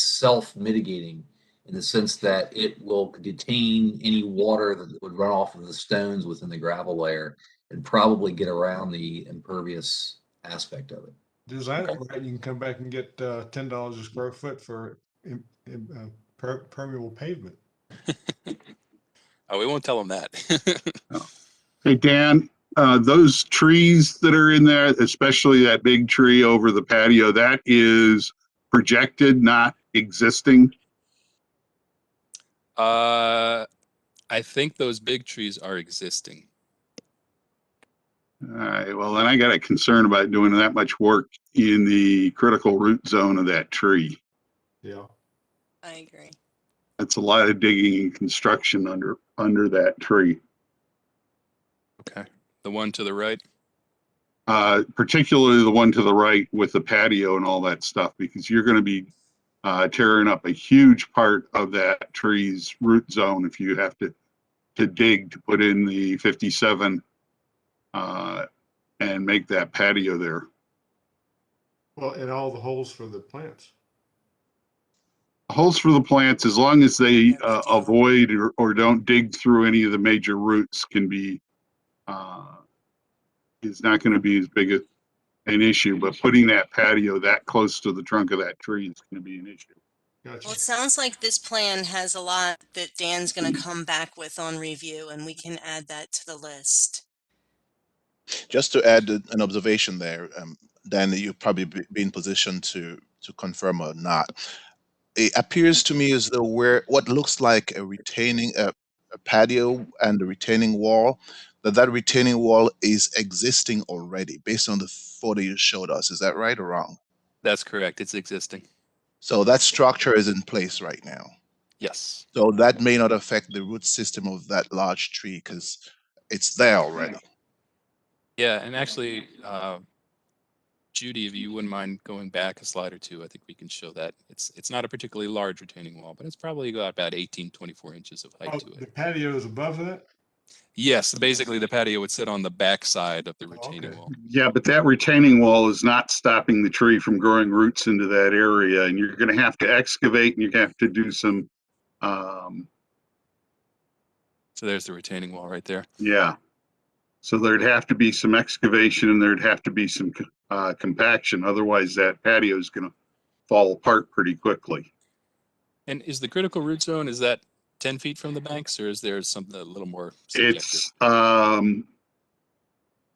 self-mitigating in the sense that it will detain any water that would run off of the stones within the gravel layer and probably get around the impervious aspect of it. Design it right, you can come back and get $10 a square foot for permeable pavement. Oh, we won't tell them that. Hey, Dan, those trees that are in there, especially that big tree over the patio, that is projected, not existing. I think those big trees are existing. All right, well, then I got a concern about doing that much work in the critical root zone of that tree. Yeah. I agree. That's a lot of digging and construction under that tree. Okay. The one to the right? Particularly the one to the right with the patio and all that stuff, because you're going to be tearing up a huge part of that tree's root zone if you have to dig to put in the 57 and make that patio there. Well, and all the holes for the plants. Holes for the plants, as long as they avoid or don't dig through any of the major roots, can be is not going to be as big an issue. But putting that patio that close to the trunk of that tree is going to be an issue. Gotcha. Well, it sounds like this plan has a lot that Dan's going to come back with on review, and we can add that to the list. Just to add an observation there, Dan, you probably be in position to confirm or not. It appears to me as though what looks like a retaining a patio and a retaining wall, that retaining wall is existing already based on the photo you showed us. Is that right or wrong? That's correct. It's existing. So that structure is in place right now. Yes. So that may not affect the root system of that large tree because it's there already. Yeah, and actually, Judy, if you wouldn't mind going back a slide or two, I think we can show that. It's not a particularly large retaining wall, but it's probably got about 18, 24 inches of height to The it. patio is above that? Yes, basically the patio would sit on the back side of the retaining Okay. wall. Yeah, but that retaining wall is not stopping the tree from growing roots into that area, and you're going to have to excavate and you have to do some So there's the retaining wall right there. yeah. So there'd have to be some excavation and there'd have to be some compaction. Otherwise, that patio is going to fall apart pretty quickly. And is the critical root zone, is that 10 feet from the banks, or is there something a little more subjective?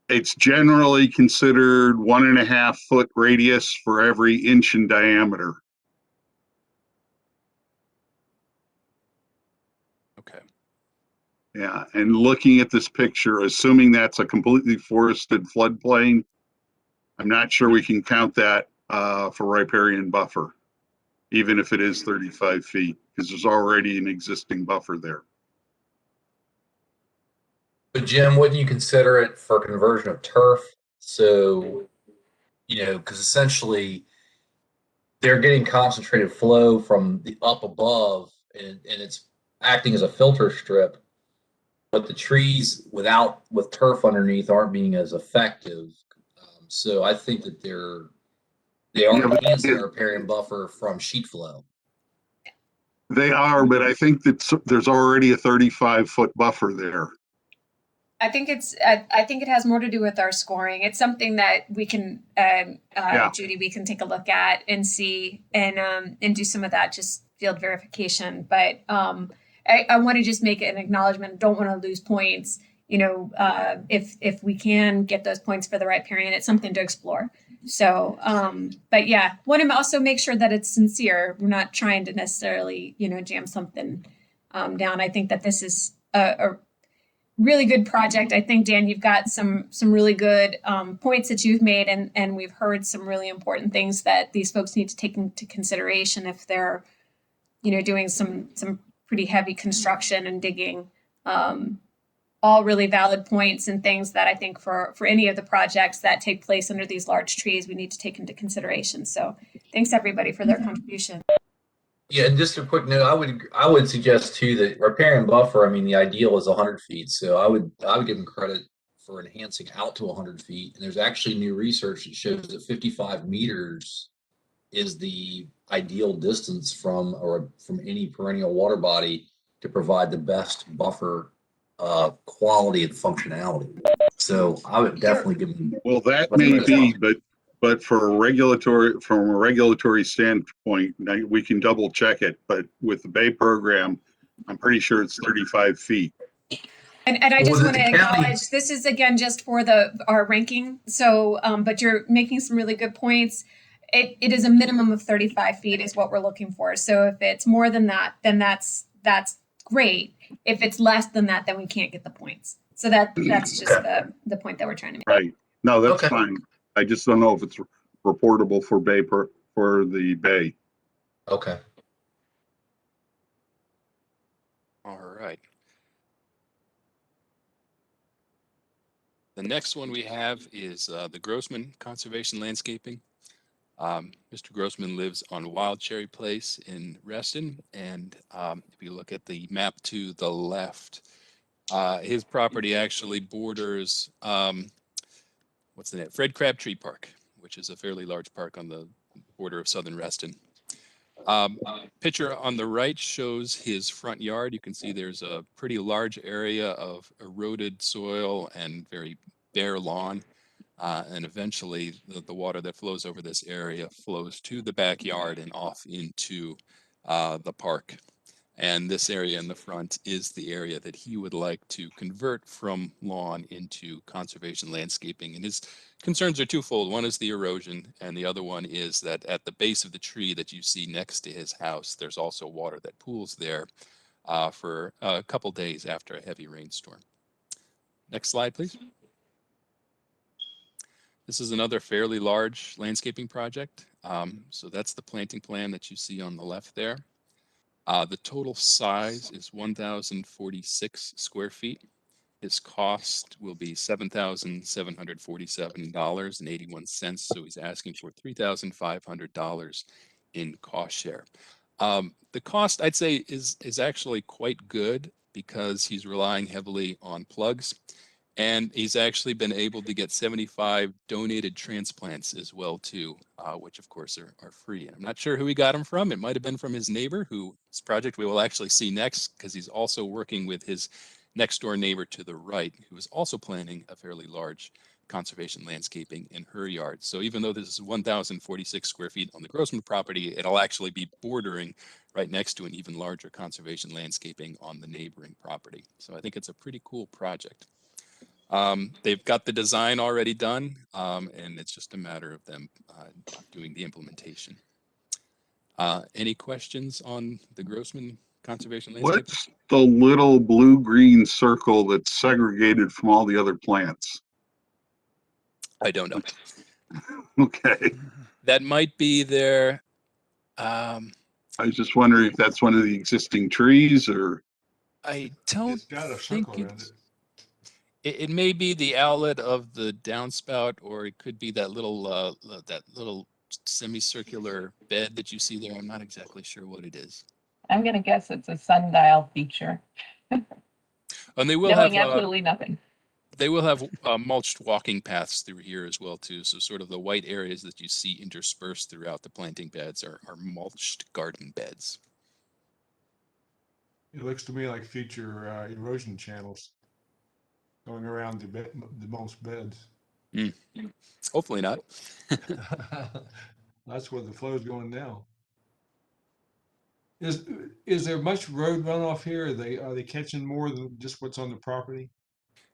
It's generally considered 1.5 foot radius for every inch in diameter. Okay. Yeah, and looking at this picture, assuming that's a completely forested floodplain, I'm not sure we can count that for riparian buffer, even if it is 35 feet, because there's already an existing buffer there. But Jim, wouldn't you consider it for conversion of turf? So, because essentially they're getting concentrated flow from the up above and it's acting as a filter strip, but the trees with turf underneath aren't being as effective. So I think that they are enhancing a riparian buffer from sheet flow. They are, but I think that there's already a 35-foot buffer there. I think it has more to do with our scoring. It's something that we can, Judy, we can take a look at and see and do some of that just field verification. But I want to just make an acknowledgement. Don't want to lose points. If we can get those points for the riparian, it's something to explore. So, but yeah, want to also make sure that it's sincere. We're not trying to necessarily, jam something down. I think that this is a really good project. I think, Dan, you've got some really good points that you've made, and we've heard some really important things that these folks need to take into consideration if they're, doing some pretty heavy construction and digging. All really valid points and things that I think for any of the projects that take place under these large trees, we need to take into consideration. So thanks everybody for their contribution. Yeah, and just a quick note, I would suggest too that riparian buffer, I mean, the ideal is 100 feet. So I would give them credit for enhancing out to 100 feet. And there's actually new research that shows that 55 meters is the ideal distance from any perennial water body to provide the best buffer quality and functionality. So I would definitely give them. Well, that may be, but from a regulatory standpoint, we can double check it. But with the Bay program, I'm pretty sure it's 35 feet. And I just want to acknowledge, this is again just for our ranking. So, but you're making some really good points. It is a minimum of 35 feet is what we're looking for. So if it's more than that, then that's great. If it's less than that, then we can't get the points. So that's just the point that we're trying to make. Right. No, that's fine. I just don't know if it's reportable for for the Bay. Okay. All right. The next one we have is the Grossman Conservation Landscaping. Mr. Grossman lives on Wild Cherry Place in Reston, and if you look at the map to the left, his property actually borders what's the name? Fred Crabtree Park, which is a fairly large park on the border of southern Reston. Picture on the right shows his front yard. You can see there's a pretty large area of eroded soil and very bare lawn. And eventually the water that flows over this area flows to the backyard and off into the park. And this area in the front is the area that he would like to convert from lawn into conservation landscaping. And his concerns are twofold. One is the erosion, and the other one is that at the base of the tree that you see next to his house, there's also water that pools there for a couple days after a heavy rainstorm. Next slide, please. This is another fairly large landscaping project. So that's the planting plan that you see on the left there. The total size is 1,046 square feet. His cost will be $7,747.81. So he's asking for $3,500 in cost share. The cost, I'd say, is actually quite good because he's relying heavily on plugs. And he's actually been able to get 75 donated transplants as well, too, which, of course, are free. And I'm not sure who he got them from. It might have been from his neighbor, whose project we will actually see next, because he's also working with his next door neighbor to the right, who is also planning a fairly large conservation landscaping in her yard. So even though this is 1,046 square feet on the Grossman property, it'll actually be bordering right next to an even larger conservation landscaping on the neighboring property. So I think it's a pretty cool project. They've got the design already done, and it's just a matter of them doing the implementation. Any questions on the Grossman Conservation Landscape? What's the little blue-green circle that's segregated from all the other plants? I don't know. Okay. That might be their. I was just wondering if that's one of the existing trees, or. I don't It's got a think circle around it. It may be the outlet of the downspout, or it could be that little semicircular bed that you see there. I'm not exactly sure what it is. I'm gonna guess it's a sundial feature. And they will Knowing have absolutely nothing. They will have mulched walking paths through here as well, too. So sort of the white areas that you see interspersed throughout the planting beds are mulched garden beds. It looks to me like future erosion channels going around the mulch beds. Hopefully not. That's where the flow is going now. Is there much road runoff here? Are they catching more than just what's on the property?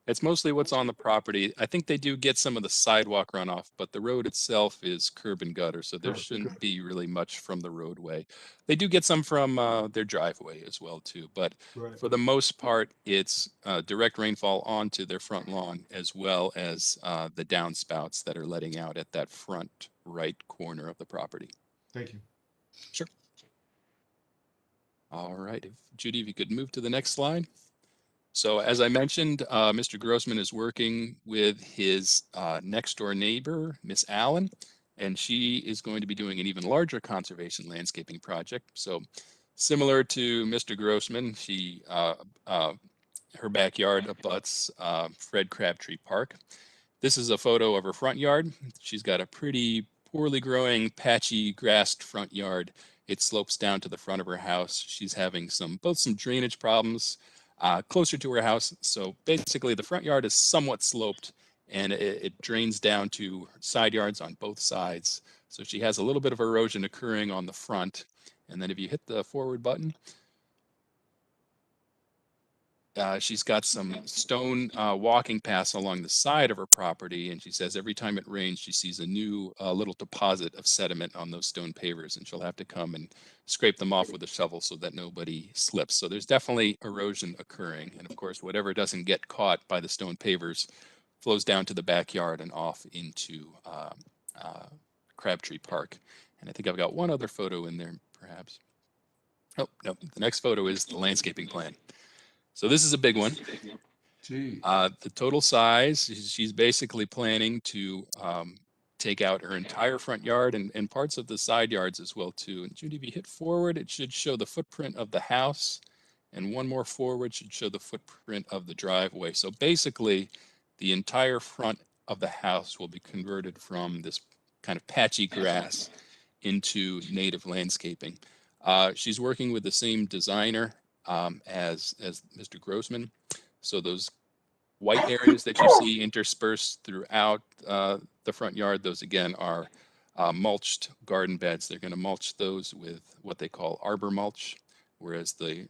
It's mostly what's on the property. I think they do get some of the sidewalk runoff, but the road itself is curb and gutter, so there shouldn't be really much from the roadway. They do get some from their driveway as well, too, but for the most part, it's direct rainfall onto their front lawn, as well as the downspouts that are letting out at that front right corner of the property. Thank you. Sure. All right, Judy, if you could move to the next slide. So as I mentioned, Mr. Grossman is working with his next door neighbor, Miss Allen. and she is going to be doing an even larger conservation landscaping project. So similar to Mr. Grossman, her backyard abuts Fred Crabtree Park. This is a photo of her front yard. She's got a pretty poorly growing, patchy, grassed front yard. It slopes down to the front of her house. She's having both some drainage problems closer to her house. So basically the front yard is somewhat sloped, and it drains down to side yards on both sides. So she has a little bit of erosion occurring on the front. And then if you hit the forward button, she's got some stone walking paths along the side of her property, and she says every time it rains, she sees a new little deposit of sediment on those stone pavers, and she'll have to come and scrape them off with a shovel so that nobody slips. So there's definitely erosion occurring, and of course, whatever doesn't get caught by the stone pavers flows down to the backyard and off into Crabtree Park. And I think I've got one other photo in there, perhaps. Oh, no, the next photo is the landscaping plan. So this is a big one. Gee. The total size, she's basically planning to take out her entire front yard and parts of the side yards as well too. And Judy, if you hit forward, it should show the footprint of the house, and one more forward should show the footprint of the driveway. So basically, the entire front of the house will be converted from this kind of patchy grass into native landscaping. She's working with the same designer as Mr. Grossman. So those white areas that you see interspersed throughout the front yard, those again are mulched garden beds. They're going to mulch those with what they call arbor mulch, whereas the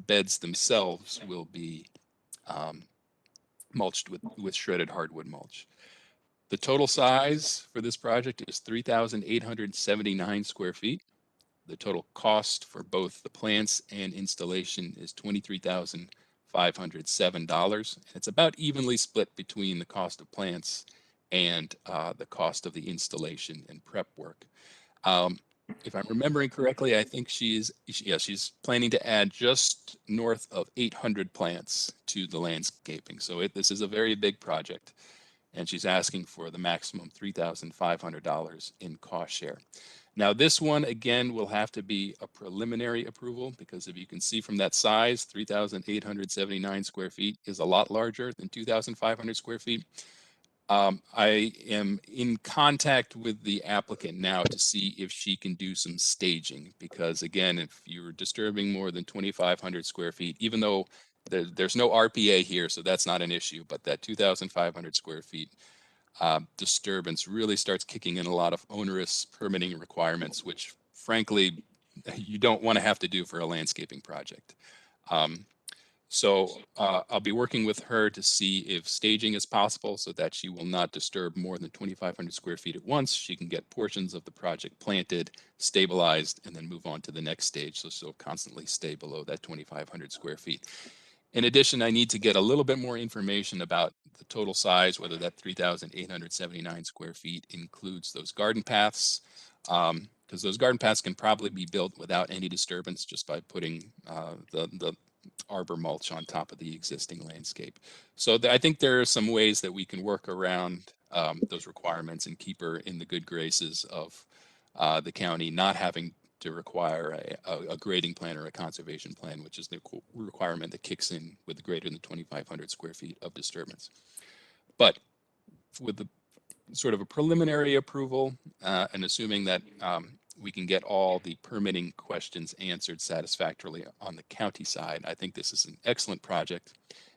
beds themselves will be mulched with shredded hardwood mulch. The total size for this project is 3,879 square feet. The total cost for both the plants and installation is $23,507. It's about evenly split between the cost of plants and the cost of the installation and prep work. If I'm remembering correctly, I think she's planning to add just north of 800 plants to the landscaping. So this is a very big project, and she's asking for the maximum $3,500 in cost share. Now, this one, again, will have to be a preliminary approval, because if you can see from that size, 3,879 square feet is a lot larger than 2,500 square feet. I am in contact with the applicant now to see if she can do some staging, because again, if you're disturbing more than 2,500 square feet, even though there's no RPA here, so that's not an issue, but that 2,500 square feet disturbance really starts kicking in a lot of onerous permitting requirements, which frankly, you don't want to have to do for a landscaping project. So I'll be working with her to see if staging is possible so that she will not disturb more than 2,500 square feet at once. She can get portions of the project planted, stabilized, and then move on to the next stage. So she'll constantly stay below that 2,500 square feet. In addition, I need to get a little bit more information about the total size, whether that 3,879 square feet includes those garden paths, because those garden paths can probably be built without any disturbance just by putting the arbor mulch on top of the existing landscape. So I think there are some ways that we can work around those requirements and keep her in the good graces of the county not having to require a grading plan or a conservation plan, which is the requirement that kicks in with greater than 2,500 square feet of disturbance. But with the sort of a preliminary approval and assuming that we can get all the permitting questions answered satisfactorily on the county side, I think this is an excellent project.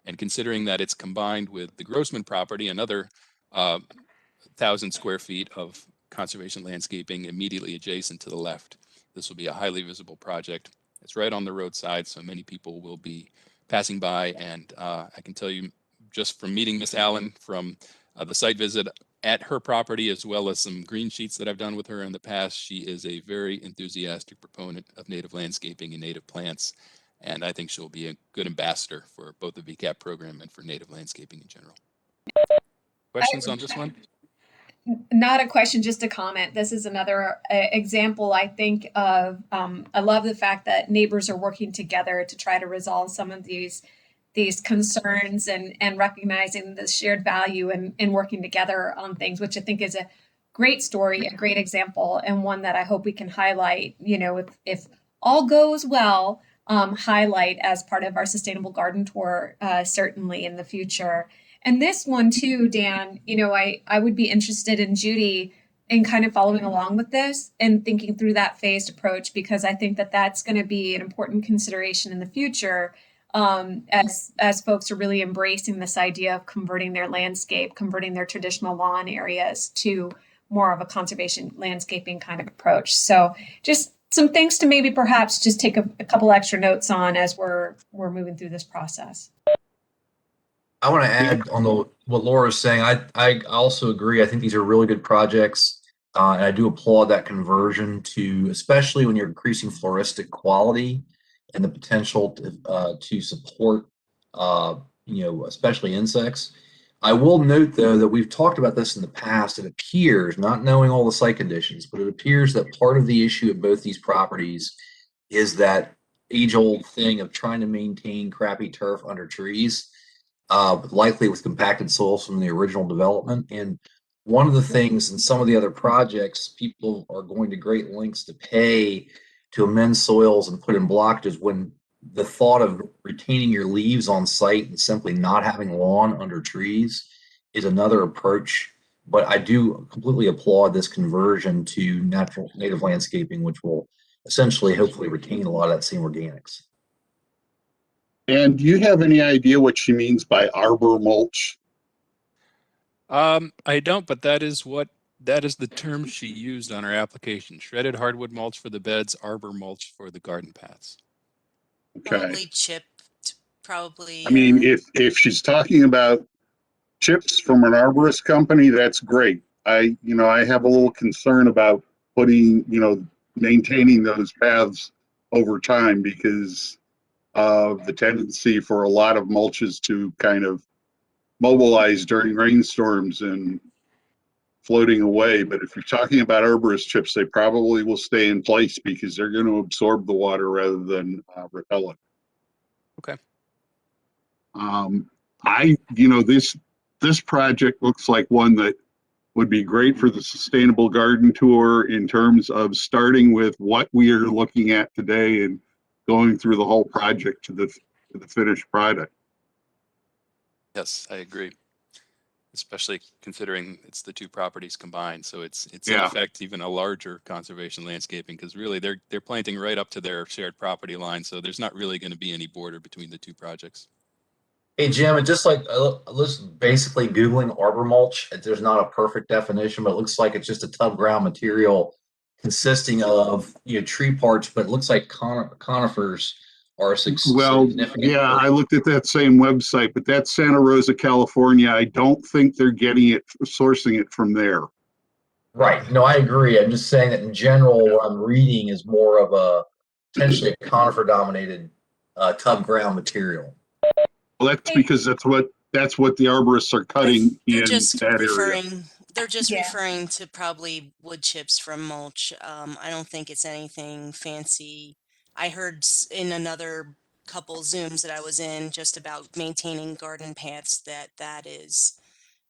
And considering that it's combined with the Grossman property, another 1,000 square feet of conservation landscaping immediately adjacent to the left, this will be a highly visible project. It's right on the roadside, so many people will be passing by. And I can tell you just from meeting Miss Allen from the site visit at her property, as well as some green sheets that I've done with her in the past, she is a very enthusiastic proponent of native landscaping and native plants. And I think she'll be a good ambassador for both the Vcap program and for native landscaping in general. Questions on this one? Not a question, just a comment. This is another example, I think, of I love the fact that neighbors are working together to try to resolve some of these these concerns and recognizing the shared value and working together on things, which I think is a great story, a great example, and one that I hope we can highlight, if all goes well, highlight as part of our sustainable garden tour, certainly in the future. And this one too, Dan, I would be interested in Judy in kind of following along with this and thinking through that phased approach, because I think that that's going to be an important consideration in the future, as folks are really embracing this idea of converting their landscape, converting their traditional lawn areas to more of a conservation landscaping kind of approach. So just some things to maybe perhaps just take a couple extra notes on as we're moving through this process. I want to add on what Laura was saying. I also agree. I think these are really good projects, and I do applaud that conversion to, especially when you're increasing floristic quality and the potential to support, especially insects. I will note, though, that we've talked about this in the past. It appears, not knowing all the site conditions, but it appears that part of the issue of both these properties is that age-old thing of trying to maintain crappy turf under trees, likely with compacted soils from the original development. And one of the things in some of the other projects, people are going to great lengths to pay to amend soils and put in blockages, when the thought of retaining your leaves on site and simply not having lawn under trees is another approach. But I do completely applaud this conversion to natural native landscaping, which will essentially hopefully retain a lot of that same organics. And do you have any idea what she means by arbor mulch? I don't, but that is the term she used on her application. Shredded hardwood mulch for the beds, arbor mulch for the garden paths. Okay. Probably chipped, probably. I mean, if she's talking about chips from an arborist company, that's great. I have a little concern about maintaining those paths over time, because of the tendency for a lot of mulches to kind of mobilize during rainstorms and floating away. But if you're talking about arborist chips, they probably will stay in place because they're going to absorb the water rather than repel it. Okay. This project looks like one that would be great for the sustainable garden tour, in terms of starting with what we are looking at today and going through the whole project to the finished product. Yes, I agree. Especially considering it's the two properties combined, so it's in Yeah. effect even a larger conservation landscaping, because really they're planting right up to their shared property line, so there's not really going to be any border between the two projects. Hey, Jim, and just like let's basically Googling arbor mulch. There's not a perfect definition, but it looks like it's just a tub ground material consisting of tree parts, but it looks like conifers are significant. Yeah, I looked at that same website, but that's Santa Rosa, California. I don't think they're sourcing it from there. Right. No, I agree. I'm just saying that in general, what I'm reading is more of a potentially a conifer dominated tub ground material. Well, that's because that's what the arborists are cutting in that area. They're just Yeah. referring to probably wood chips from mulch. I don't think it's anything fancy. I heard in another couple Zooms that I was in just about maintaining garden paths that is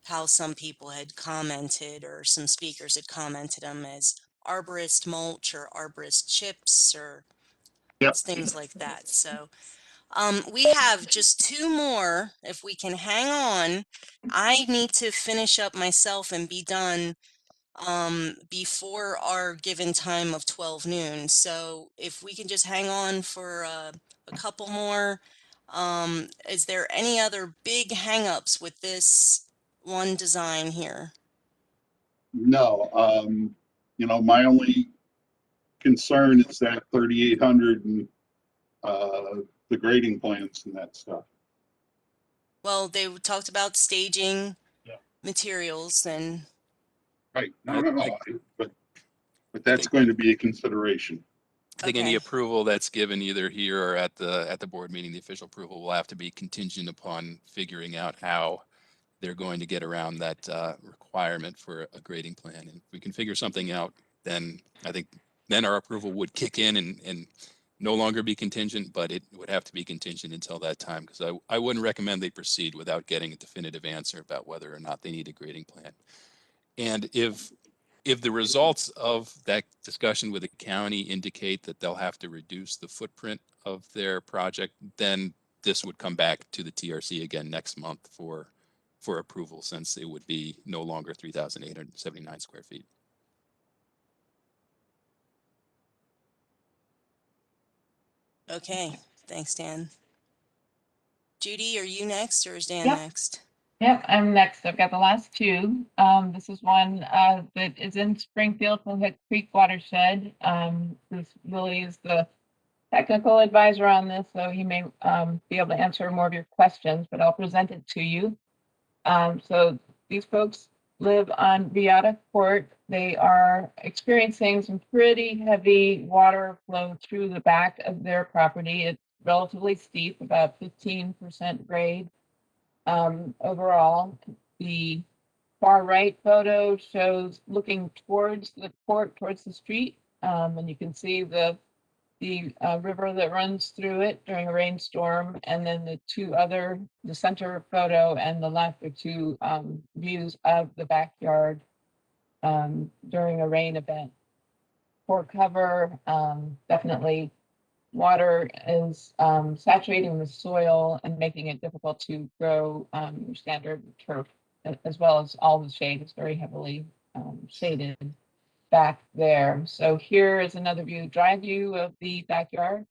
how some people had commented, or some speakers had commented them as arborist mulch or arborist chips or Yep. things like that. So we have just two more. If we can hang on, I need to finish up myself and be done before our given time of 12 noon. So if we can just hang on for a couple more. Is there any other big hangups with this one design here? No, my only concern is that 3,800 and the grading plans and that stuff. Well, they talked about staging Yeah. materials and Right. No. But that's going to be a consideration. I think any Okay. approval that's given either here or at the board meeting, the official approval will have to be contingent upon figuring out how they're going to get around that requirement for a grading plan. And if we can figure something out, then I think then our approval would kick in and no longer be contingent, but it would have to be contingent until that time, because I wouldn't recommend they proceed without getting a definitive answer about whether or not they need a grading plan. And if the results of that discussion with the county indicate that they'll have to reduce the footprint of their project, then this would come back to the TRC again next month for approval, since it would be no longer 3,879 square feet. Okay, thanks, Dan. Judy, are you next or is Dan Yep. next? Yep, I'm next. I've got the last two. This is one that is in Springfield, the Hickory Creek watershed. This really is the technical advisor on this, so he may be able to answer more of your questions, but I'll present it to you. So these folks live on Viata Court. They are experiencing some pretty heavy water flow through the back of their property. It's relatively steep, about 15% grade. Overall, the far right photo shows looking towards the court, towards the street, and you can see the river that runs through it during a rainstorm, and then the center photo and the left are two views of the backyard during a rain event. For cover, definitely water is saturating the soil and making it difficult to grow standard turf, as well as all the shade is very heavily shaded back there. So here is another view, drive view of the backyard,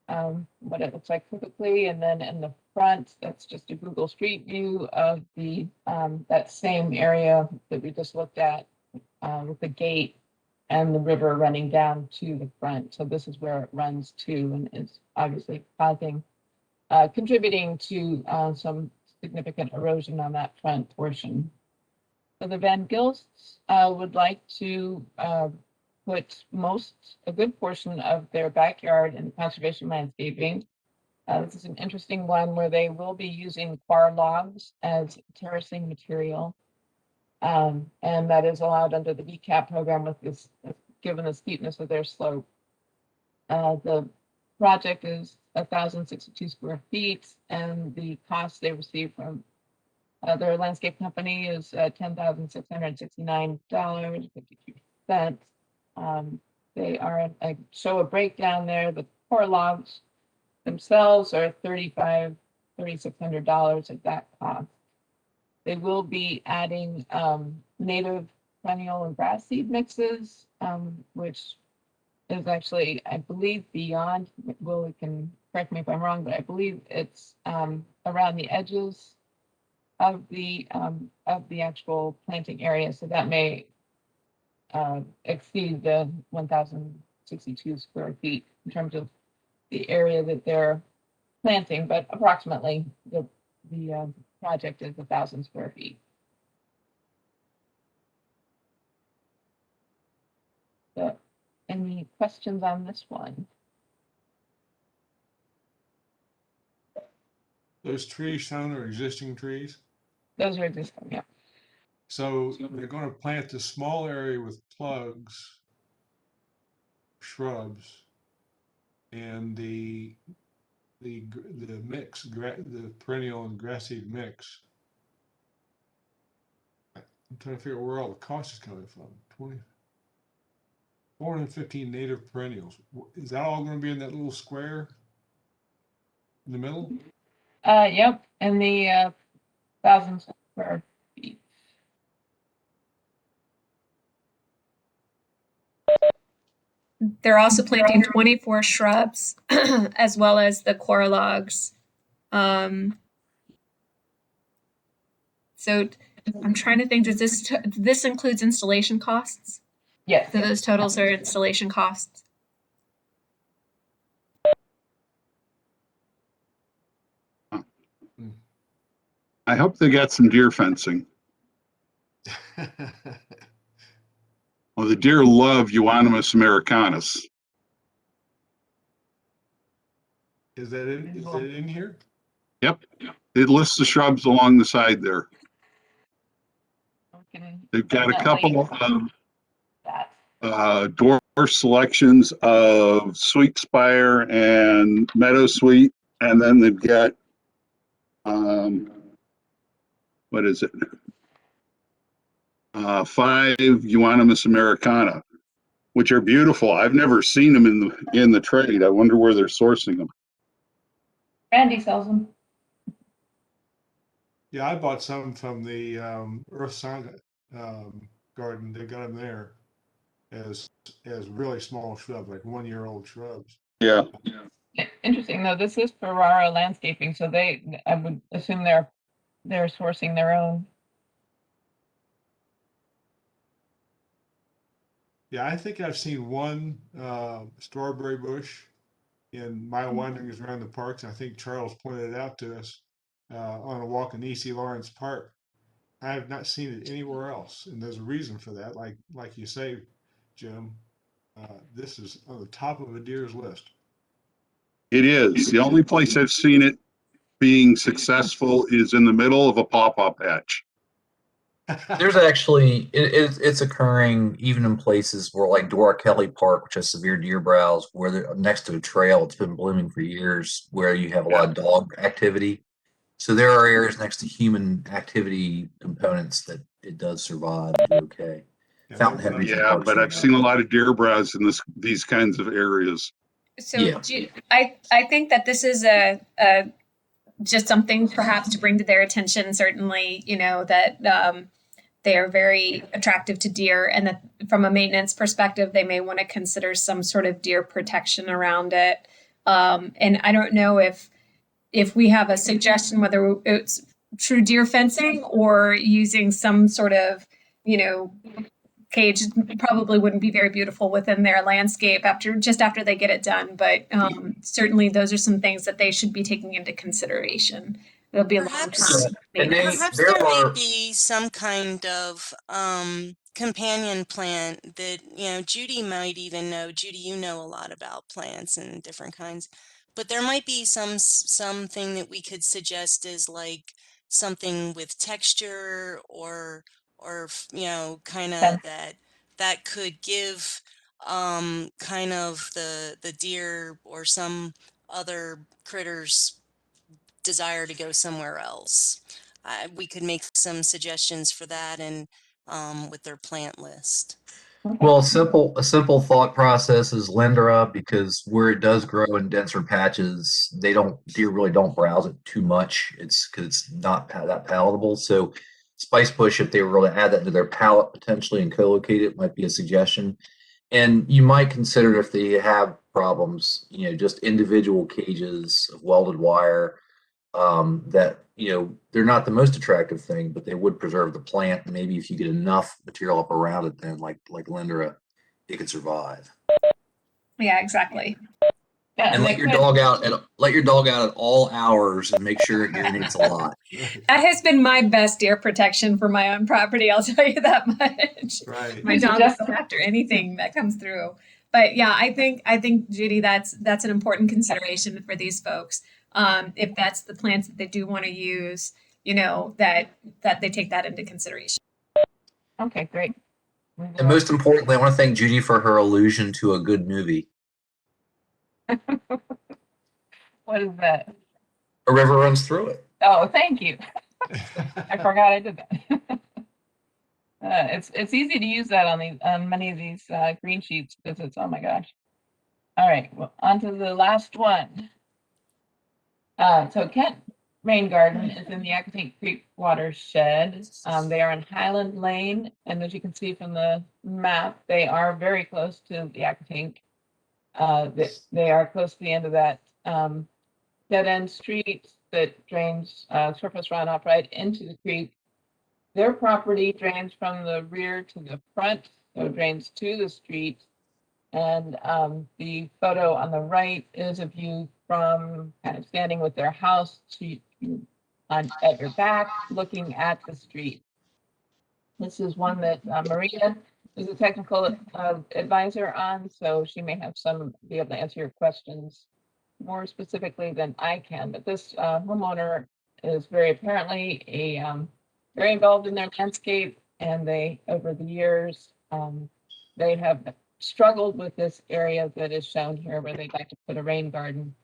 what it looks like typically, and then in the front, that's just a Google Street view of the that same area that we just looked at with the gate and the river running down to the front. So this is where it runs to, and is obviously causing, contributing to some significant erosion on that front portion. So the Van Gilsts would like to put a good portion of their backyard in conservation landscaping. This is an interesting one where they will be using quar logs as terracing material. And that is allowed under the Vcap program with this, given the steepness of their slope. The project is 1,062 square feet, and the cost they receive from their landscape company is $10,669.52. They are show a breakdown there. The core logs themselves are $3,600 at that cost. They will be adding native perennial and grass seed mixes, which is actually, I believe, beyond. Will can correct me if I'm wrong, but I believe it's around the edges of the actual planting area, so that may exceed the 1,062 square feet in terms of the area that they're planting, but approximately the project is 1,000 square feet. So, any questions on this one? Those trees shown are existing trees. Those are existing, yeah. So they're going to plant a small area with plugs, shrubs, and the mix, the perennial and grass seed mix. I'm trying to figure out where all the cost is coming from. 415 native perennials. Is that all going to be in that little square in the middle? Yep, in the 1,000 square feet. They're also planting 24 shrubs as well as the core logs. So I'm trying to think, does this includes installation costs? Yes. So those totals are installation costs. I hope they got some deer fencing. Well, the deer love Euonymus americanus. Is that in here? Yep. It lists the shrubs along the side there. Okay. They've got a couple of door selections of Sweet Spire and Meadow Sweet, and then they've got, what is it? 5 Euonymus Americana, which are beautiful. I've never seen them in the trade. I wonder where they're sourcing them. Randy sells them. Yeah, I bought some from the Earth Song garden. They got them there as really small shrubs, like 1-year-old shrubs. Yeah. Interesting though, this is Ferrara Landscaping, so I would assume they're sourcing their own. Yeah, I think I've seen one strawberry bush in my wanderings around the parks. I think Charles pointed it out to us on a walk in E.C. Lawrence Park. I have not seen it anywhere else, and there's a reason for that. Like you say, Jim, this is on the top of a deer's list. It is. The only place I've seen it being successful is in the middle of a pawpaw patch. There's actually it's occurring even in places where like Dora Kelly Park, which has severe deer browse, where they're next to a trail. It's been blooming for years, where you have a lot of dog activity. So there are areas next to human activity components that it does survive and do okay. Yeah, Fountainhead Regional Yeah, Park's but I've seen a lot of deer browse in these kinds of areas. So Yeah. I think that this is a just something perhaps to bring to their attention. Certainly, that they are very attractive to deer, and that from a maintenance perspective, they may want to consider some sort of deer protection around it. And I don't know if we have a suggestion whether it's true deer fencing or using some sort of, cage. Probably wouldn't be very beautiful within their landscape after they get it done. But certainly those are some things that they should be taking into consideration. It'll be a Perhaps- And Perhaps there there are may be some kind of companion plant that, Judy might even know. Judy, you know a lot about plants and different kinds, but there might be something that we could suggest as like something with texture or kind of that could give kind of the deer or some other critters desire to go somewhere else. We could make some suggestions for that and with their plant list. Well, a simple thought process is Lindera, because where it does grow in denser patches, deer really don't browse it too much. It's because it's not that palatable. So spice bush, if they were to add that to their palette potentially and co-locate it, might be a suggestion. And you might consider, if they have problems, just individual cages of welded wire that they're not the most attractive thing, but they would preserve the plant. And maybe if you get enough material up around it, then like Lindera, it could survive. Yeah, exactly. Yeah, And let your dog out at all hours and make sure it urinates a lot. That has been my best deer protection for my own property. I'll tell you that much. Right. My dog will go after anything that comes through. But yeah, I think Judy, that's an important consideration for these folks. If that's the plants that they do want to use, that they take that into consideration. Okay, great. And most importantly, I want to thank Judy for her allusion to a good movie. What is that? A river runs through it. Oh, thank you. I forgot I did that. It's easy to use that on many of these green sheets visits. Oh my gosh. All right, well, on to the last one. So Kent Rain Garden is in the Accotink Creek watershed. They are in Highland Lane, and as you can see from the map, they are very close to the Accotink. They are close to the end of that dead-end street that drains surface runoff right into the creek. Their property drains from the rear to the front, so it drains to the street. And the photo on the right is a view from kind of standing with their house at your back, looking at the street. This is one that Maria is a technical advisor on, so she may be able to answer your questions more specifically than I can. But this homeowner is very apparently very involved in their landscape, and they, over the years, they have struggled with this area that is shown here where they'd like to put a rain garden.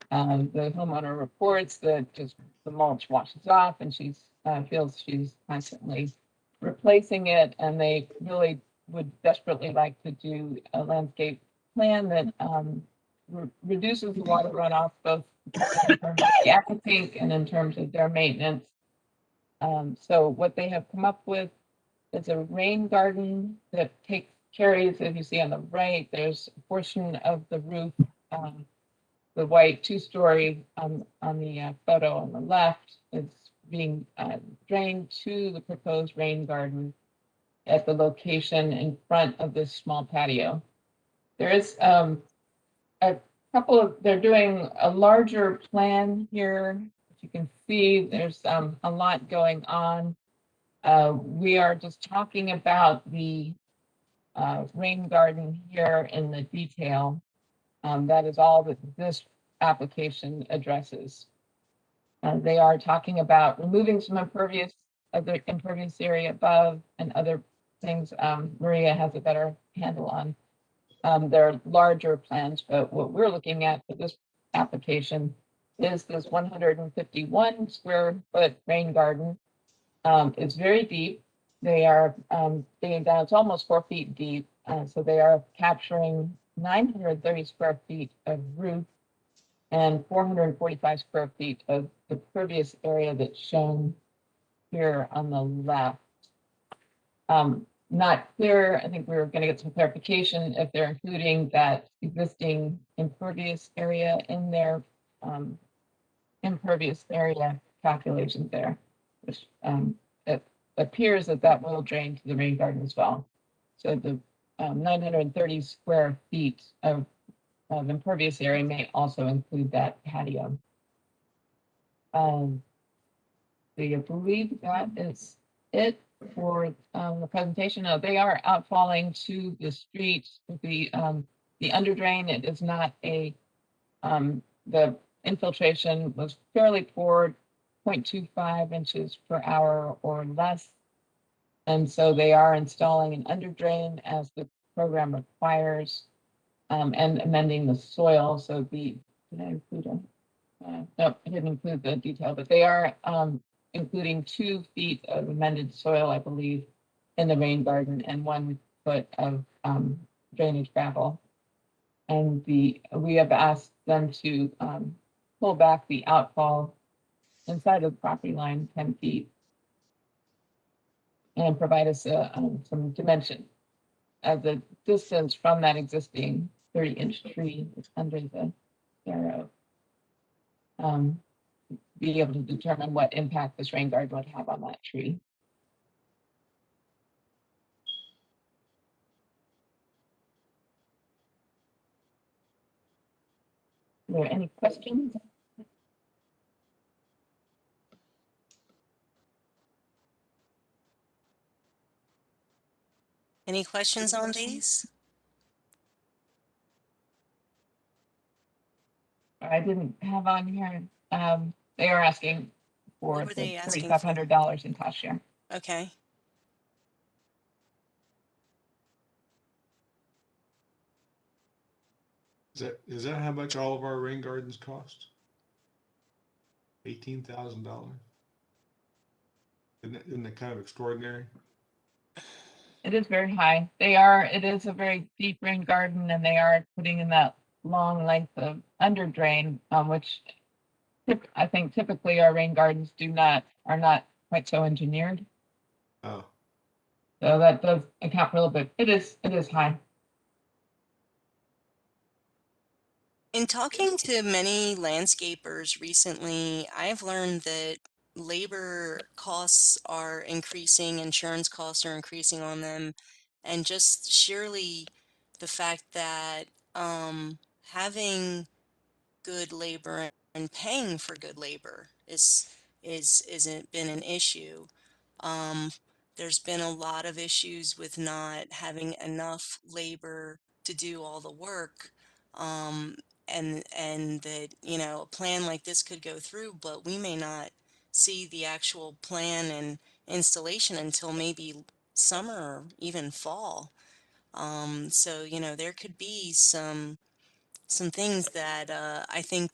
The homeowner reports that just the mulch washes off and she's feels she's constantly replacing it, and they really would desperately like to do a landscape plan that reduces the water runoff, both in terms of the aquatic and in terms of their maintenance. So what they have come up with is a rain garden that carries, as you see on the right, there's a portion of the roof, the white two-story on the photo on the left is being drained to the proposed rain garden at the location in front of this small patio. There is a couple of, they're doing a larger plan here. As you can see, there's a lot going on. We are just talking about the rain garden here in the detail. That is all that this application addresses. They are talking about removing some impervious area above and other things. Maria has a better handle on their larger plans, but what we're looking at for this application is this 151 square foot rain garden. It's very deep. They are digging down, it's almost 4 feet deep. So they are capturing 930 square feet of roof and 445 square feet of the pervious area that's shown here on the left. Not clear, I think we were going to get some clarification if they're including that existing impervious area in their impervious area calculations there, which it appears that that will drain to the rain garden as well. So the 930 square feet of impervious area may also include that patio. I believe that is it for the presentation. They are outfalling to the street. The underdrain, it is not a, the infiltration was fairly poor, 0.25 inches per hour or less. And so they are installing an underdrain as the program requires, and amending the soil. So did I include no, I didn't include the detail, but they are including 2 feet of amended soil, I believe, in the rain garden and 1 foot of drainage gravel. And we have asked them to pull back the outfall inside of the property line 10 feet and provide us some dimension of the distance from that existing 30-inch tree that's under the arrow. Be able to determine what impact this rain garden would have on that tree. Are there any questions? Any questions on these? I didn't have on here. They are asking for What were the they asking for? $3,500 in cost share. Okay. Is that how much all of our rain gardens cost? $18,000. Isn't that kind of extraordinary? It is very high. It is a very deep rain garden, and they are putting in that long length of under drain, which I think typically our rain gardens are not quite so engineered. Oh. So that does account for a little bit. It is high. In talking to many landscapers recently, I've learned that labor costs are increasing, insurance costs are increasing on them, and just sheerly the fact that having good labor and paying for good labor isn't been an issue. Um, there's been a lot of issues with not having enough labor to do all the work. And that, you know, a plan like this could go through, but we may not see the actual plan and installation until maybe summer or even fall. So, you know, there could be some things that I think,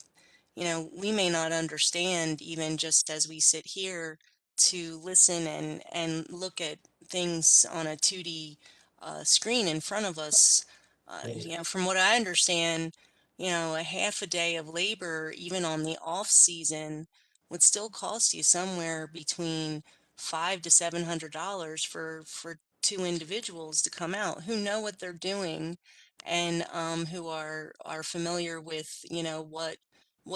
you know, we may not understand even just as we sit here to listen and look at things on a 2D screen in front of us. You know, from what I understand, you know, a half a day of labor, even on the off season, would still cost you somewhere between $500 to $700 for two individuals to come out who know what they're doing and who are familiar with, you know, what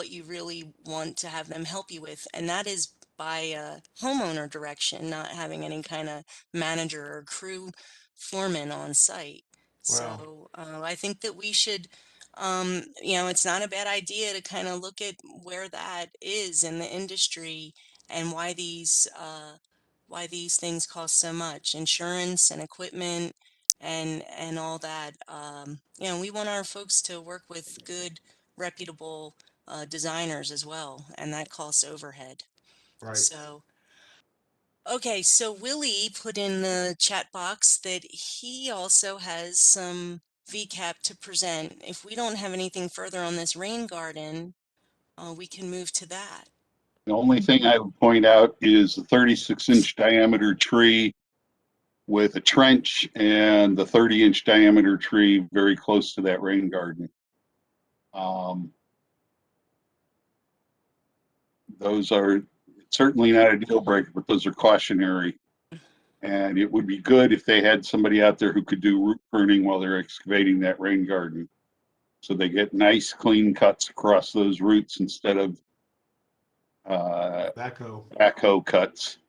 you really want to have them help you with, and that is by homeowner direction, not having any kind of manager or crew foreman on site. Wow. So I think that we should, you know, it's not a bad idea to kind of look at where that is in the industry and why these things cost so much, insurance and equipment and all that. You know, we want our folks to work with good, reputable designers as well, and that costs overhead. Right. So, okay, so Willie put in the chat box that he also has some VCAP to present. If we don't have anything further on this rain garden, we can move to that. The only thing I would point out is the 36-inch diameter tree with a trench and the 30-inch diameter tree very close to that rain garden. Those are certainly not a deal breaker, but those are cautionary. And it would be good if they had somebody out there who could do root pruning while they're excavating that rain garden. So they get nice clean cuts across those roots instead of backhoe cuts.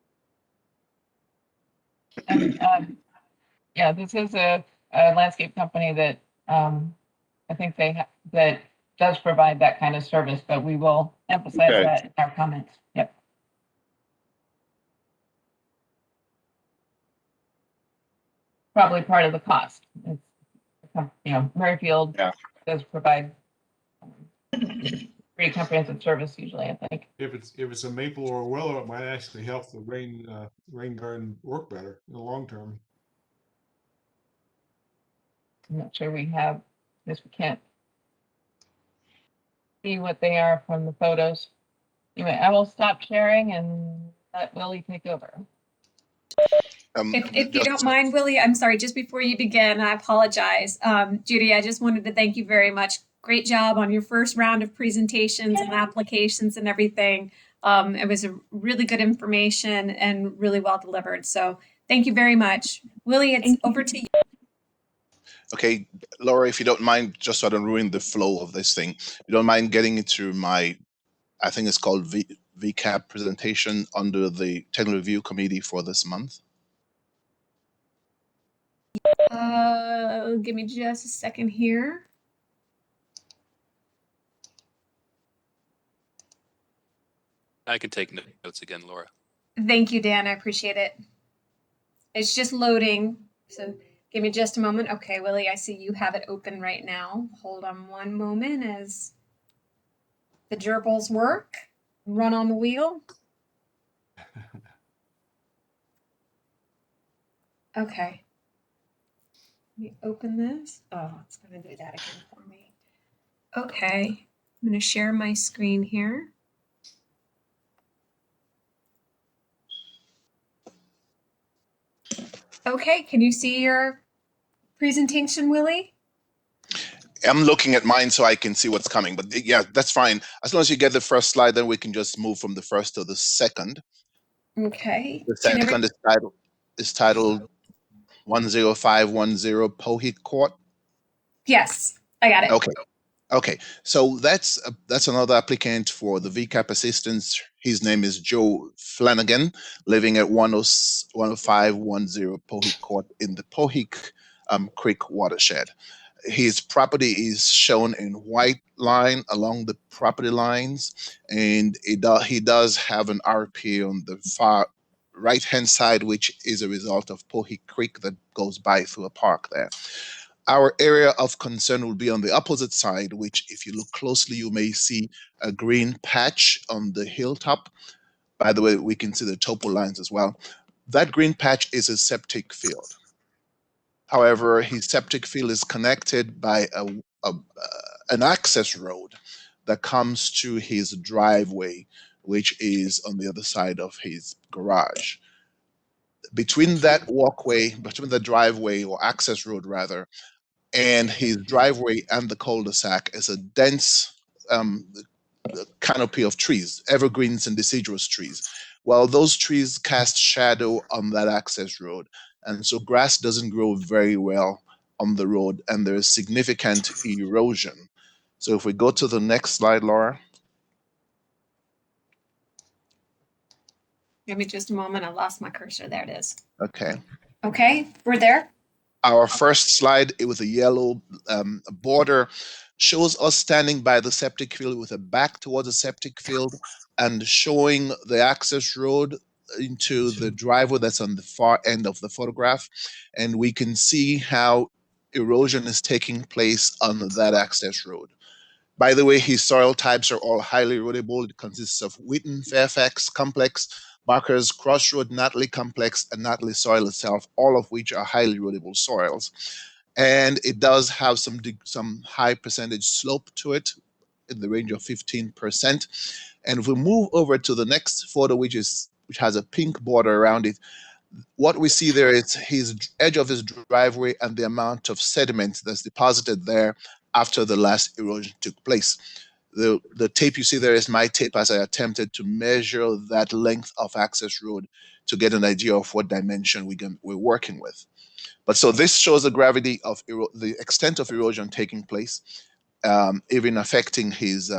And yeah, this is a landscape company that I think that does provide that kind of service, but we will emphasize Okay. that in our comments. Yep. Probably part of the cost. It's, you know, Merrifield does provide pretty comprehensive service usually, I think. If it's a maple or a willow, it might actually help the rain garden work better in the long term. I'm not sure we have this. We can't see what they are from the photos. Anyway, I will stop sharing and let Willie take over. If you don't mind, Willie, I'm sorry, just before you begin, I apologize. Judy, I just wanted to thank you very much. Great job on your first round of presentations and applications and everything. It was a really good information and really well delivered. So thank you very much. Willie, it's over to you. Okay, Laura, if you don't mind, just so I don't ruin the flow of this thing, if you don't mind getting into my, I think it's called Vcap presentation under the technical review committee for this month. Give me just a second here. I can take notes again, Laura. Thank you, Dan. I appreciate it. It's just loading. So give me just a moment. Okay, Willie, I see you have it open right now. Hold on one moment as the gerbils work. Run on the wheel. Okay. Let me open this. Oh, it's going to do that again for me. Okay. I'm going to share my screen here. Okay, can you see your presentation, Willie? I'm looking at mine so I can see what's coming, but yeah, that's fine. As long as you get the first slide, then we can just move from the first to the second. Okay. The second is titled 10510 Pohick Court. Yes, I got it. Okay, so that's another applicant for the Vcap assistance. His name is Joe Flanagan, living at 10510 Pohick Court in the Pohick Creek watershed. His property is shown in white line along the property lines, and he does have an RP on the far right-hand side, which is a result of Pohick Creek that goes by through a park there. Our area of concern will be on the opposite side, which if you look closely, you may see a green patch on the hilltop. By the way, we can see the topo lines as well. That green patch is a septic field. However, his septic field is connected by an access road that comes to his driveway, which is on the other side of his garage. Between that walkway, between the driveway or access road rather, and his driveway and the cul-de-sac is a dense canopy of trees, evergreens and deciduous trees. Well, those trees cast shadow on that access road, and so grass doesn't grow very well on the road, and there is significant erosion. So if we go to the next slide, Laura. Give me just a moment. I lost my cursor. There it is. Okay. Okay, we're there. Our first slide with a yellow border shows us standing by the septic field with a back towards the septic field and showing the access road into the driveway that's on the far end of the photograph. And we can see how erosion is taking place on that access road. By the way, his soil types are all highly erodible. It consists of Wheaton, Fairfax complex, Barker's Crossroad, Natley complex, and Natley soil itself, all of which are highly erodible soils. And it does have some high percentage slope to it in the range of 15%. And if we move over to the next photo, which has a pink border around it, what we see there is his edge of his driveway and the amount of sediment that's deposited there after the last erosion took place. The tape you see there is my tape as I attempted to measure that length of access road to get an idea of what dimension we're working with. But so this shows the gravity of the extent of erosion taking place, even affecting his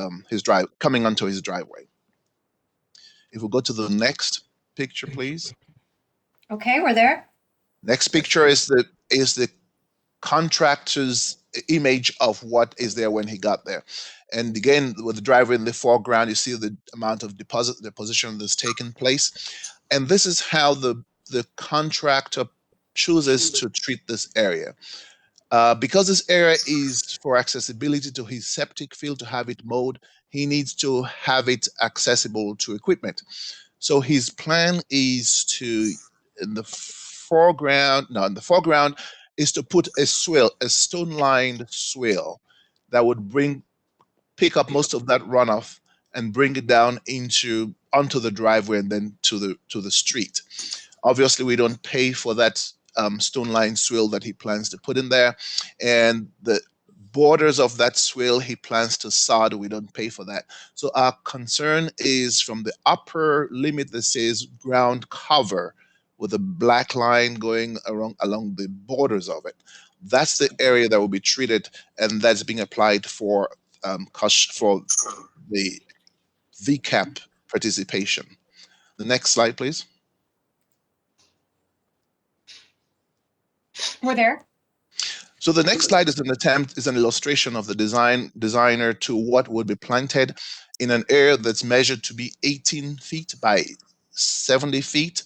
drive, coming onto his driveway. If we go to the next picture, please. Okay, we're there. Next picture is the contractor's image of what is there when he got there. And again, with the driveway in the foreground, you see the amount of deposition that's taken place. And this is how the contractor chooses to treat this area. Because this area is for accessibility to his septic field, to have it mowed, he needs to have it accessible to equipment. So his plan is to, in the foreground is to put a swale, a stone-lined swale that would pick up most of that runoff and bring it down onto the driveway and then to the street. Obviously, we don't pay for that stone-lined swale that he plans to put in there, and the borders of that swale he plans to sod. We don't pay for that. So our concern is from the upper limit that says ground cover with a black line going along the borders of it. That's the area that will be treated, and that's being applied for the Vcap participation. The next slide, please. We're there. So the next slide is an illustration of the designer to what would be planted in an area that's measured to be 18 feet by 70 feet.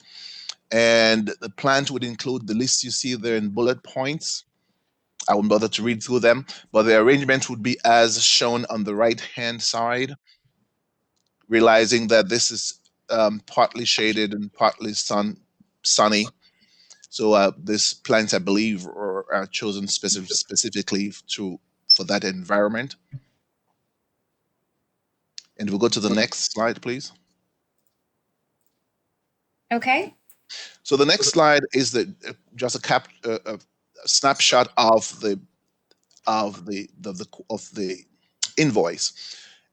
And the plant would include the list you see there in bullet points. I won't bother to read through them, but the arrangement would be as shown on the right-hand side, realizing that this is partly shaded and partly sunny. So these plants, I believe, are chosen specifically for that environment. And we'll go to the next slide, please. Okay. So the next slide is just a snapshot of the invoice,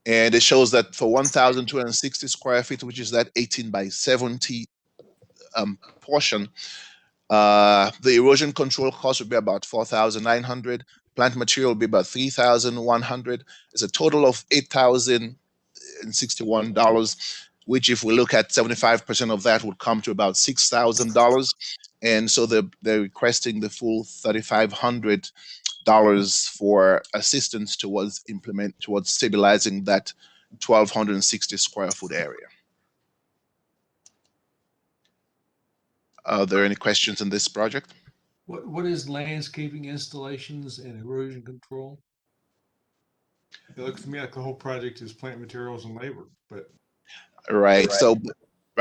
and it shows that for 1,260 square feet, which is that 18 by 70 portion. The erosion control cost would be about 4,900. Plant material would be about 3,100. It's a total of $8,061, which, if we look at 75% of that, would come to about $6,000. And so they're requesting the full $3,500 for assistance towards stabilizing that 1,260 square foot area. Are there any questions in this project? What is landscaping installations and erosion control? It looks to me like the whole project is plant materials and labor, but Right. So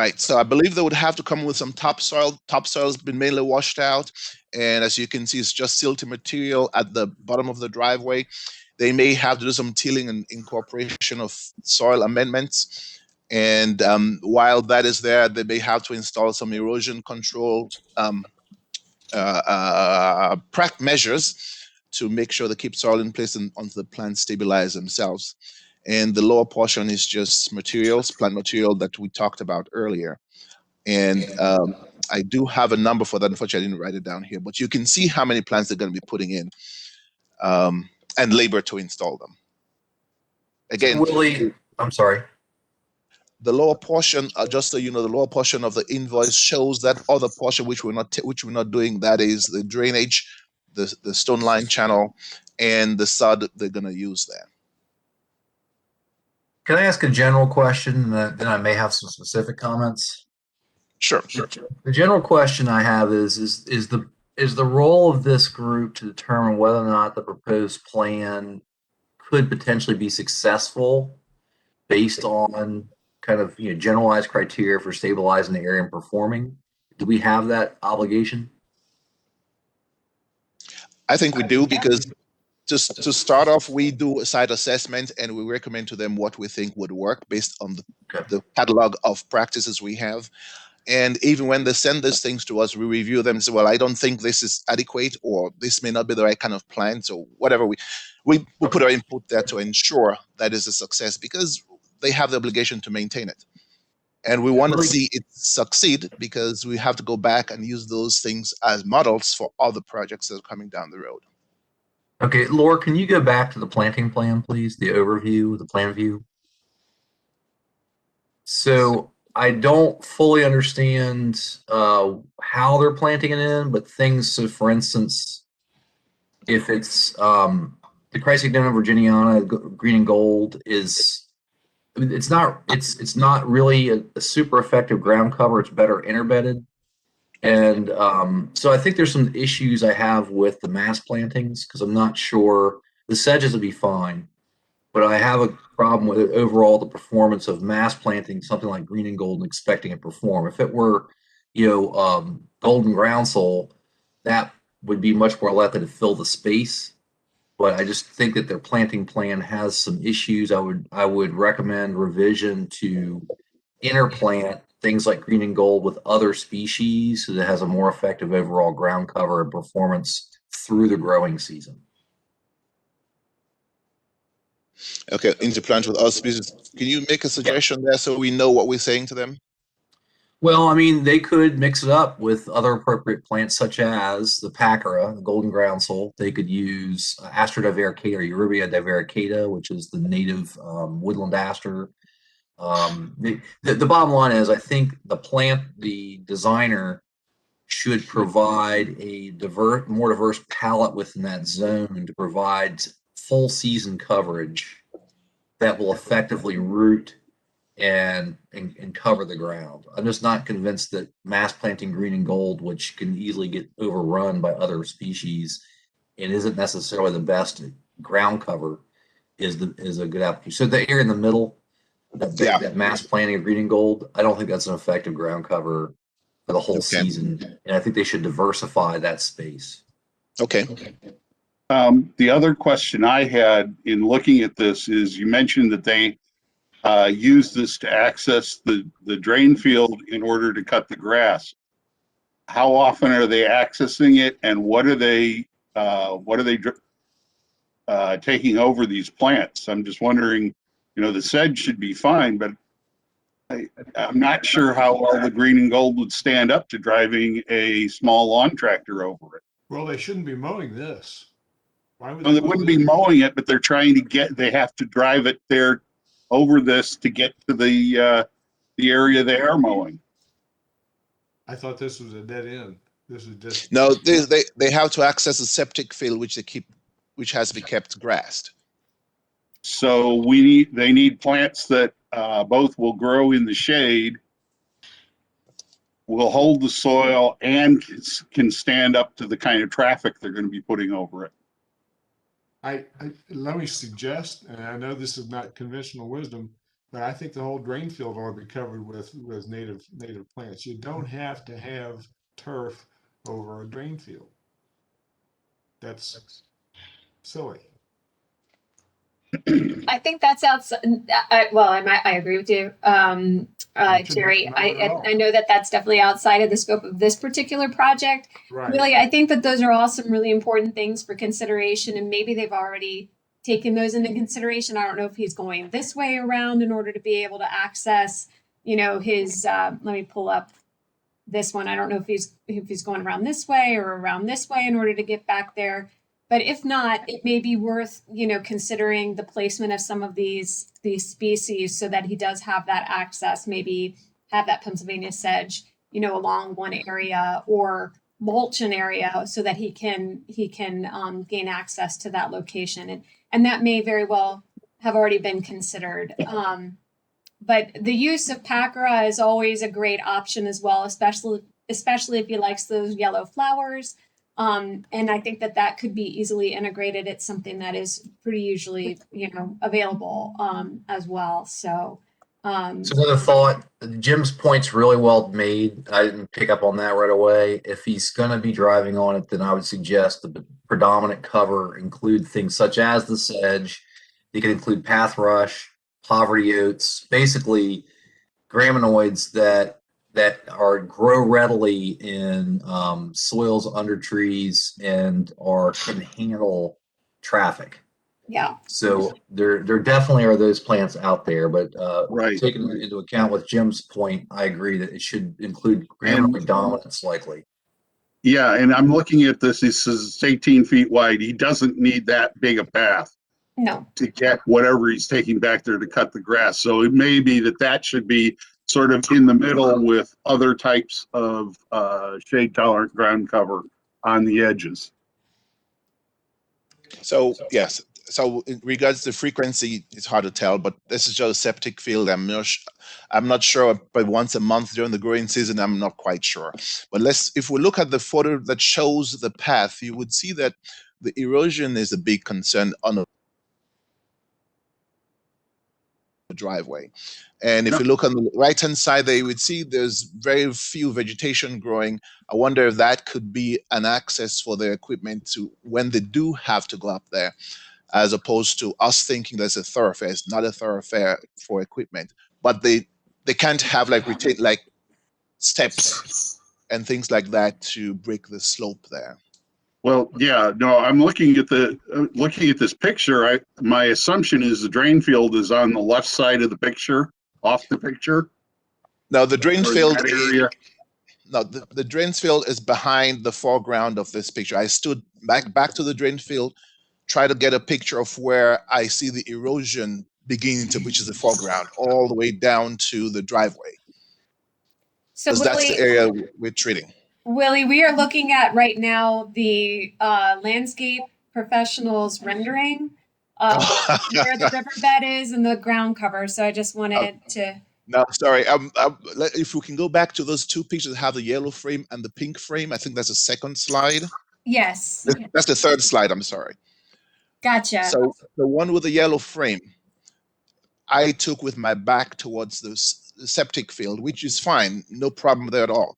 Right. So I believe they would have to come with some topsoil. Topsoil has been mainly washed out. And as you can see, it's just silty material at the bottom of the driveway. They may have to do some tilling and incorporation of soil amendments. And while that is there, they may have to install some erosion control measures to make sure they keep soil in place and until the plants stabilize themselves. And the lower portion is just materials, plant material that we talked about earlier. And I do have a number for that. Unfortunately, I didn't write it down here, but you can see how many plants they're going to be putting in and labor to install them. Again, So Willie, I'm sorry. the lower portion, just so you know, the lower portion of the invoice shows that other portion which we're not doing. That is the drainage, the stone line channel, and the sod they're going to use there. Can I ask a general question? Then I may have some specific comments. Sure. The general question I have is the role of this group to determine whether or not the proposed plan could potentially be successful based on kind of generalized criteria for stabilizing the area and performing? Do we have that obligation? I think we do, because just to start off, we do a site assessment and we recommend to them what we think would work based on the catalog of practices we have. And even when they send these things to us, we review them and say, well, I don't think this is adequate, or this may not be the right kind of plan. So whatever, we put our input there to ensure that is a success, because they have the obligation to maintain it. And we want to see it succeed, because we have to go back and use those things as models for other projects that are coming down the road. Okay, Laura, can you go back to the planting plan, please? The overview, the plan view. So I don't fully understand how they're planting it in, but things. So, for instance, if it's the Chrysognomon virginiana, green and gold is. I mean, it's not really a super effective ground cover. It's better interbedded. And so I think there's some issues I have with the mass plantings, because I'm not sure the sedges would be fine, but I have a problem with overall the performance of mass planting something like green and gold and expecting it to perform. If it were, golden groundsel, that would be much more likely to fill the space. But I just think that their planting plan has some issues. I would recommend revision to interplant things like green and gold with other species, so that has a more effective overall ground cover and performance through the growing season. Okay, interplant with other species. Can you make a suggestion there so we know what we're saying to them? Well, I mean, they could mix it up with other appropriate plants, such as the Pachyra, the golden groundsel. They could use Aster divaricata or Eurybia divaricata, which is the native woodland aster. The bottom line is, I think the designer should provide a more diverse palette within that zone to provide full season coverage that will effectively root and cover the ground. I'm just not convinced that mass planting green and gold, which can easily get overrun by other species and isn't necessarily the best ground cover, is a good application. So the area in the middle, that mass planting of green and gold, I don't think that's an effective ground cover for the whole season. And I think they should diversify that space. Okay. The other question I had in looking at this is, you mentioned that they use this to access the drain field in order to cut the grass. How often are they accessing it, and what are they taking over these plants? I'm just wondering, the sedge should be fine, but I'm not sure how well the green and gold would stand up to driving a small lawn tractor over it. Well, they shouldn't be mowing this. Why would Well, they wouldn't be mowing it, but they're trying to they have to drive it there over this to get to the area they are mowing. I thought this was a dead end. This is just No, they have to access a septic field which has to be kept grassed. So they need plants that both will grow in the shade, will hold the soil, and can stand up to the kind of traffic they're going to be putting over it. let me suggest, and I know this is not conventional wisdom, But I think the whole drain field ought to be covered with native plants. You don't have to have turf over a drain field. That's silly. I think that's outside. I agree with you, Jerry. I know that that's definitely outside of the scope of this particular project. Right. Really, I think that those are all some really important things for consideration, and maybe they've already taken those into consideration. I don't know if he's going this way around in order to be able to access, his. Let me pull up this one. I don't know if he's going around this way or around this way in order to get back there. But if not, it may be worth, considering the placement of some of these species so that he does have that access, maybe have that Pennsylvania sedge, along one area, or mulch an area so that he can gain access to that location. And that may very well have already been considered. But the use of Pacra is always a great option as well, especially if he likes those yellow flowers. And I think that could be easily integrated. It's something that is pretty usually, available as well. So, So another thought, Jim's point's really well made. I didn't pick up on that right away. If he's going to be driving on it, then I would suggest the predominant cover include things such as the sedge. They can include path rush, poverty oats, basically graminoids that grow readily in soils under trees and can handle traffic. yeah. So there definitely are those plants out there, but Right. taking into account with Jim's point, I agree that it should include graminoid dominance likely. Yeah, and I'm looking at this. He says it's 18 feet wide. He doesn't need that big a path No. to get whatever he's taking back there to cut the grass. So it may be that should be sort of in the middle with other types of shade tolerant ground cover on the edges. So yes. So in regards to frequency, it's hard to tell, but this is just a septic field. I'm not sure, but once a month during the growing season, I'm not quite sure. But if we look at the photo that shows the path, you would see that the erosion is a big concern on the driveway. And if you look on the right-hand side there, you would see there's very few vegetation growing. I wonder if that could be an access for their equipment to when they do have to go up there, as opposed to us thinking there's a thoroughfare. It's not a thoroughfare for equipment, but they can't have like steps and things like that to break the slope there. Well, yeah, no, I'm looking at this picture. My assumption is the drain field is on the left side of the picture, off the picture. Now the drain field area. No, the drain field is behind the foreground of this picture. I stood back to the drain field, try to get a picture of where I see the erosion beginning to, which is the foreground, all the way down to the driveway. So that's the area we're treating. Willie, we are looking at right now the landscape professionals rendering where the riverbed is and the ground cover. So I just wanted to. No, sorry. If we can go back to those two pictures that have the yellow frame and the pink frame, I think that's the second slide. Yes. That's the third slide. I'm sorry. Gotcha. So the one with the yellow frame, I took with my back towards the septic field, which is fine. No problem there at all.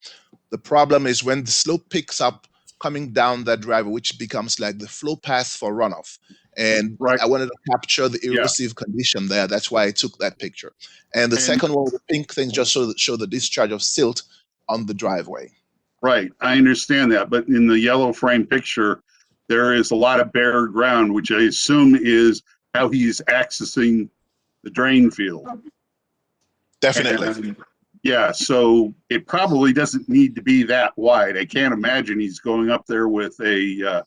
The problem is when the slope picks up coming down that driveway, which becomes like the flow path for runoff. And I wanted to capture the erosive condition there. That's why I took that picture. And the second one with the pink thing just show the discharge of silt on the driveway. Right, I understand that. But in the yellow frame picture, there is a lot of bare ground, which I assume is how he's accessing the drain field. Definitely. And, yeah, so it probably doesn't need to be that wide. I can't imagine he's going up there with a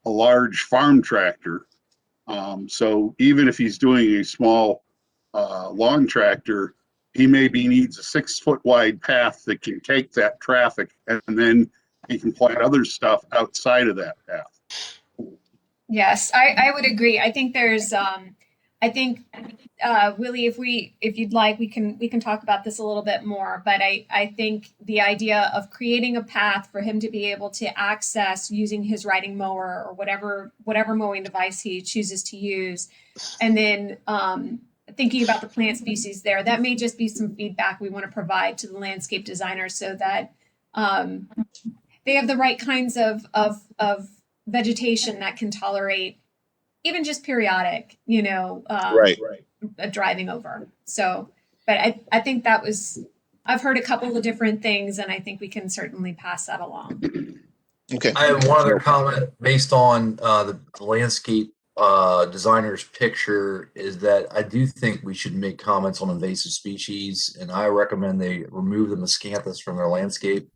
large farm tractor. So even if he's doing a small lawn tractor, he maybe needs a 6 foot wide path that can take that traffic, and then he can plant other stuff outside of that path. Yes, I would agree. I think there's Willie, if you'd like, we can talk about this a little bit more, but I think the idea of creating a path for him to be able to access using his riding mower or whatever mowing device he chooses to use, and then thinking about the plant species there. That may just be some feedback we want to provide to the landscape designer so that they have the right kinds of vegetation that can tolerate even just periodic, Right. driving over. So, but I think that was, I've heard a couple of different things, and I think we can certainly pass that along. Okay. I have one other comment based on the landscape designer's picture is that I do think we should make comments on invasive species, and I recommend they remove the miscanthus from their landscape.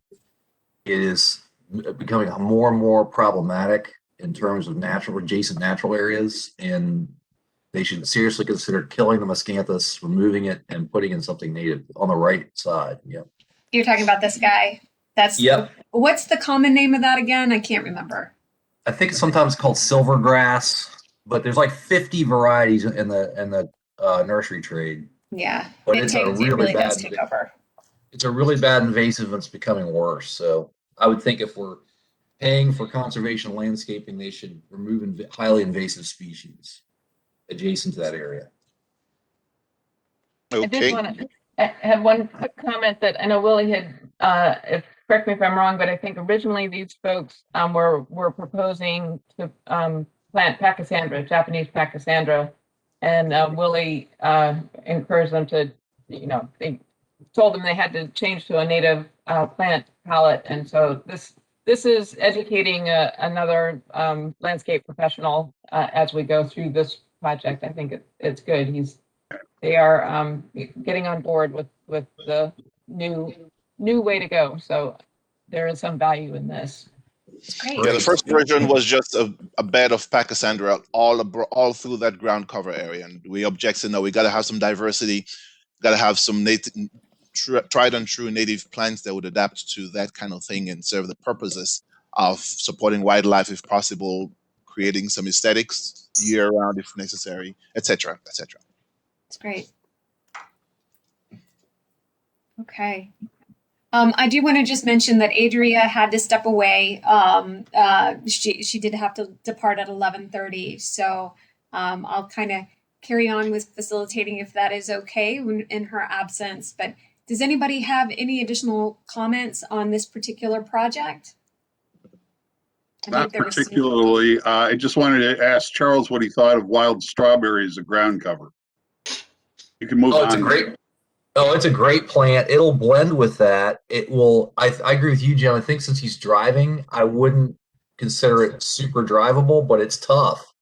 It is becoming more and more problematic in terms of adjacent natural areas, and they should seriously consider killing the miscanthus, removing it, and putting in something native on the right side. Yeah. You're talking about this guy. That's Yep. What's the common name of that again? I can't remember. I think it's sometimes called silvergrass, but there's like 50 varieties in the nursery trade. Yeah, But it it's a really really bad. does take over. It's a really bad invasive, and it's becoming worse. So I would think if we're paying for conservation landscaping, they should remove highly invasive species adjacent to that area. I did Okay. want to have one quick comment that I know Willie had, correct me if I'm wrong, but I think originally these folks were proposing to plant Pachysandra, Japanese Pachysandra, and Willie encouraged them to, they told them they had to change to a native plant palette, and so this is educating another landscape professional as we go through this project. I think it's good. They are getting on board with the new way to go. So there is some value in this. Great. Yeah, the first version was just a bed of Pachysandra all through that ground cover area, and we objected. No, we got to have some diversity. Got to have some tried and true native plants that would adapt to that kind of thing and serve the purposes of supporting wildlife if possible, creating some aesthetics year round if necessary, etc., etc. That's great. Okay. I do want to just mention that Adria had to step away. She did have to depart at 11:30. So I'll kind of carry on with facilitating if that is okay in her absence. But does anybody have any additional comments on this particular project? Not particularly. I just wanted to ask Charles what he thought of wild strawberries as a ground cover. You can move on. It's a great plant. It'll blend with that. It will. I agree with you, Jim. I think since he's driving, I wouldn't consider it super drivable, but it's tough.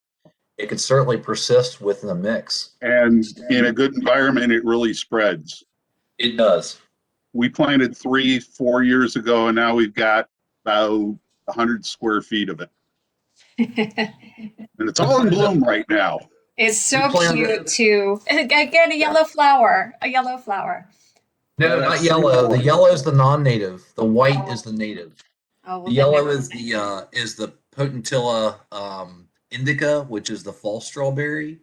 It could certainly persist within the mix. And in a good environment, it really spreads. It does. We planted 3-4 years ago, and now we've got about 100 square feet of it. And it's all in bloom right now. It's so cute too. Again, a yellow flower. No, not yellow. The yellow is the non-native. The white is the native. Oh, well, the yellow is the Potentilla indica, which is the false strawberry,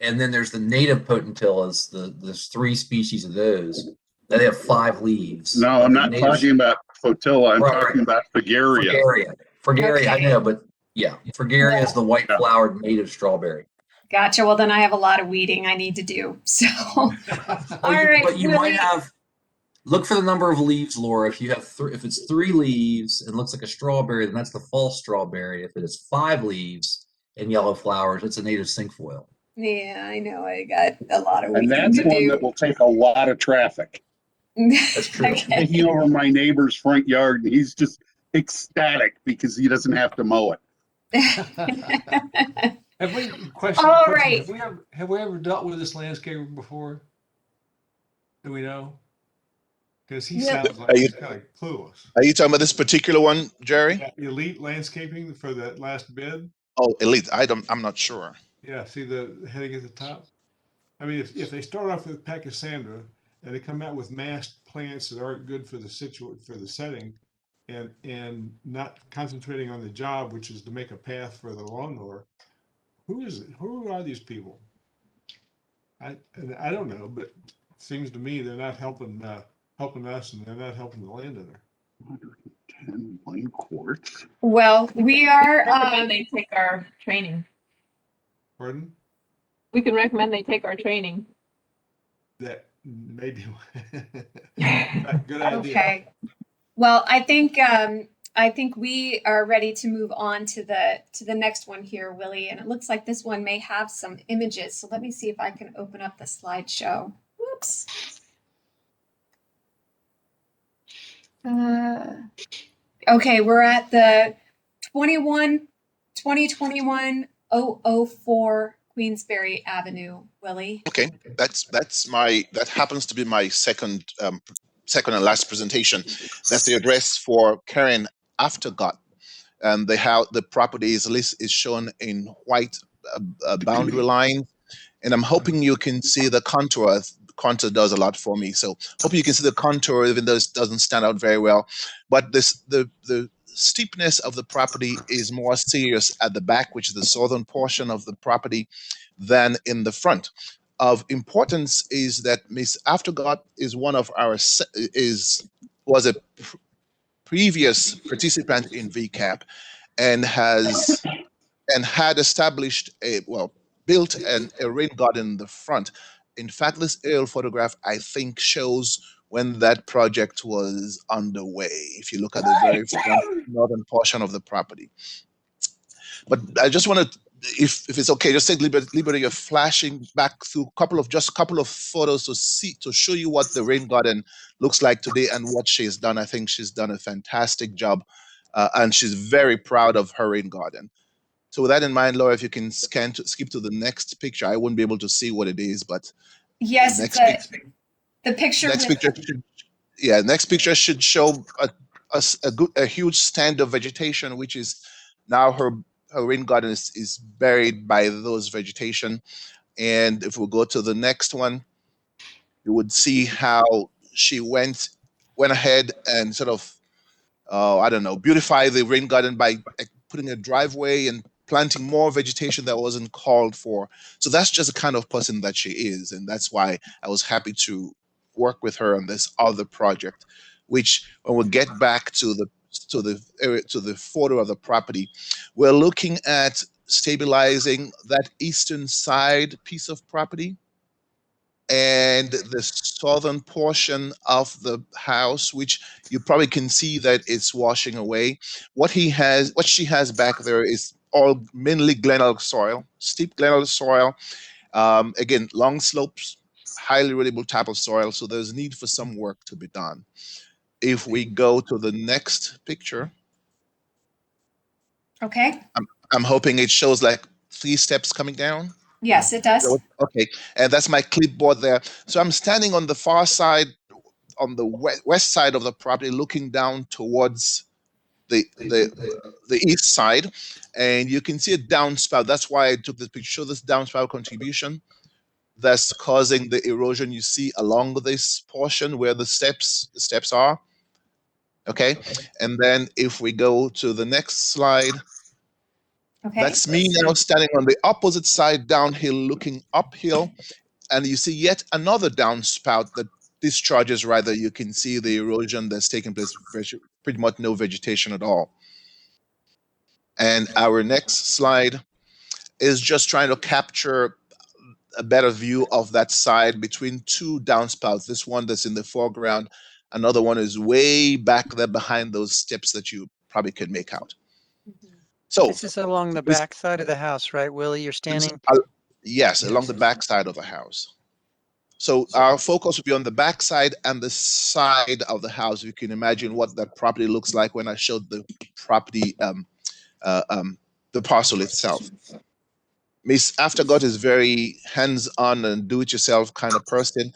and then there's the native Potentillas. There's 3 species of those. They have 5 leaves. No, I'm not talking about Potilla. I'm talking about Fragaria. Fragaria, I know, but yeah, Fragaria is the white-flowered native strawberry. Gotcha. Well, then I have a lot of weeding I need to do. So, all right. But you might have. Look for the number of leaves, Laura. If you have if it's 3 leaves and looks like a strawberry, then that's the false strawberry. If it is 5 leaves and yellow flowers, it's a native cinquefoil. Yeah, I know. I got a lot of weeding And that's to one do. that will take a lot of traffic. That's true. Okay. Taking over my neighbor's front yard, and he's just ecstatic because he doesn't have to mow it. Have we right. Have we ever dealt with this landscaper before? Do we know? Because he sounds like he's kind of clueless. Are you talking about this particular one, Jerry? Yeah, Elite Landscaping for that last bid. Oh, Elite. I'm not sure. Yeah, see the heading at the top. I mean, if they start off with Pachysandra and they come out with masked plants that aren't good for the setting, and not concentrating on the job, which is to make a path for the lawnmower. Who is it? Who are these people? I don't know, but it seems to me they're not helping us, and they're not helping the landowner. 110 wine quarts. Well, we are. They take our training. Pardon? We can recommend they take our training. that maybe. Good idea. Okay. Well, I think we are ready to move on to the next one here, Willie. And it looks like this one may have some images. So let me see if I can open up the slideshow. Whoops. Okay, we're at the 2021 004 Queensberry Avenue, Willie. Okay, that happens to be my second and last presentation. That's the address for Karen Aftergot, and the property is shown in white boundary line, and I'm hoping you can see the contour. Contour does a lot for me, so hope you can see the contour, even though it doesn't stand out very well. But the steepness of the property is more serious at the back, which is the southern portion of the property, than in the front. Of importance is that Miss Aftergot is one of our was a previous participant in Vcap, and had established built a rain garden in the front. In fact, this aerial photograph, I think, shows when that project was underway, if you look at the very front northern portion of the property. But I just want to, if it's okay, just take liberty of flashing back through a couple of photos to show you what the rain garden looks like today and what she's done. I think she's done a fantastic job, and she's very proud of her rain garden. So with that in mind, Laura, if you can skip to the next picture, I wouldn't be able to see what it is, but yes, the picture. Next picture should show a huge stand of vegetation, which is now her rain garden is buried by those vegetation. And if we go to the next one, you would see how she went ahead and sort of beautify the rain garden by putting a driveway and planting more vegetation that wasn't called for. So that's just the kind of person that she is, and that's why I was happy to work with her on this other project, which when we get back to the photo of the property, we're looking at stabilizing that eastern side piece of property and the southern portion of the house, which you probably can see that it's washing away. What she has back there is all mainly glenelg soil, steep glenelg soil. Again, long slopes, highly erodible type of soil. So there's need for some work to be done. If we go to the next picture. Okay. I'm hoping it shows like 3 steps coming down. Yes, it does. Okay, and that's my clipboard there. So I'm standing on the far side, on the west side of the property, looking down towards the east side, and you can see a downspout. That's why I took this picture. Show this downspout contribution that's causing the erosion you see along this portion where the steps are. Okay, and then if we go to the next slide. Okay. That's me now standing on the opposite side downhill, looking uphill, and you see yet another downspout that discharges. Rather, you can see the erosion that's taking place, pretty much no vegetation at all. And our next slide is just trying to capture a better view of that side between 2 downspouts. This one that's in the foreground, another one is way back there behind those steps that you probably can make out. So this is along the back side of the house, right, Willie? You're standing? Yes, along the back side of the house. So our focus will be on the back side and the side of the house. You can imagine what that property looks like when I showed the property, the parcel itself. Miss Aftergot is very hands-on and do-it-yourself kind of person.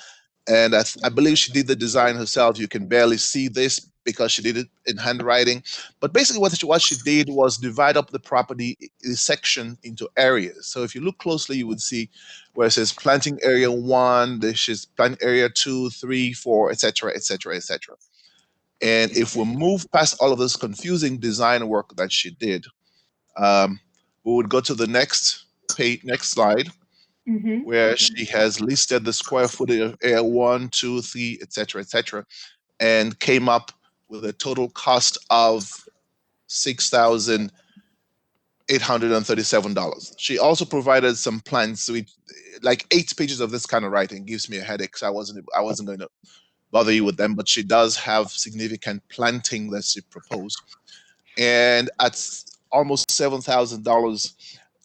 And I believe she did the design herself. You can barely see this because she did it in handwriting. But basically what she did was divide up the property section into areas. So if you look closely, you would see where it says planting area 1, this is planting area 2, 3, 4, etc., etc., etc. And if we move past all of this confusing design work that she did, we would go to the next page, next slide. Mm-hmm. Where she has listed the square footage of area 1, 2, 3, etc., etc., and came up with a total cost of $6,000. $837. She also provided some plans. So like 8 pages of this kind of writing gives me a headache. So I wasn't going to bother you with them, but she does have significant planting that she proposed. And at almost $7,000,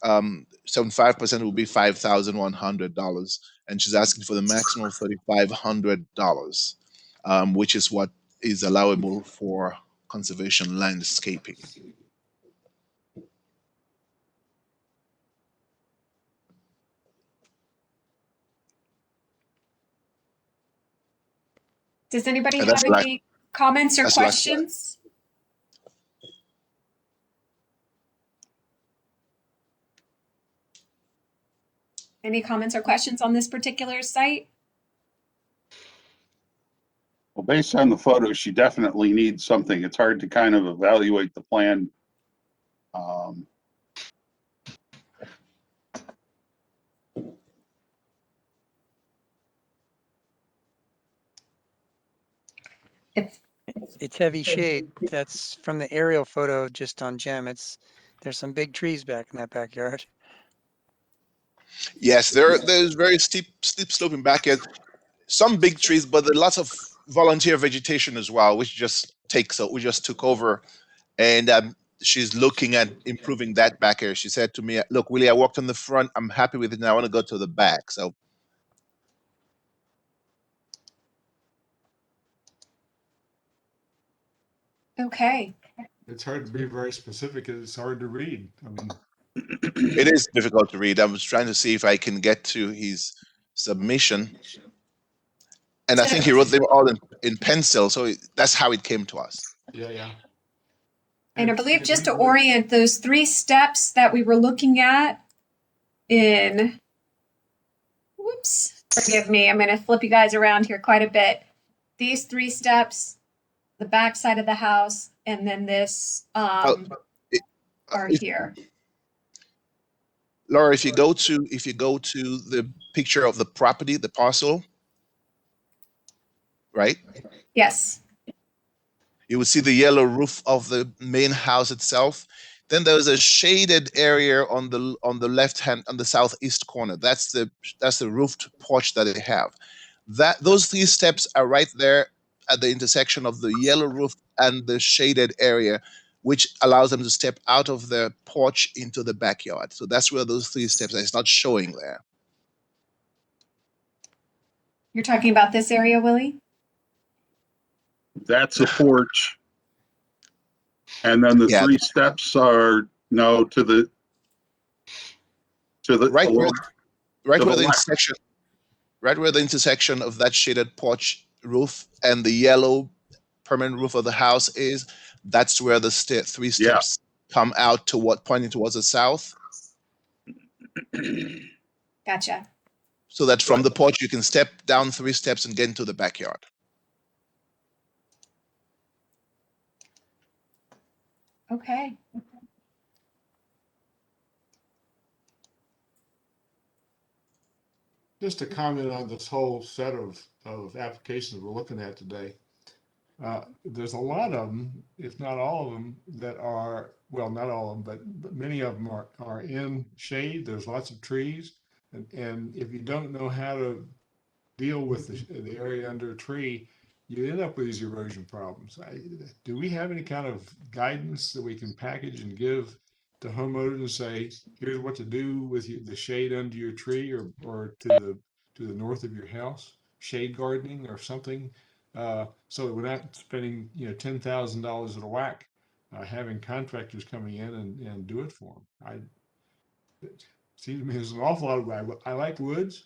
75% will be $5,100. And she's asking for the maximum of $3,500, which is what is allowable for conservation landscaping. Does anybody And have that's like- any comments or that's like- questions? Any comments or questions on this particular site? Well, based on the photos, she definitely needs something. It's hard to kind of evaluate the plan. It's heavy shade. That's from the aerial photo just on Gem. There's some big trees back in that backyard. Yes, there's very steep sloping backyard. Some big trees, but there are lots of volunteer vegetation as well, which just took over. And she's looking at improving that back area. She said to me, "Look, Willie, I walked on the front. I'm happy with it now. I want to go to the back." So Okay. It's hard to be very specific because it's hard to read. I mean, it is difficult to read. I was trying to see if I can get to his submission. And I think he wrote them all in pencil. So that's how it came to us. yeah. And I believe just to orient, those 3 steps that we were looking at in, whoops, forgive me, I'm going to flip you guys around here quite a bit. These 3 steps, the back side of the house, and then this are here. Laura, if you go to the picture of the property, the parcel, right? Yes. You will see the yellow roof of the main house itself. Then there's a shaded area on the left hand, on the southeast corner. That's the roofed porch that they have. Those 3 steps are right there at the intersection of the yellow roof and the shaded area, which allows them to step out of the porch into the backyard. So that's where those 3 steps are. It's not showing there. You're talking about this area, Willie? That's a porch. And then the 3 steps are to the right where the left. right where the intersection of that shaded porch roof and the yellow permanent roof of the house is. That's where the 3 steps come out pointing towards the south. Gotcha. So that from the porch you can step down 3 steps and get into the backyard. Okay. Just to comment on this whole set of applications we're looking at today. There's a lot of them, if not all of them, that are, well, not all of them, but many of them are in shade. There's lots of trees. And if you don't know how to deal with the area under a tree, you end up with these erosion problems. Do we have any kind of guidance that we can package and give to homeowners and say, here's what to do with the shade under your tree or to the north of your house, shade gardening or something, so that we're not spending $10,000 at a whack, having contractors coming in and do it for them. It seems to me there's an awful lot of I like woods,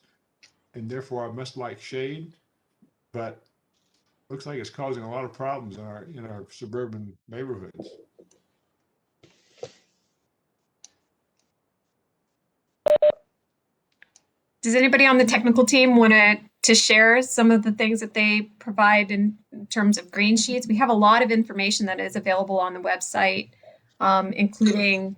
and therefore I must like shade, but looks like it's causing a lot of problems in our suburban neighborhoods. Does anybody on the technical team want to share some of the things that they provide in terms of green sheets? We have a lot of information that is available on the website, including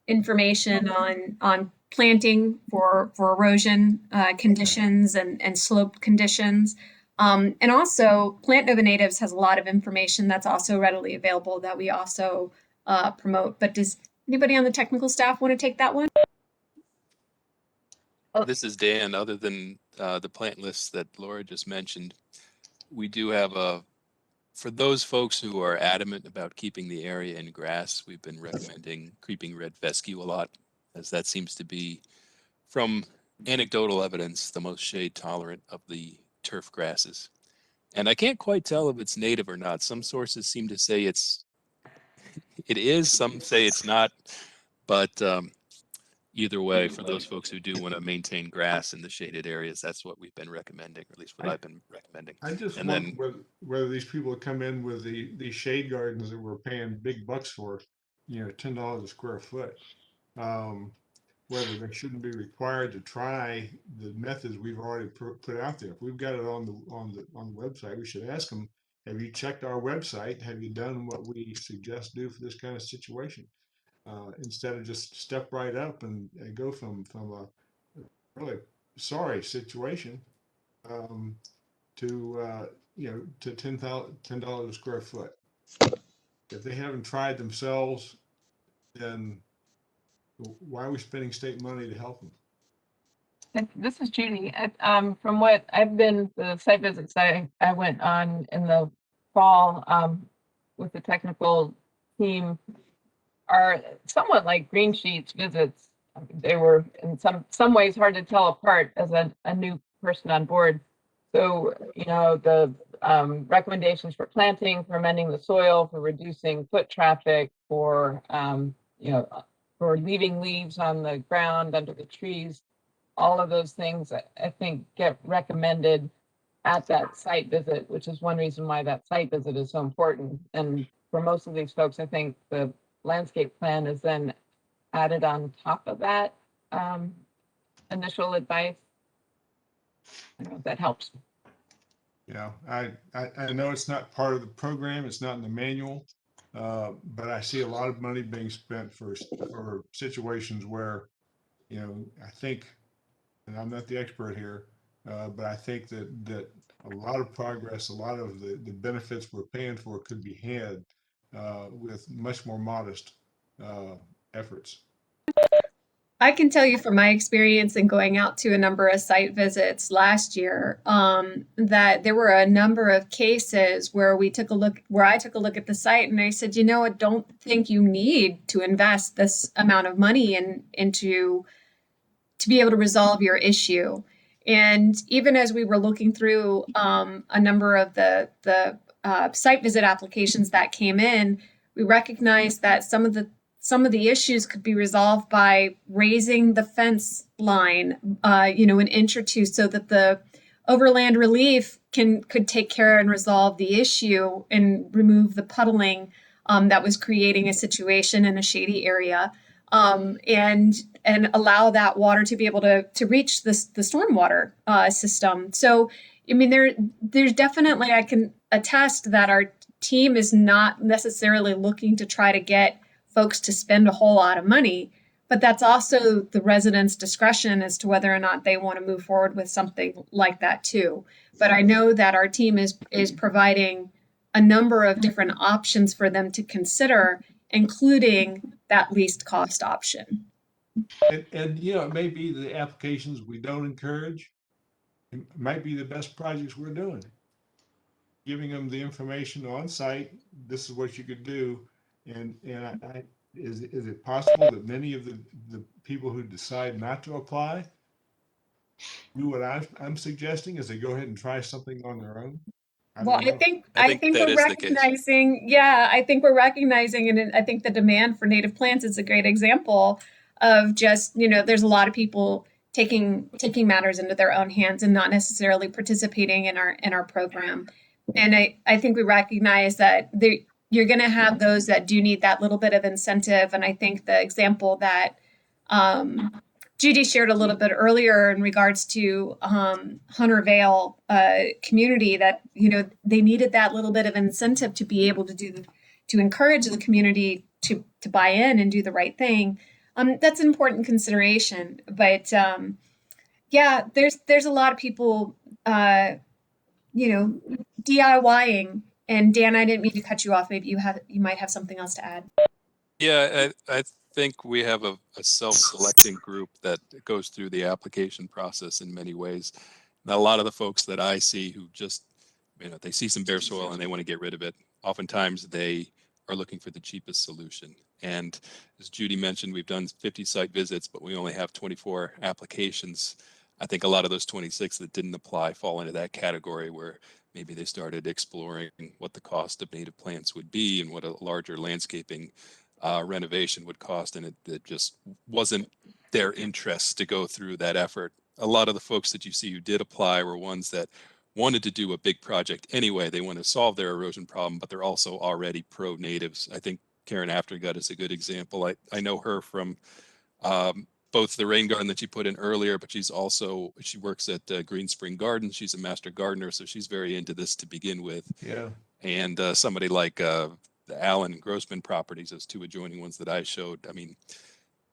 information on planting for erosion conditions and slope conditions. And also, Plant Nova Natives has a lot of information that's also readily available that we also promote. But does Anybody on the technical staff want to take that one? This is Dan. Other than the plant lists that Laura just mentioned, we do have for those folks who are adamant about keeping the area in grass, we've been recommending creeping red fescue a lot, as that seems to be, from anecdotal evidence, the most shade tolerant of the turf grasses. And I can't quite tell if it's native or not. Some sources seem to say it is, some say it's not, but either way, for those folks who do want to maintain grass in the shaded areas, that's what we've been recommending, or at least what I've been recommending. I just And wonder then whether these people come in with these shade gardens that we're paying big bucks for, $10 a square foot. Whether they shouldn't be required to try the methods we've already put out there. If we've got it on the website, we should ask them, have you checked our website? Have you done what we suggest do for this kind of situation? Instead of just step right up and go from a really sorry situation to to $10 a square foot. If they haven't tried themselves, then why are we spending state money to help them? This is Judy. From what I've been, the site visits I went on in the fall with the technical team are somewhat like green sheets visits. They were in some ways hard to tell apart as a new person on board. So, the recommendations for planting, for amending the soil, for reducing foot traffic, for leaving leaves on the ground under the trees, all of those things I think get recommended at that site visit, which is one reason why that site visit is so important. And for most of these folks, I think the landscape plan is then added on top of that initial advice. I don't know if that helps. I know it's not part of the program, it's not in the manual, but I see a lot of money being spent for situations where, I think, and I'm not the expert here, but I think that a lot of progress, a lot of the benefits we're paying for could be had with much more modest efforts. I can tell you from my experience in going out to a number of site visits last year, that there were a number of cases where I took a look at the site and I said, I don't think you need to invest this amount of money to be able to resolve your issue. And even as we were looking through a number of the site visit applications that came in, we recognized that some of the issues could be resolved by raising the fence line, an inch or two, so that the overland relief could take care and resolve the issue and remove the puddling that was creating a situation in a shady area, and allow that water to be able to reach the stormwater system. So, there's definitely, I can attest that our team is not necessarily looking to try to get folks to spend a whole lot of money, but that's also the residents' discretion as to whether or not they want to move forward with something like that too. But I know that our team is providing a number of different options for them to consider, including that least cost option. And it may be the applications we don't encourage, it might be the best projects we're doing. Giving them the information on site, this is what you could do. And is it possible that many of the people who decide not to apply do what I'm suggesting, is they go ahead and try something on their own? I think that we're is the case. recognizing, I think we're recognizing, and I think the demand for native plants is a great example of just, there's a lot of people taking matters into their own hands and not necessarily participating in our program. And I think we recognize that you're going to have those that do need that little bit of incentive. And I think the example that Judy shared a little bit earlier in regards to Hunter Vale community, that they needed that little bit of incentive to be able to encourage the community to buy in and do the right thing. That's an important consideration. But there's a lot of people DIYing. And Dan, I didn't mean to cut you off. Maybe you might have something else to add. Yeah, I think we have a self-selecting group that goes through the application process in many ways. Now, a lot of the folks that I see who just, they see some bare soil and they want to get rid of it. Oftentimes they are looking for the cheapest solution. And as Judy mentioned, we've done 50 site visits, but we only have 24 applications. I think a lot of those 26 that didn't apply fall into that category where maybe they started exploring what the cost of native plants would be and what a larger landscaping renovation would cost, and it just wasn't their interest to go through that effort. A lot of the folks that you see who did apply were ones that wanted to do a big project anyway. They want to solve their erosion problem, but they're also already pro-natives. I think Karen Aftergut is a good example. I know her from both the rain garden that she put in earlier, but she works at Green Spring Gardens. She's a master gardener, so she's very into this to begin with. Yeah. And somebody like the Allen and Grossman properties, those two adjoining ones that I showed, I mean,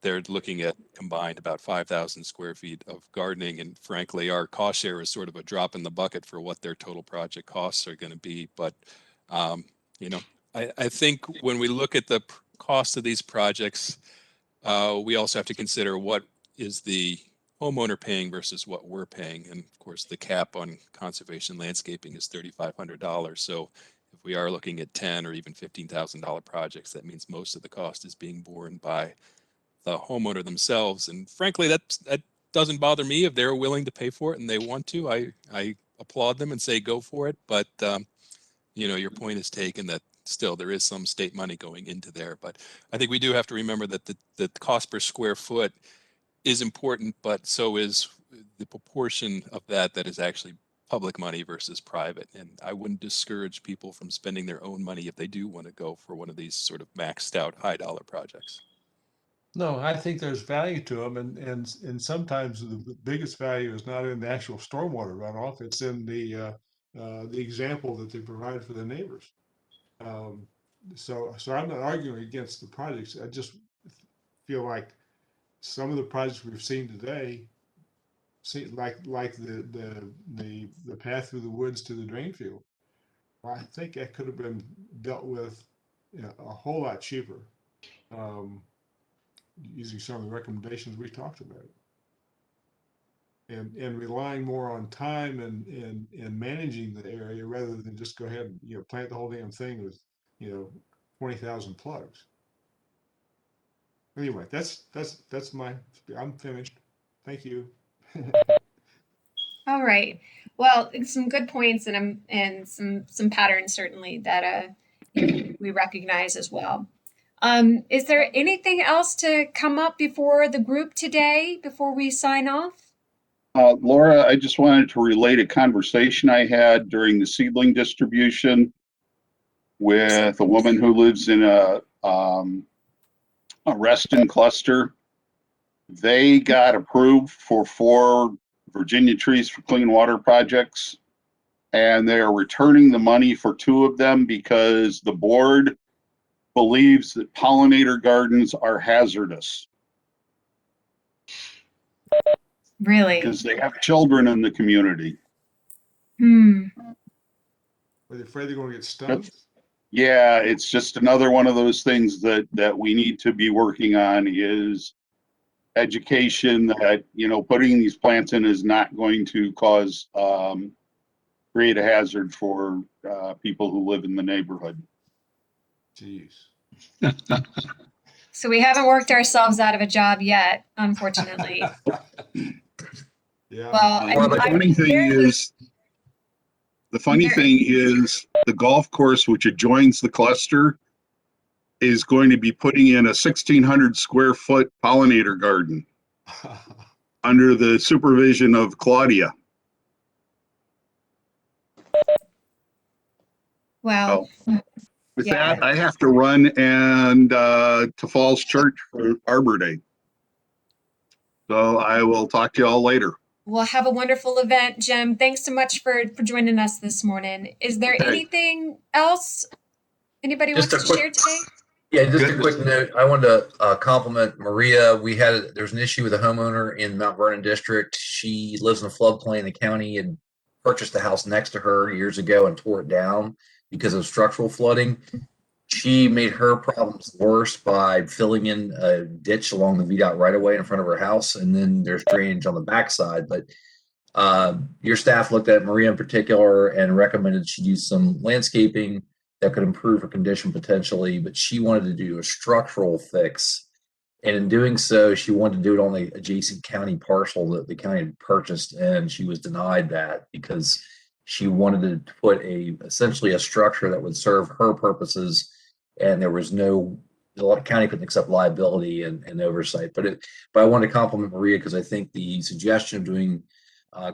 they're looking at combined about 5,000 square feet of gardening. And frankly, our cost share is sort of a drop in the bucket for what their total project costs are going to be. But, I think when we look at the cost of these projects, we also have to consider what is the homeowner paying versus what we're paying. And of course, the cap on conservation landscaping is $3,500. So if we are looking at $10,000 or even $15,000 projects, that means most of the cost is being borne by the homeowner themselves. And frankly, that doesn't bother me if they're willing to pay for it and they want to. I applaud them and say go for it. But your point is taken that still there is some state money going into there. But I think we do have to remember that the cost per square foot is important, but so is the proportion of that is actually public money versus private. And I wouldn't discourage people from spending their own money if they do want to go for one of these sort of maxed out high dollar projects. No, I think there's value to them, and sometimes the biggest value is not in the actual stormwater runoff; it's in the example that they provide for the neighbors. So I'm not arguing against the projects. I just feel like some of the projects we've seen today, like the path through the woods to the drain field. Well, I think that could have been dealt with a whole lot cheaper. Using some of the recommendations we talked about, and relying more on time and managing the area rather than just go ahead and plant the whole damn thing with 20,000 plugs. Anyway, that's I'm finished. Thank you. All right. Well, some good points and some patterns certainly that we recognize as well. Is there anything else to come up before the group today, before we sign off? Laura, I just wanted to relate a conversation I had during the seedling distribution with a woman who lives in a Reston cluster. They got approved for 4 Virginia Trees for Clean Water projects, and they're returning the money for 2 of them because the board believes that pollinator gardens are hazardous. Really? Because they have children in the community. Are they afraid they're going to get stung? Yeah, it's just another one of those things that we need to be working on is education that, putting these plants in is not going to cause, create a hazard for people who live in the neighborhood. Jeez. So we haven't worked ourselves out of a job yet, unfortunately. Yeah. Well, the funny thing is the golf course, which adjoins the cluster, is going to be putting in a 1,600 square foot pollinator garden under the supervision of Claudia. Wow. With that, I have to run and to Falls Church for Arbor Day. So I will talk to you all later. Well, have a wonderful event, Jim. Thanks so much for joining us this morning. Is there anything else anybody wants to share today? Yeah, just a quick note. I wanted to compliment Maria. There's an issue with a homeowner in Mount Vernon district. She lives in a floodplain. The county had purchased the house next to her years ago and tore it down because of structural flooding. She made her problems worse by filling in a ditch along the VDOT right away in front of her house, and then there's drainage on the backside. But your staff looked at Maria in particular and recommended she use some landscaping that could improve her condition potentially, but she wanted to do a structural fix. And in doing so, she wanted to do it on the adjacent county parcel that the county had purchased, and she was denied that because she wanted to put essentially a structure that would serve her purposes, and there was the county couldn't accept liability and oversight. But I wanted to compliment Maria because I think the suggestion of doing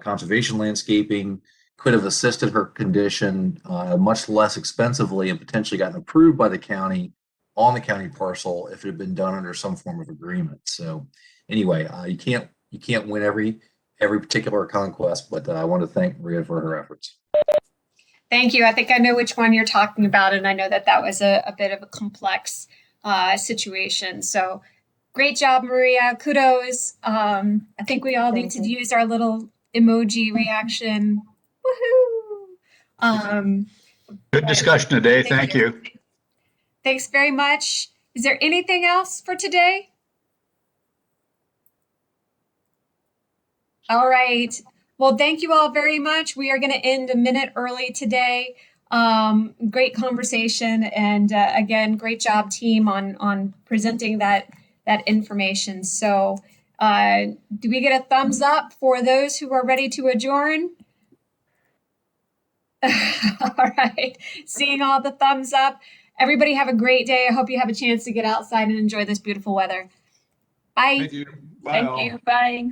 conservation landscaping could have assisted her condition much less expensively and potentially gotten approved by the county on the county parcel if it had been done under some form of agreement. So anyway, you can't win every particular conquest, but I want to thank Maria for her efforts. Thank you. I think I know which one you're talking about, and I know that was a bit of a complex situation. So great job, Maria. Kudos. I think we all need to use our little emoji reaction. Woohoo! Good discussion today. Thank you. Thanks very much. Is there anything else for today? All right. Well, thank you all very much. We are going to end a minute early today. Great conversation. And again, great job, team, on presenting that information. So do we get a thumbs up for those who are ready to adjourn? All right. Seeing all the thumbs up. Everybody have a great day. I hope you have a chance to get outside and enjoy this beautiful weather. Bye. Thank you. Bye Thank all. you. Bye.